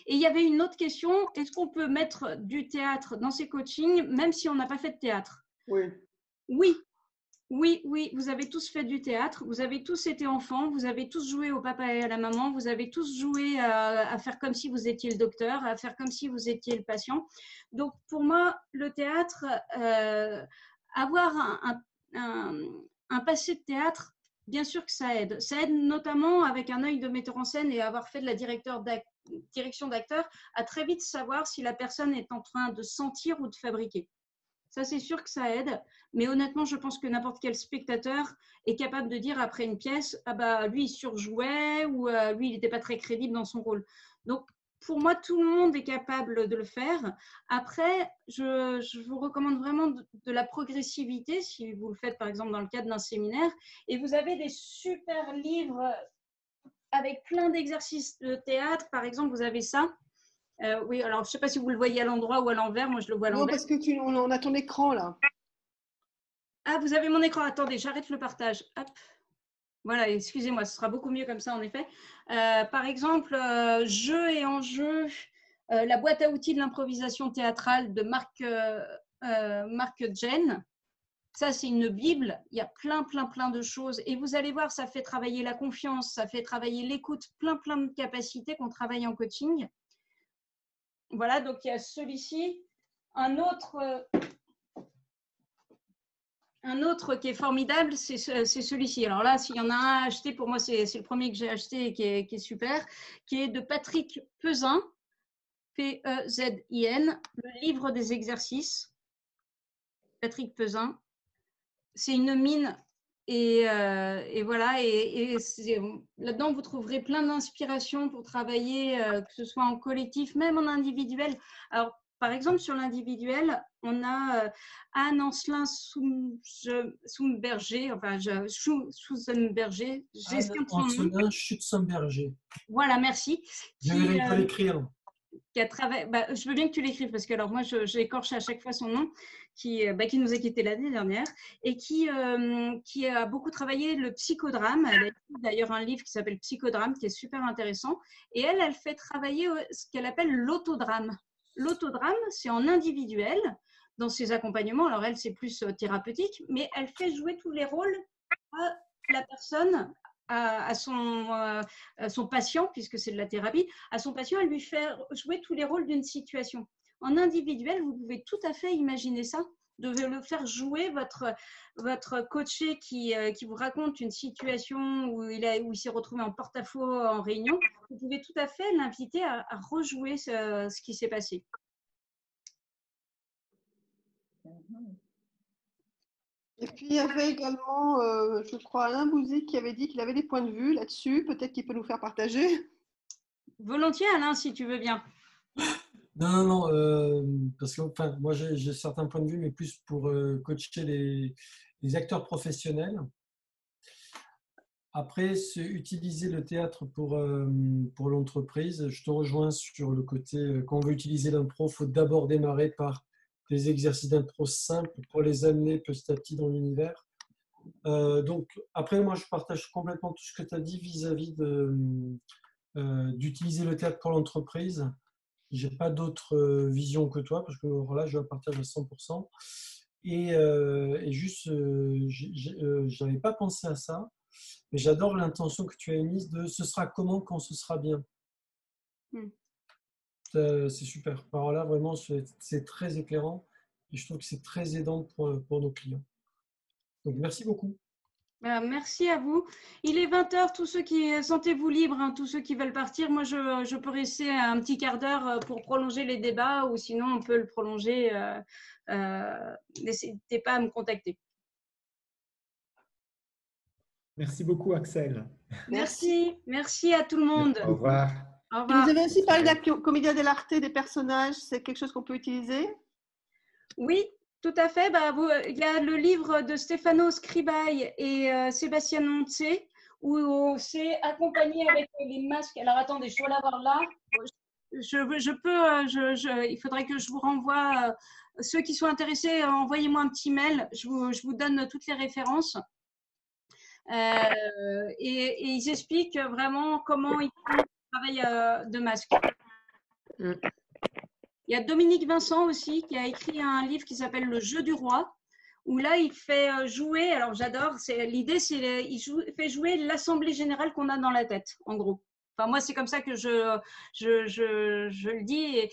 Et il y avait une autre question, est-ce qu'on peut mettre du théâtre dans ces coachings, même si on n'a pas fait de théâtre? Oui. Oui, vous avez tous fait du théâtre, vous avez tous été enfants, vous avez tous joué au papa et à la maman, vous avez tous joué à faire comme si vous étiez le docteur, à faire comme si vous étiez le patient. Donc pour moi, le théâtre, avoir un passé de théâtre, bien sûr que ça aide. Ça aide notamment avec un œil de metteur en scène et avoir fait de la direction d'acteur, à très vite savoir si la personne est en train de sentir ou de fabriquer. Ça, c'est sûr que ça aide. Mais honnêtement, je pense que n'importe quel spectateur est capable de dire après une pièce, ah bah lui, il surjouait ou lui, il n'était pas très crédible dans son rôle. Donc, pour moi, tout le monde est capable de le faire. Après, je vous recommande vraiment de la progressivité si vous le faites, par exemple, dans le cadre d'un séminaire. Et vous avez des super livres avec plein d'exercices de théâtre. Par exemple, vous avez ça. Oui, alors je ne sais pas si vous le voyez à l'endroit ou à l'envers. Moi, je le vois à l'envers. Non, parce que on a ton écran là. Ah, vous avez mon écran. Attendez, j'arrête le partage. Hop. Voilà, excusez-moi, ce sera beaucoup mieux comme ça, en effet. Par exemple, Jeu et enjeu, la boîte à outils de l'improvisation théâtrale de Marc Jen. Ça, c'est une Bible. Il y a plein de choses. Et vous allez voir, ça fait travailler la confiance, ça fait travailler l'écoute, plein de capacités qu'on travaille en coaching. Voilà, donc il y a celui-ci. Un autre qui est formidable, c'est celui-ci. Alors là, s'il y en a un à acheter, pour moi, c'est le premier que j'ai acheté et qui est super, qui est de Patrick Pezin, P-E-Z-I-N, le livre des exercices. Patrick Pezin. C'est une mine et voilà. Et là-dedans, vous trouverez plein d'inspirations pour travailler, que ce soit en collectif, même en individuel. Alors, par exemple, sur l'individuel, on a Anne Ancelin Schutzenberger. Ancelin Schutzenberger. Voilà, merci. Je vais l'écrire. Je veux bien que tu l'écrives parce que alors moi j'écorche à chaque fois son nom, qui nous a quittés l'année dernière et qui a beaucoup travaillé le psychodrame. Elle a écrit d'ailleurs un livre qui s'appelle Psychodrame qui est super intéressant et elle fait travailler ce qu'elle appelle l'autodrame. L'autodrame, c'est en individuel dans ses accompagnements. Alors elle, c'est plus thérapeutique, mais elle fait jouer tous les rôles à la personne, à son patient, puisque c'est de la thérapie, à son patient, elle lui fait jouer tous les rôles d'une situation. En individuel, vous pouvez tout à fait imaginer ça, de le faire jouer votre coaché qui vous raconte une situation où il s'est retrouvé en porte-à-faux en réunion. Vous pouvez tout à fait l'inviter à rejouer ce qui s'est passé. Et puis, il y avait également, je crois, Alain Bouzy qui avait dit qu'il avait des points de vue là-dessus. Peut-être qu'il peut nous faire partager. Volontiers, Alain, si tu veux bien. Non, parce que moi, j'ai certains points de vue, mais plus pour coacher les acteurs professionnels. Après, utiliser le théâtre pour l'entreprise, je te rejoins sur le côté, quand on veut utiliser l'impro, il faut d'abord démarrer par des exercices d'impro simples pour les amener petit à petit dans l'univers. Donc, après, moi, je partage complètement tout ce que tu as dit vis-à-vis d'utiliser le théâtre pour l'entreprise. Je n'ai pas d'autre vision que toi, parce que là, je la partage à 100%. Et juste, je n'avais pas pensé à ça, mais j'adore l'intention que tu as émise de « ce sera comment quand ce sera bien ». C'est super. Alors là, vraiment, c'est très éclairant et je trouve que c'est très aidant pour nos clients. Donc, merci beaucoup. Merci à vous. Il est 20h, tous ceux qui sentez-vous libres, hein, tous ceux qui veulent partir. Moi, je peux rester un petit quart d'heure pour prolonger les débats ou sinon on peut le prolonger. N'hésitez pas à me contacter. Merci beaucoup, Axel. Merci à tout le monde. Au revoir. Au revoir. Vous avez aussi parlé de la commedia dell'arte des personnages. C'est quelque chose qu'on peut utiliser? Oui. Tout à fait. Il y a le livre de Stefano Scribai et Sébastien Montse où c'est accompagné avec les masques. Alors attendez, je dois l'avoir là. Il faudrait que je vous renvoie. Ceux qui sont intéressés, envoyez-moi un petit mail. Je vous donne toutes les références. Et ils expliquent vraiment comment ils font le travail de masque. Il y a Dominique Vincent aussi qui a écrit un livre qui s'appelle Le jeu du roi, où là il fait jouer, alors j'adore, l'idée c'est il fait jouer l'assemblée générale qu'on a dans la tête, en gros. Enfin moi c'est comme ça que je le dis. Et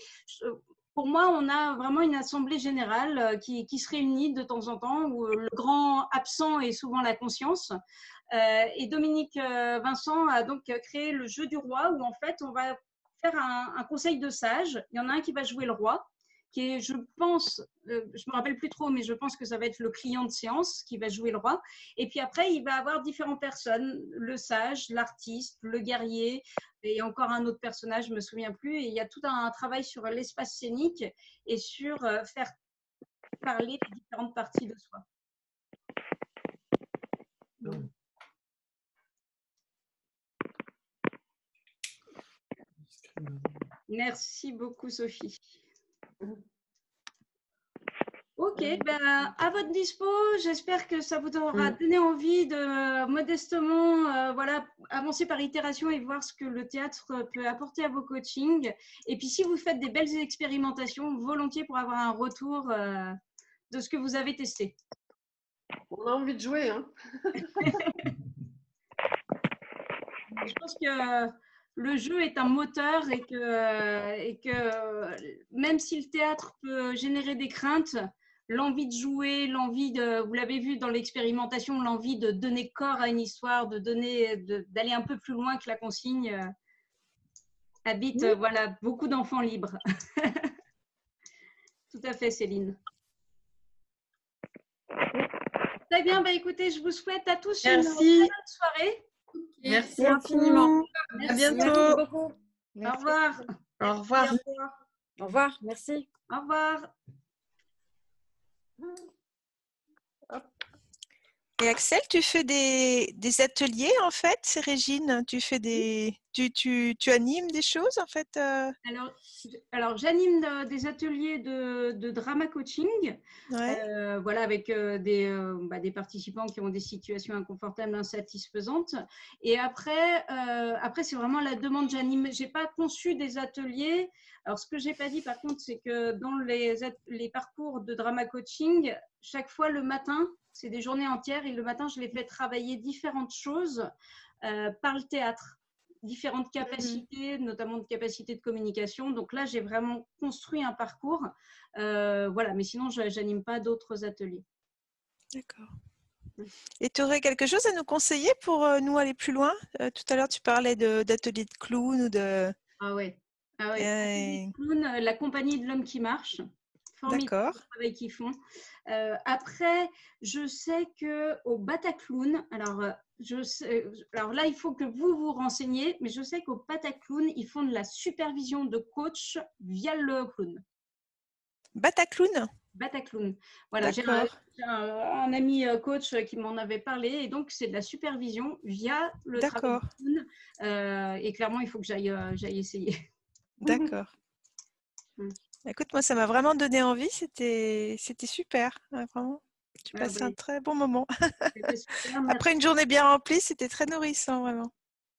pour moi on a vraiment une assemblée générale qui se réunit de temps en temps, où le grand absent est souvent la conscience. Et Dominique Vincent a donc créé Le jeu du roi, où en fait on va faire un conseil de sages. Il y en a un qui va jouer le roi, qui est, je pense, je me rappelle plus trop, mais je pense que ça va être le client de séance qui va jouer le roi. Et puis après, il va avoir différentes personnes, le sage, l'artiste, le guerrier, et encore un autre personnage, je me souviens plus. Et il y a tout un travail sur l'espace scénique et sur faire parler les différentes parties de soi. Merci beaucoup, Sophie. Ok, à votre dispo, j'espère que ça vous aura donné envie de modestement avancer par itération et voir ce que le théâtre peut apporter à vos coachings. Et puis, si vous faites des belles expérimentations, volontiers pour avoir un retour de ce que vous avez testé. On a envie de jouer. Hein. Je pense que le jeu est un moteur et que même si le théâtre peut générer des craintes, l'envie de jouer, l'envie de, vous l'avez vu dans l'expérimentation, l'envie de donner corps à une histoire, d'aller un peu plus loin que la consigne, habite voilà, beaucoup d'enfants libres. Tout à fait, Céline. Très bien, bah, écoutez, je vous souhaite à tous une très bonne soirée. Merci infiniment. Merci. À bientôt. Merci beaucoup. Au revoir. Au revoir. Au revoir. Merci. Au revoir. Et Axel, tu fais des ateliers en fait, c'est Régine. Tu fais tu animes des choses en fait. Alors j'anime des ateliers de drama coaching, voilà, avec des participants qui ont des situations inconfortables, insatisfaisantes. Et après c'est vraiment la demande. J'ai pas conçu des ateliers. Alors ce que j'ai pas dit par contre, c'est que dans les parcours de drama coaching, chaque fois le matin, c'est des journées entières et le matin, je les fais travailler différentes choses par le théâtre, différentes capacités, notamment de capacités de communication. Donc là, j'ai vraiment construit un parcours. Voilà, mais sinon, je n'anime pas d'autres ateliers. D'accord. Et tu aurais quelque chose à nous conseiller pour nous aller plus loin? Tout à l'heure, tu parlais d'ateliers de clown ou de… Ah ouais. Atelier de clown, la compagnie de l'homme qui marche. Formidable le travail qu'ils font. Après, je sais qu'au Bataclown, alors là, il faut que vous vous renseigniez, mais je sais qu'au Bataclown, ils font de la supervision de coach via le clown. Bataclown? Bataclown. Voilà, j'ai un ami coach qui m'en avait parlé, et donc c'est de la supervision via le travail de clown. Et clairement, il faut que j'aille essayer. D'accord. Écoute, moi, ça m'a vraiment donné envie. C'était super. Vraiment, tu passais un très bon moment. Super, après une journée bien remplie, c'était très nourrissant, vraiment.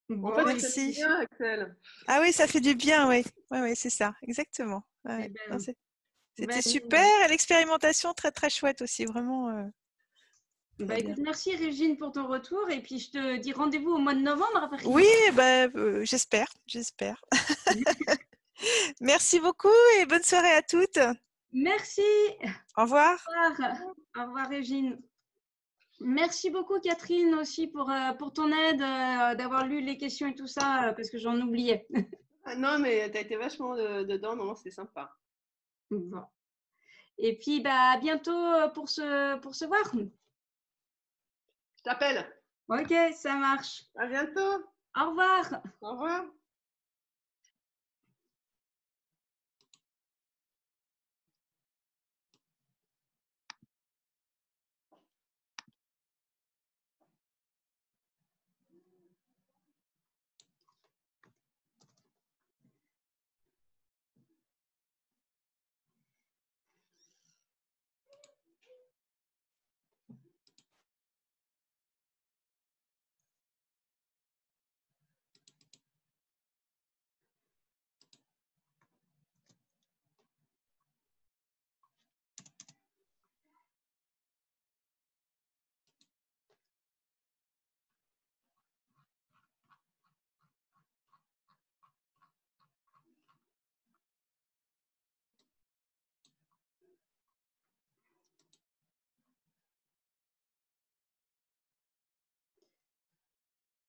En fait, merci. Ça fait du bien, Axel. Ah oui, ça fait du bien, oui. Oui, c'est ça, exactement. Ouais. C'était super. Et l'expérimentation, très, très chouette aussi, vraiment. Écoute, merci Régine pour ton retour. Et puis, je te dis rendez-vous au mois de novembre à Paris. Oui, j'espère. Merci beaucoup et bonne soirée à toutes. Merci. Au revoir. Au revoir Régine. Merci beaucoup Catherine aussi pour ton aide, d'avoir lu les questions et tout ça, parce que j'en oubliais. Ah non, mais tu as été vachement dedans, non, c'était sympa. Bon. Et puis, à bientôt pour se voir. Je t'appelle. Ok, ça marche. À bientôt. Au revoir. Au revoir.